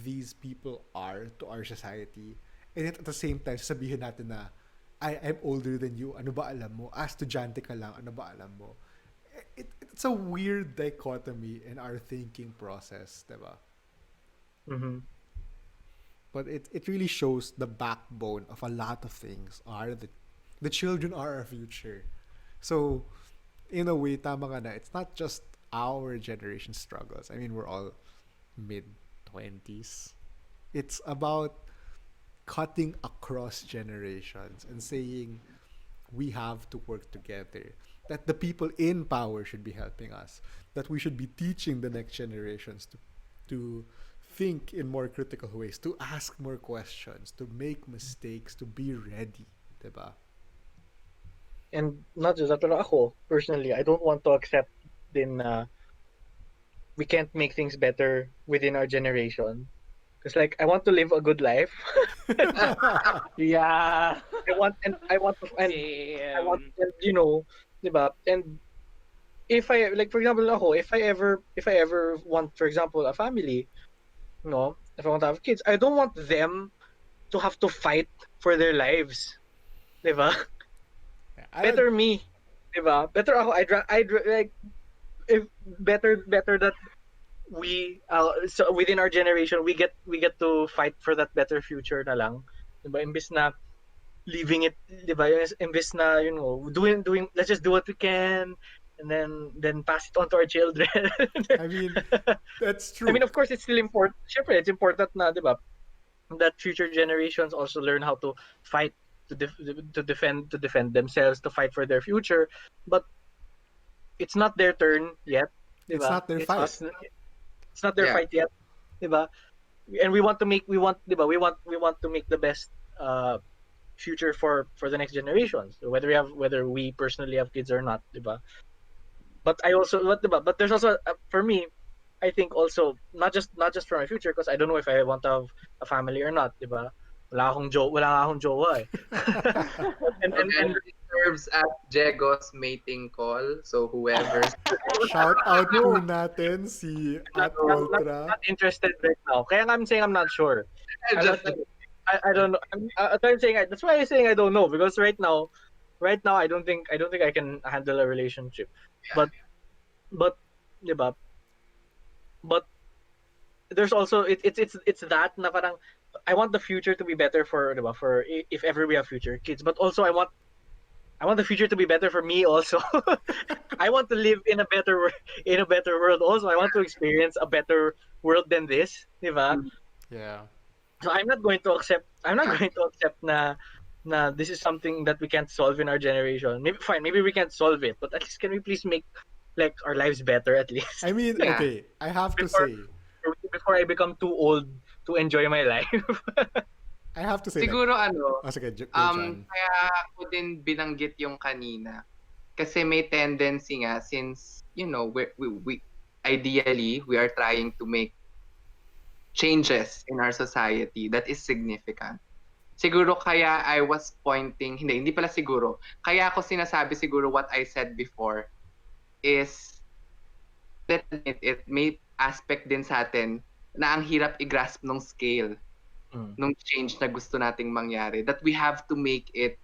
these people are to our society. And yet at the same time, sabihin natin na, I'm older than you, ano ba alam mo? Estudyante ka lang, ano ba alam mo? It's a weird dichotomy in our thinking process, diba? Mm-hmm. But it really shows the backbone of a lot of things are the children are our future. So, in a way, tama ka na, it's not just our generation struggles. I mean, we're all mid-20s. It's about cutting across generations and saying we have to work together. That the people in power should be helping us. That we should be teaching the next generations to think in more critical ways, to ask more questions, to make mistakes, to be ready. Diba? And not just that, pero ako personally, I don't want to accept din na we can't make things better within our generation. Because like I want to live a good life. Yeah. I want to and I want Same. and diba? And if I like for example ako, if I ever want for example a family, if I want to have kids, I don't want them to have to fight for their lives, 'di ba? I don't. Better me, 'di ba? Better ako like if better that we so within our generation we get to fight for that better future na lang, 'di ba? Imbes na leaving it, 'di ba? Imbes na doing let's just do what we can and then pass it on to our children. I mean, that's I mean, true. of course, it's still important. Syempre, it's important na, 'di ba? That future generations also learn how to fight to defend themselves, to fight for their future. But it's not their turn yet, It's diba? not their It's fight. us. It's not their Yeah. fight yet, diba? And diba? We want to make the best future for the next generations. So whether we personally have kids or not, diba? But I also diba? But there's also for me, I think also not just for my future because I don't know if I want to have a family or not, diba? Wala nga akong jowa eh. And Again, this serves as Jego's mating call. So whoever's Shout out po no, natin si not, at not, not, Ultra. not interested right now. Kaya nga I'm saying I'm not sure. I'm not just sure. I don't know. I'm saying that's why I'm saying I don't know because right now I don't think I can handle a relationship. But but diba? But there's also it's that na parang I want the future to be better for diba? For if ever we have future kids. But also I want the future to be better for me also. I want to live in a better world also. I want to experience a better world than this, diba? Yeah. So I'm not going to accept na this is something that we can't solve in our generation. Maybe fine, maybe we can't solve it, but at least can we please make like our lives better at least I mean, yeah. okay, I have to before say, before I become too old to enjoy my life. I have to say like, Siguro oh, sige, go, John. kaya ako din binanggit yung kanina. Kasi may tendency nga since, we ideally, we are trying to make changes in our society that is significant. Siguro kaya I was pointing, hindi pala siguro. Kaya ako sinasabi siguro what I said before is, let's admit it, may aspect din sa atin na ang hirap i-grasp nung scale nung change na gusto nating mangyari. That we have to make it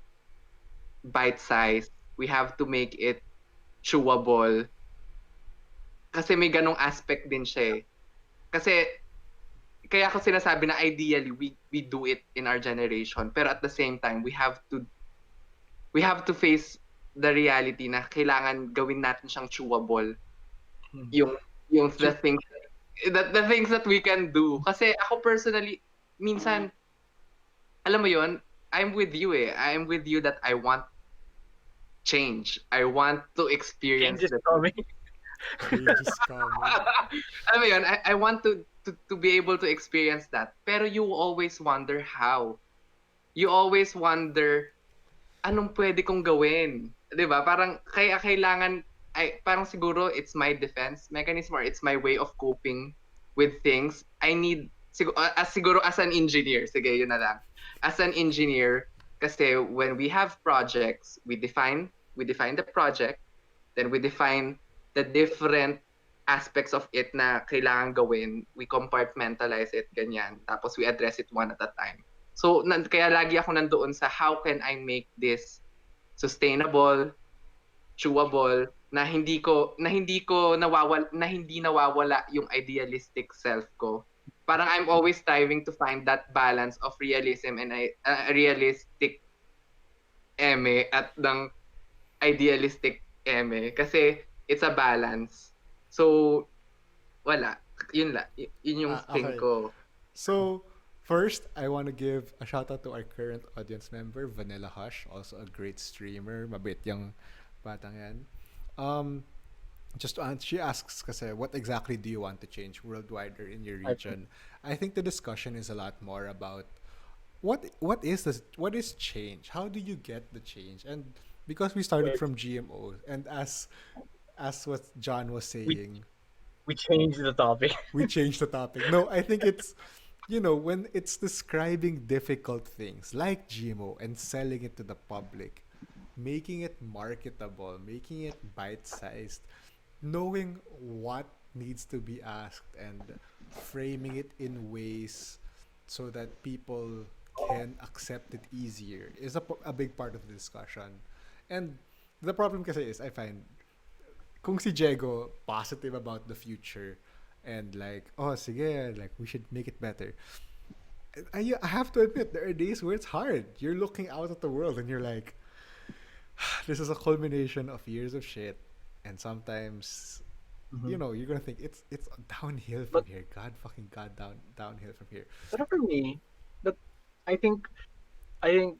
bite-sized. We have to make it chewable. Kasi may ganong aspect din siya eh. Kasi kaya ako sinasabi na ideally we do it in our generation, pero at the same time we have to face the reality na kailangan gawin natin siyang chewable. Yung the things that we can do. Kasi ako personally minsan alam mo yon, I'm with you eh. I'm with you that I want change. I want to experience Change is the coming. Change is coming. alam mo yun, I want to be able to experience that. Pero you always wonder how. You always wonder, anong pwede kong gawin? 'Di ba? Parang kaya kailangan, parang siguro it's my defense mechanism or it's my way of coping with things. I need, siguro as an engineer, sige, yun na lang. As an engineer, kasi when we have projects, we define the project, then we define the different aspects of it na kailangan gawin. We compartmentalize it, ganyan. Tapos we address it one at a time. So, kaya lagi ako nandoon sa how can I make this sustainable, chewable, na hindi nawawala yung idealistic self ko. Parang I'm always striving to find that balance of realism and realistic eme at ng idealistic eme kasi it's a balance. So wala, yun yung thing Okay. ko. So, first, I want to give a shout out to our current audience member, Vanilla Hush, also a great streamer. Mabait yung batang yan. Just to answer, she asks kasi, what exactly do you want to change worldwide or in your region? I think the discussion is a lot more about what is change? How do you get the change? And because we started from GMOs, and as what John was We saying, we changed the topic. we changed the topic. No, I think it's, when it's describing difficult things like GMO and selling it to the public, making it marketable, making it bite sized, knowing what needs to be asked and framing it in ways so that people can accept it easier is a big part of the discussion. And the problem kasi is, I find, kung si Diego positive about the future and like, oh, sige, like we should make it better. I have to admit, there are days where it's hard. You're looking out at the world and you're like, this is a culmination of years of shit. And sometimes, Mhm. you're gonna think it's downhill from But here. God, downhill from here. but for me, but I think I think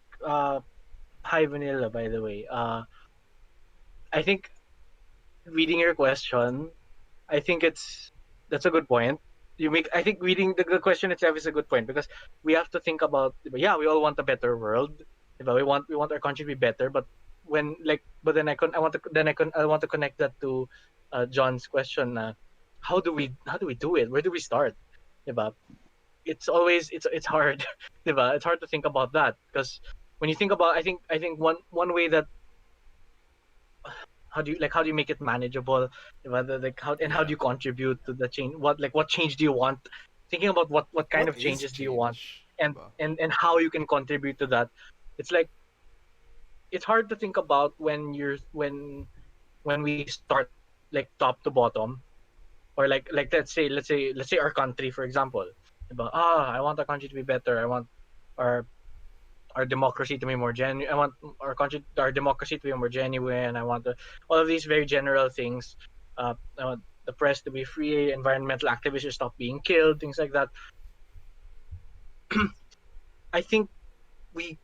hi Vanilla, by the way. I think reading your question, I think that's a good point. I think reading the question itself is a good point because we have to think about, yeah, we all want a better world. We want our country to be better, but but then I want to connect that to John's question. How do we do it? Where do we start? Diba? It's hard. Diba? It's hard to think about that because when you think about, I think one way that how do you make it manageable, whether how do Yeah. you contribute to the change, what change do you want, thinking about what kind What of is changes do you want, change? and Diba? and how you can contribute to that. It's like it's hard to think about when we start like top to bottom, or like let's say our country, for example. Diba? I want our country to be better. I want our our democracy to be more I want our democracy to be more genuine. I want all of these very general things. I want the press to be free, environmental activists to stop being killed, things like that. I think we,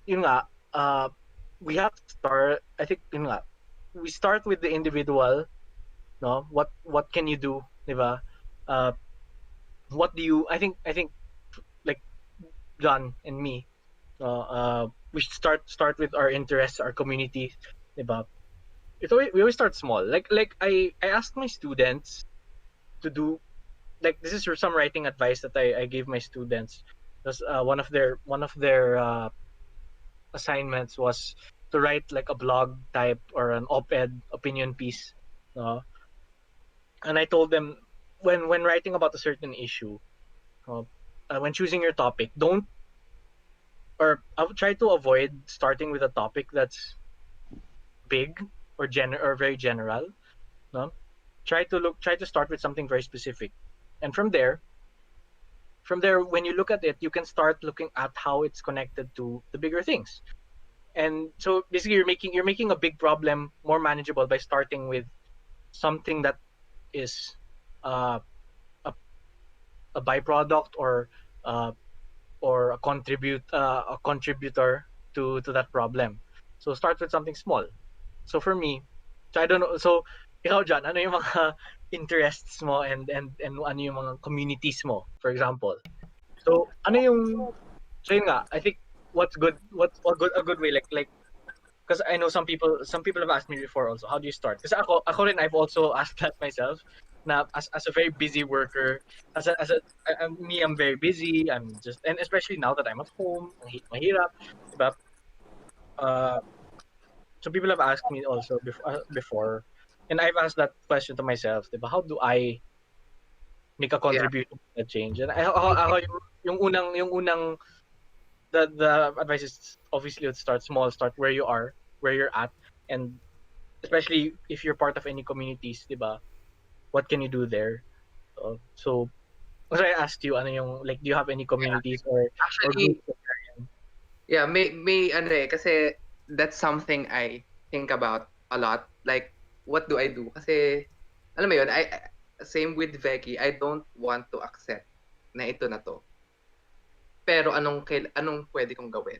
yun nga, we have to start. I think yun nga, we start with the individual. No, what can you do, diba? Uh, what do you? I think like John and me. We should start with our interests, our community, diba? We always start small. Like I asked my students to do, like, this is some writing advice that I gave my students. Because one of their assignments was to write like a blog type or an op-ed opinion piece. Uh, and I told them, when writing about a certain issue, uh, when choosing your topic, don't or I would try to avoid starting with a topic that's big or very general. No, try to start with something very specific, and from there when you look at it, you can start looking at how it's connected to the bigger things. And so basically you're making a big problem more manageable by starting with something that is uh, a, a byproduct, uh, or a contributor to that problem. So start with something small. So for me, so I don't know. So ikaw John, ano yung mga interests mo, and ano yung mga communities mo, for example? So ano yung so yun nga, I think what's a good way, like because I know some people have asked me before also, how do you start? Because ako rin, I've also asked that myself. Na as a very busy worker, me, I'm very busy. I'm just, and especially now that I'm at home, mahirap, diba? Uh, so people have asked me also before, and I've asked that question to myself, diba? How do I make a Yeah. contribution to that change? And ako yung unang the advice is obviously to start small, start where you are, where you're at, and especially if you're part of any communities, diba? What can you do there? So as I asked you, ano yung, like, do you have any Yeah. communities or Actually, groups that you're in? yeah, may ano kasi that's something I think about a lot. Like, what do I do? Kasi, alam mo yun, same with Veki, I don't want to accept na ito na to. Pero anong pwede kong gawin?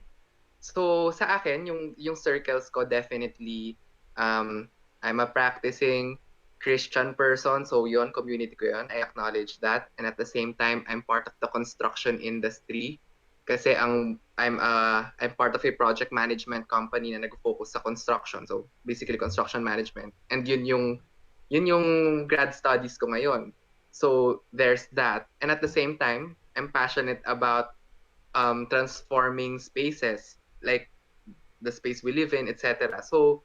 So, sa akin, yung circles ko, definitely, I'm a practicing Christian person. So, yon, community ko yon. I acknowledge that. And at the same time, I'm part of the construction industry. Kasi I'm part of a project management company na nag-focus sa construction. So, basically, construction management. And yun yung Yun yung grad studies ko ngayon. So there's that. And at the same time, I'm passionate about transforming spaces, like the space we live in, etc. So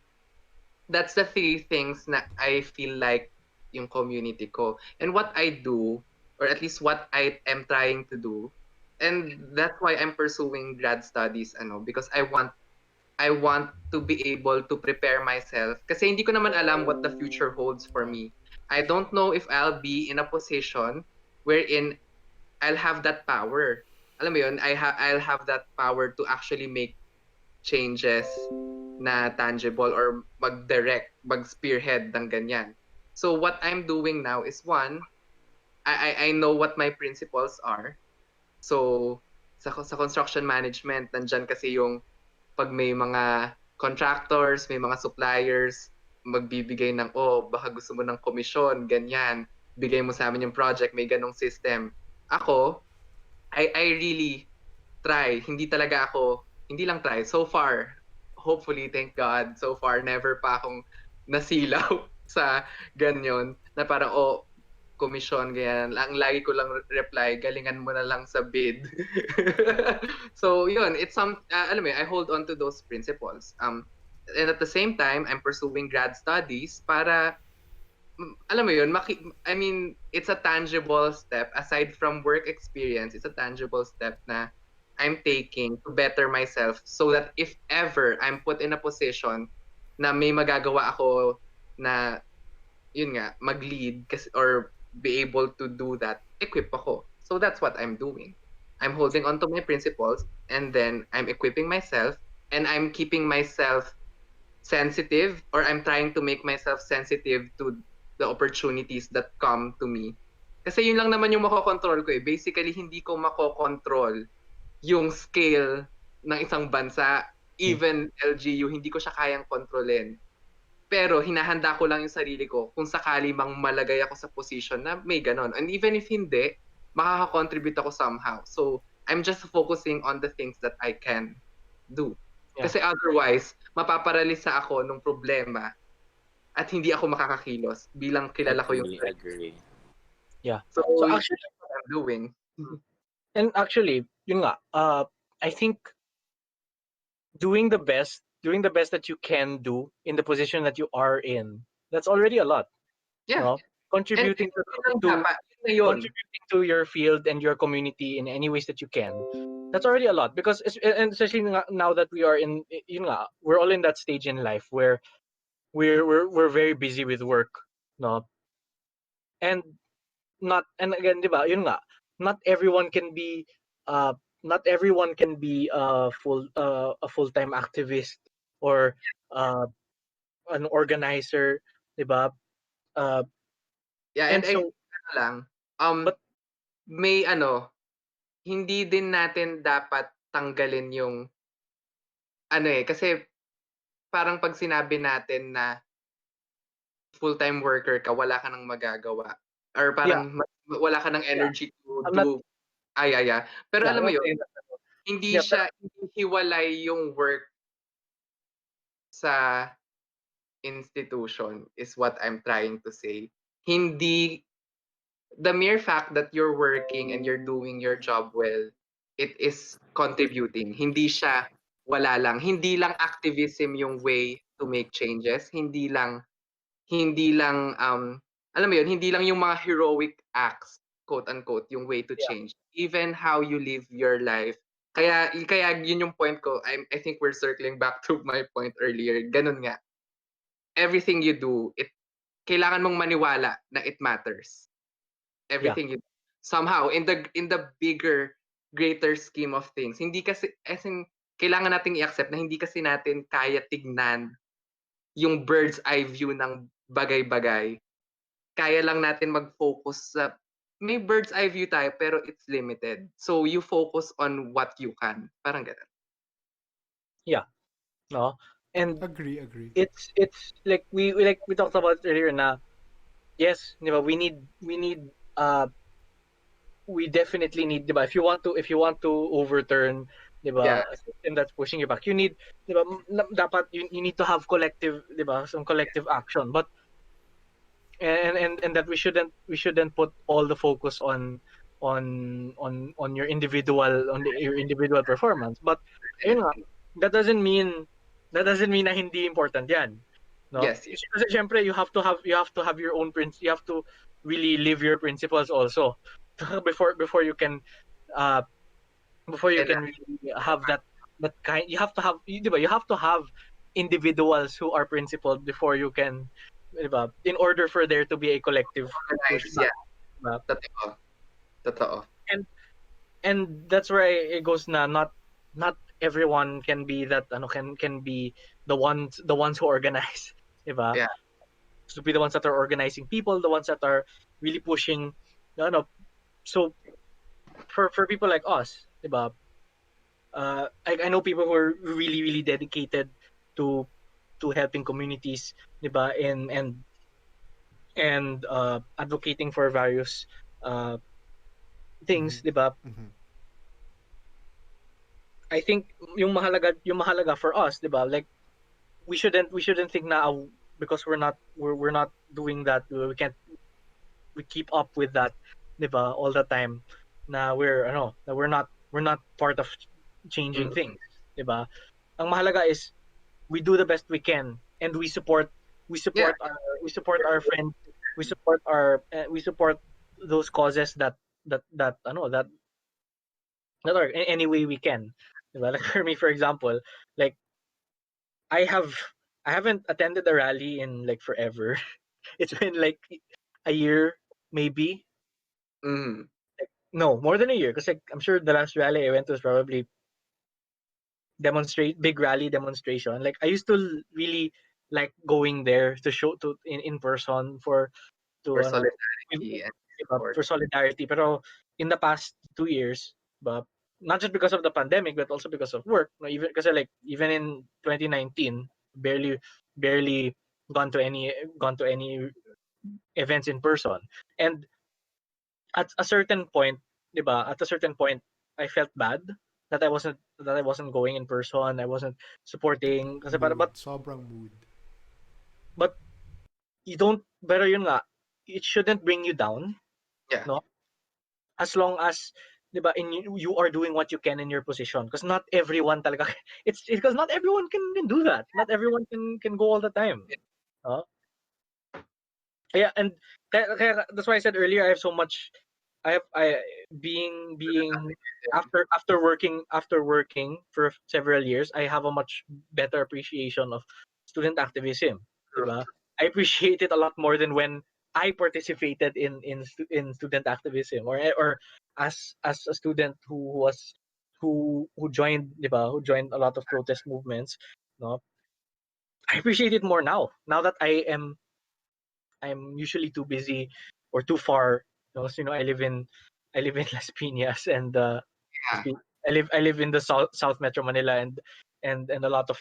that's the three things na I feel like yung community ko. And what I do, or at least what I am trying to do, and that's why I'm pursuing grad studies, because I want to be able to prepare myself. Kasi hindi ko naman alam what the future holds for me. I don't know if I'll be in a position wherein I'll have that power. Alam mo yun, I'll have that power to actually make changes na tangible or mag-direct, mag-spearhead ng ganyan. So what I'm doing now is one, I know what my principles are. So sa construction management, nandyan kasi yung pag may mga contractors, may mga suppliers, magbibigay ng, baka gusto mo ng komisyon, ganyan. Bigay mo sa amin yung project, may ganong system. Ako, I really try. Hindi lang try. So far, hopefully, thank God, so far, never pa akong nasilaw sa ganyan na parang, komisyon, ganyan. Ang lagi ko lang reply, galingan mo na lang sa bid. So, yun, alam mo, I hold on to those principles. And at the same time, I'm pursuing grad studies para, alam mo yun, I mean, it's a tangible step. Aside from work experience, it's a tangible step na I'm taking to better myself so that if ever I'm put in a position na may magagawa ako na yun nga, mag-lead or be able to do that, equip ako. So that's what I'm doing. I'm holding on to my principles and then I'm equipping myself and I'm keeping myself sensitive or I'm trying to make myself sensitive to the opportunities that come to me. Kasi yun lang naman yung makokontrol ko eh. Basically, hindi ko makokontrol yung scale ng isang bansa. Even LGU, hindi ko siya kayang kontrolin. Pero hinahanda ko lang yung sarili ko kung sakali mang malagay ako sa position na may ganon. And even if hindi, makaka-contribute ako somehow. So, I'm just focusing on the things that I can do. Yeah. Kasi otherwise, mapaparalisa ako ng problema at hindi ako makakakilos bilang kilala ko yung Agree. Yeah. So actually, that's what I'm doing. And actually, yun nga, I think doing the best that you can do in the position that you are in, that's already a lot. Yeah. No? Contributing contributing to your field and your community in any ways that you can. That's already a lot because and especially now that we are in, yun nga, we're all in that stage in life where we're very busy with work, no? And again, diba, yun nga, not everyone can be a full-time activist or an organizer, diba? And so lang, but may hindi din natin dapat tanggalin yung kasi parang pag sinabi natin na full-time worker ka, wala ka nang magagawa or parang wala ka ng energy to do pero alam mo yun, hindi hiwalay yung work sa institution is what I'm trying to say. Hindi the mere fact that you're working and you're doing your job well, it is contributing. Hindi siya wala lang. Hindi lang activism yung way to make changes. Hindi lang alam mo yun, hindi lang yung mga heroic acts, quote unquote, yung way to change. Even how you live your life. Kaya yun yung point ko. I think we're circling back to my point earlier. Ganun nga. Everything you do, kailangan mong maniwala na it matters. Everything you do. Somehow in the bigger, greater scheme of things. Hindi kasi kailangan nating i-accept na hindi kasi natin kaya tignan yung bird's eye view ng bagay-bagay. Kaya lang natin mag-focus sa may bird's eye view tayo pero it's limited. So you focus on what you can. Parang ganun. Yeah. No. And Agree. It's like we talked about earlier na yes, diba, we definitely need, diba, if you want to overturn, diba, a system that's pushing you back, you need, diba, dapat you need to have collective, diba, some collective action. But and that we shouldn't put all the focus on your individual performance. But ayun nga, that doesn't mean na hindi important yan, no? Yes. Kasi syempre you have to have your own you have to really live your principles also before you can uh really have that kind. You have to have, di ba, you have to have individuals who are principled before you can, di ba, in order for there to be a collective push Organize, back, yeah. di ba? Totoo. And that's where it goes na not everyone can be that can be the ones who organize, di ba? Yeah. To be the ones that are organizing people, the ones that are really pushing, no. So for people like us, di ba? I know people who are really really dedicated to helping communities, di ba? And advocating for various uh things, di ba? I think yung mahalaga for us, di ba? Like we shouldn't think na because we're not doing that, we keep up with that, di ba? All the time na we're not part of changing Mm. things, di ba? Ang mahalaga is we do the best we can, and Yeah. we support our friends, we support those causes that are any way we can, diba? Like for me, for example, like I have I haven't attended a rally in like forever. It's been like a year, maybe. Mm. No, more than a year, because like, I'm sure the last rally I went to was probably big rally demonstration. Like I used to really like going there to show to in person For to solidarity and support. for solidarity. Pero in the past 2 years, but not just because of the pandemic, but also because of work. No, even because like even in 2019, barely gone to any events in person. And at a certain point, diba? At a certain point, I felt bad that I wasn't going in person. I wasn't supporting. Kasi Mood. but Sobrang mood. but you don't. Pero yun nga, it shouldn't bring you down. Yeah. No, as long as, 'di ba, you are doing what you can in your position, because not everyone talaga it's because not everyone can do that. Not everyone can go all the time. No? Yeah, and that's why I said earlier, I have so much. I being after working for several years, I have a much better appreciation of student activism, True. diba? I appreciate it a lot more than when I participated in student activism, or as a student who joined, diba? Who joined a lot of protest movements, no? I appreciate it more now. Now that I'm usually too busy or too far. Because I live in Las Piñas, and Yeah. I live in the South Metro Manila, and a lot of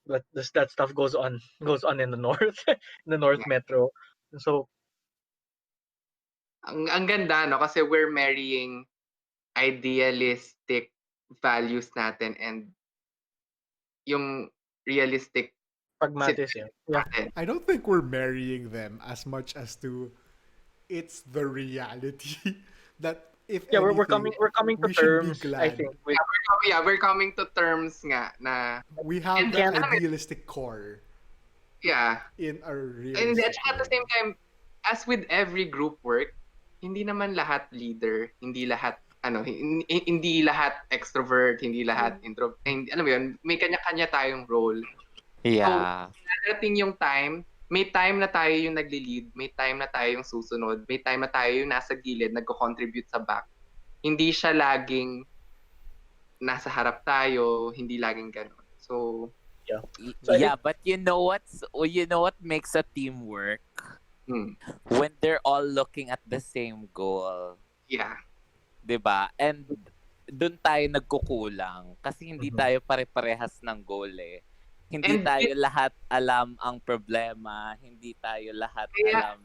that stuff goes on in the north in the North Yeah. Metro. So Ang ganda, no? Kasi we're marrying idealistic values natin and yung realistic pragmatism. situation Yeah. natin. I don't think we're marrying them as much as to it's the reality that if Yeah, we're anything, coming to we should be terms, I glad. think, with We're coming to terms nga na, We have And the then, alam mo, idealistic core yeah. in our And realistic at saka at the world. same time, as with every group work, hindi naman lahat leader, hindi lahat hindi lahat extrovert, hindi lahat introvert. Hindi, alam mo yun, may kanya-kanya tayong role. Yeah. Darating yung time, may time na tayo yung nagli-lead, may time na tayo yung susunod, may time na tayo yung nasa gilid, nagko-contribute sa back. Hindi siya laging nasa harap tayo, hindi laging ganun. So, So I Yeah, think- but you know what makes a team work? hmm, When they're all looking at the same goal. yeah. 'Di ba? And doon tayo nagkukulang kasi hindi tayo pare-parehas ng goal eh. Hindi And tayo lahat alam ang problema, hindi tayo lahat Kaya- alam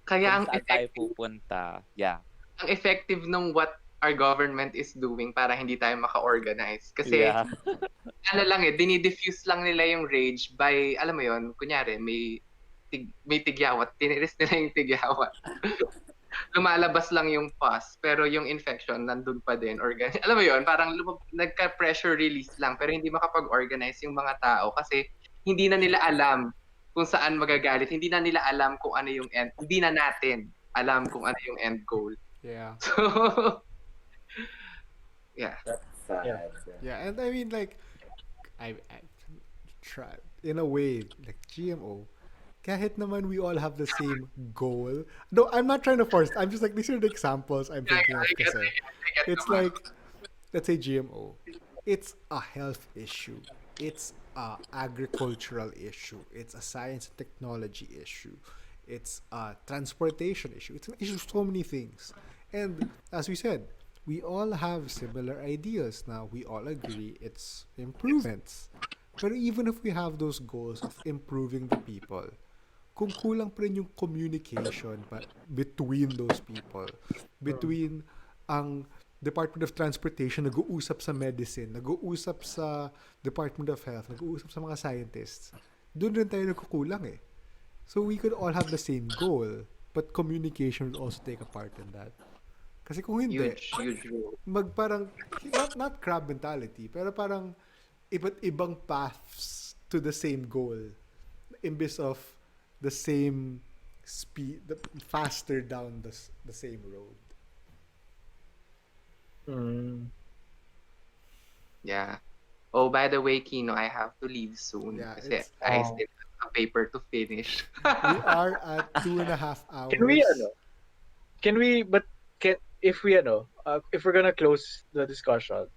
Kaya kung saan tayo pupunta. Yeah. ang effective nung what our government is doing para hindi tayo maka-organize. Kasi Yeah. ano lang dinidiffuse lang nila yung rage by, alam mo yon, kunyari may tigyawat, tiniris nila yung tigyawat. Lumalabas lang yung pus, pero yung infection nandun pa din. Alam mo yon, parang nagka-pressure release lang, pero hindi makapag-organize yung mga tao kasi hindi na nila alam kung saan magagalit. Hindi na nila alam kung ano yung end. Hindi na natin alam kung ano yung end goal. Yeah. So, yeah. That's sad. Yeah, and I mean, like, I try in a way, like GMO. Kahit naman we all have the same goal. No, I'm not trying to force. I'm just like, these are the examples I'm thinking of. I get Kasi it's naman. like, let's say GMO. It's a health issue. It's a agricultural issue. It's a science and technology issue. It's a transportation issue. It's an issue of so many things. And as we said, we all have similar ideas now. We all agree it's improvements. Pero even if we have those goals of improving the people, kung kulang pa rin yung communication between those people, between ang Department of Transportation nag-uusap sa medicine, nag-uusap sa Department of Health, nag-uusap sa mga scientists, doon rin tayo nagkukulang eh. So we could all have the same goal, but communication would also take a part in that. Kasi kung hindi, Huge role. parang, not crab mentality, pero parang iba't ibang paths to the same goal imbes of the same speed, faster down the same road. Yeah. Oh, by the way, Kino, I have to leave soon. Yeah, Kasi it's- I still have a paper to finish. We are at 2.5 hours. If we're gonna close the discussion,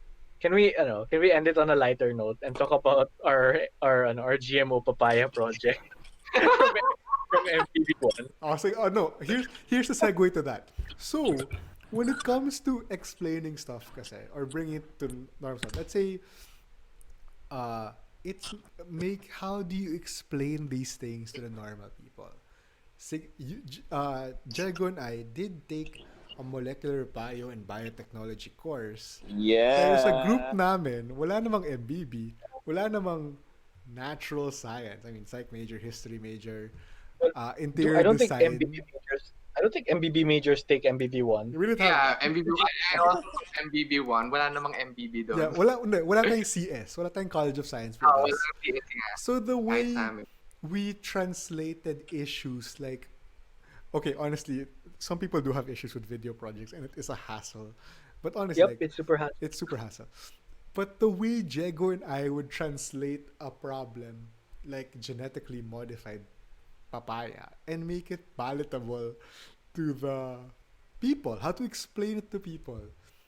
can we end it on a lighter note and talk about our GMO papaya project from MPB1? No, here's the segue to that. So, when it comes to explaining stuff kasi, or bringing it to normal stuff, let's say, how do you explain these things to the normal people? Jago and I did take a molecular bio and biotechnology course. Yeah. Pero sa group namin, wala namang MBB, wala namang natural science. I mean, psych major, history major, interior I don't design. think MBB majors take MBB1. We didn't have, Yeah, MBB1. I also took MBB1. Wala namang MBB doon. yeah, wala tayong CS, wala tayong College of Science for Wala us. namang CS nga. So the way Kahit sa amin. we translated issues, like, okay, honestly, some people do have issues with video projects and it is a hassle. But honestly, Yep, like, it's super hot. it's super hassle. But the way Jago and I would translate a problem like genetically modified papaya and make it palatable to the people, how to explain it to people,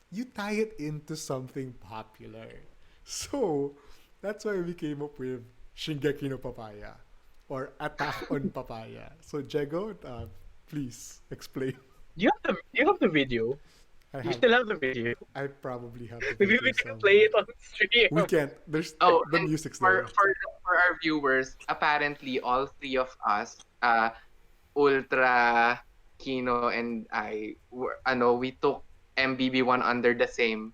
you tie it into something popular. So that's why we came up with Shingeki no Papaya or Attack on Papaya. So Jago, please explain. Do you have the video? I You still have the video? I probably have the Maybe video we can somewhere. play it on stream. We can't. There's Oh, the and music's for, there. for our viewers, apparently all three of us, Ultra, Kino, and I, we took MBB1 under the same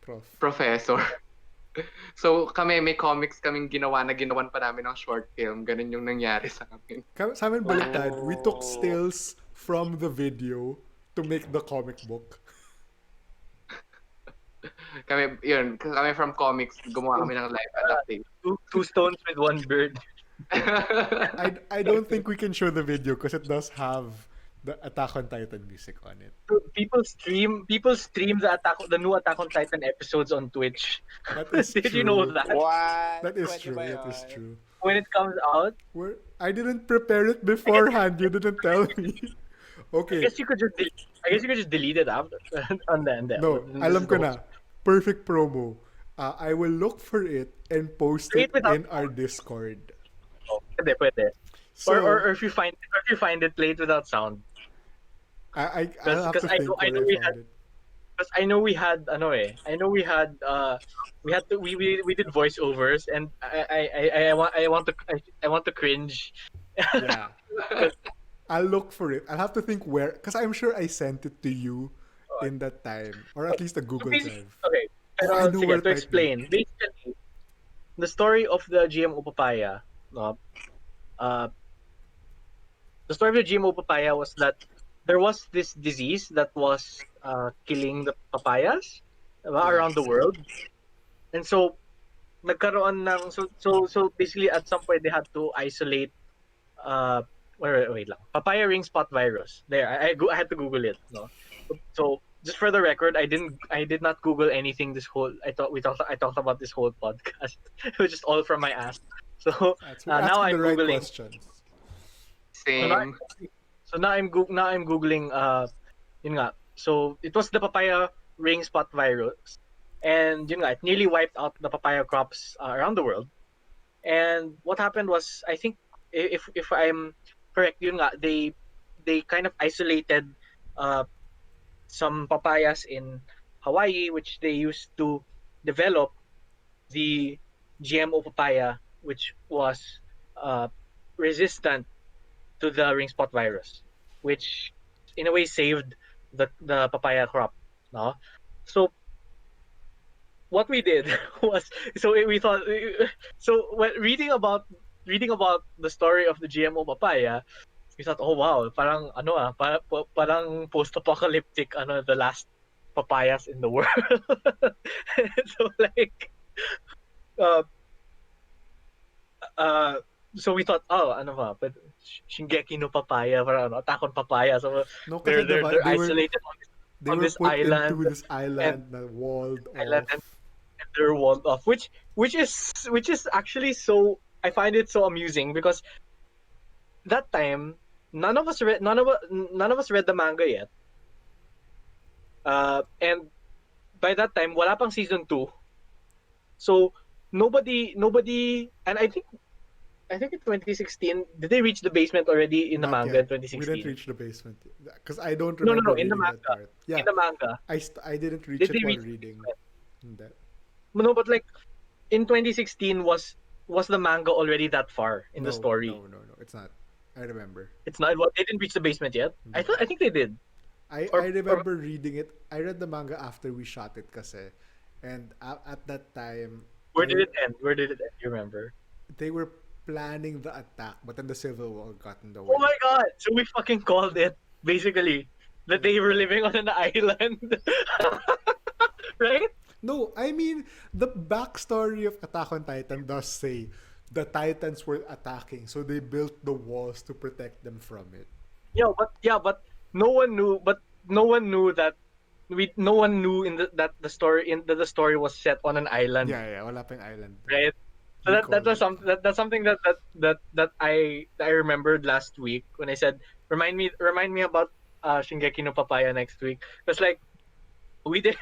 Prof. professor. So kami, may comics kaming ginawan pa namin ng short film. Ganun yung nangyari sa amin. Sa amin baliktad, we took stills from the video to make the comic book. Kami from comics, gumawa kami ng live adaptation. Two stones with one bird. I don't think we can show the video because it does have the Attack on Titan music on it. People stream the new Attack on Titan episodes on Twitch. That is Did true. you know that? What? That is Pwede true. ba That is yun? true. When it comes out, I didn't prepare it beforehand. You didn't tell me. Okay. I guess you could just delete it after. and then No, alam ko na. Perfect promo. I will look for it and post Wait, it without- in our Discord. Pwede. So, Or if you find it, play it without sound. I'll have to Because I think know- I where know I we found it. Because I know we had we did voiceovers, and I want to cringe. Yeah. I'll look for it. I'll have to think where, because I'm sure I sent it to you in that time, or at least a So Google basically, Drive. okay. Oh, Pero I know sige, where it to might be. explain, basically, the story of the GMO papaya, no, uh, the story of the GMO papaya was that there was this disease that was killing the papayas Yeah. around the world. And so nagkaroon ng so basically at some point they had to isolate uh wait lang. Papaya ring spot virus. There I had to Google it, no. So just for the record, I did not Google anything this whole I talked about this whole podcast. It was just all from my ass. So That's, we're now asking the I'm right googling. questions. So now, Same. now I'm googling yun nga. So it was the papaya ring spot virus, and yun nga, it nearly wiped out the papaya crops around the world. And what happened was, I think, if I'm correct, yun nga, they kind of isolated uh, some papayas in Hawaii, which they used to develop the GMO papaya, which was uh, resistant to the ring spot virus, which in a way saved the papaya crop. No, so what we did was we thought so when reading about the story of the GMO papaya, we thought, oh wow, parang ano parang post-apocalyptic the last papayas in the world. So like uh, uh so we thought, oh ano ba, but Shingeki no papaya, parang Attack on Papaya. So No, kasi they're isolated they on were this put island, into this and island na walled island off. and they're walled off, which is actually so, I find it so amusing because that time none of us read the manga yet. And by that time wala pang season 2. So nobody, and I think in 2016, did they reach the basement already in the Not manga yet. in We didn't 2016? reach the basement because I don't No, no, remember no, in the reading that manga. part. Yeah, In the manga. I didn't reach Did it they while reach the reading. basement? Hindi. No, but like in 2016 was the manga already that far in the No, story? no, no, no. It's not. I remember. It's not. What, they didn't reach the basement yet. Hindi. I think they did. I remember reading it. I read the manga after we shot it kasi. And at that time, Where did it end? Where did it end? You remember? they were planning the attack, but then the civil war got in the way. Oh my god! So we fucking called it basically that they were living on an island, right? No, I mean, the backstory of Attack on Titan does say the Titans were attacking, so they built the walls to protect them from it. But no one knew. But no one knew that no one knew that the story was set on an island, Yeah, wala pang island. right? So that's something that I remembered last week when I said remind me about Shingeki no Papaya next week. Because like we did,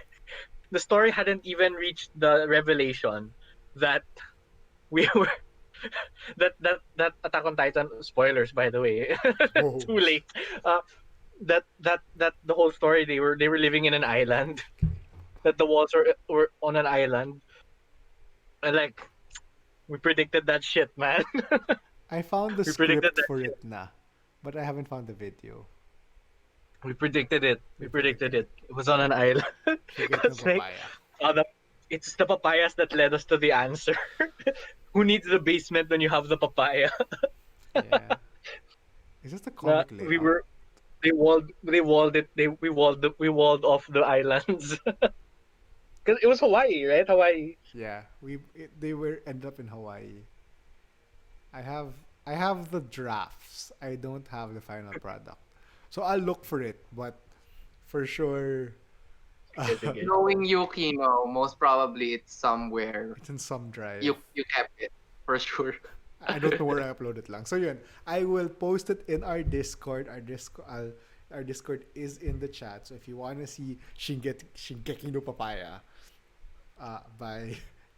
the story hadn't even reached the revelation that we were that Attack on Titan, spoilers by the way, Whoa. too late. That the whole story, they were living in an island, that the walls were on an island, and like we predicted that shit, man. I found the We predicted script that for it na, but I haven't found the video. We predicted it. We predicted it. It was on an island. Forget the It's like, papaya. it's the papayas that led us to the answer. Who needs the basement when you have the papaya? Yeah. Is this the comic layout? We were we walled off the islands. Because it was Hawaii, right? Hawaii. Yeah, they were end up in Hawaii. I have the drafts. I don't have the final product. So I'll look for it, but for sure Sige. Knowing you, Kino, most probably it's somewhere. it's in some drive. You kept it for sure. I don't know where I uploaded lang. So yun, I will post it in our Discord. Our Discord is in the chat. So if you want to see Shingeki no Papaya by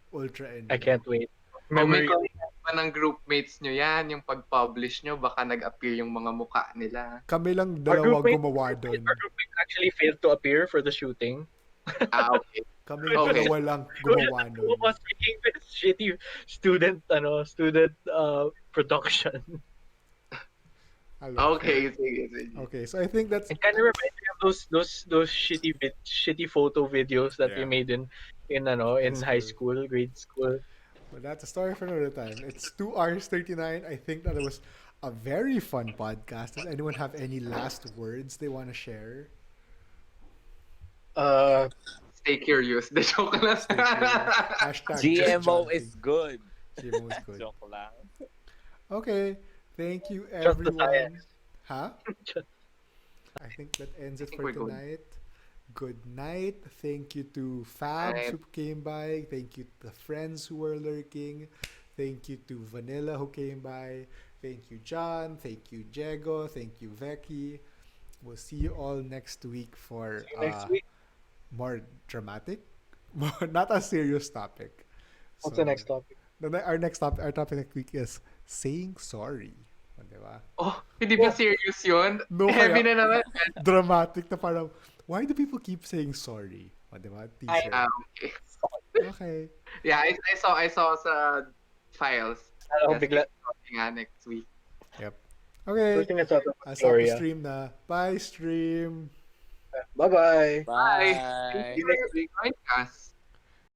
Ultra and I can't wait. Kung may Memory. comment pa ng groupmates nyo yan, yung pag-publish nyo, baka nag-appear yung mga mukha nila. Kami lang Our dalawa groupmate- gumawa doon. Our groupmate actually failed to appear for the shooting. Okay. Kami Okay. dalawa lang gumawa Two nun. of us making this shitty student production. Hello. Okay, sige. Okay, so I think that's It kind of reminds me of those shitty photo videos that we Yeah. made in high school, grade school. But that's a story for another time. It's 2 hours 39. I think that it was a very fun podcast. Does anyone have any last words they want to share? Uh, Stay curious. The joke lang. Stay curious. Hashtag GMO just is good. GMO is good. Joke lang. Okay. Thank you, Trust the everyone. science. Huh? Just- I think that ends it think for we're good. tonight. Good night. Thank you to Fabs who came by. Thank you to the friends who were lurking. Thank you to Vanilla who came by. Thank you, John. Thank you, Diego. Thank you, Veki. We'll see you all next week for next week. more dramatic, not a serious topic. What's the next topic? Our topic next week is saying sorry. O, diba? Oh, hindi ba serious yun? No, Heavy kaya- na naman. Dramatic na parang, why do people keep saying sorry? O, diba? Teaser. Okay. Okay. Yeah, I saw sa files. Alam ko Yes, bigla. nga next week. Yep. Okay. First thing I thought of was Stop the Gloria. stream na. Bye, stream. Bye-bye. Bye. Thank you for joining us.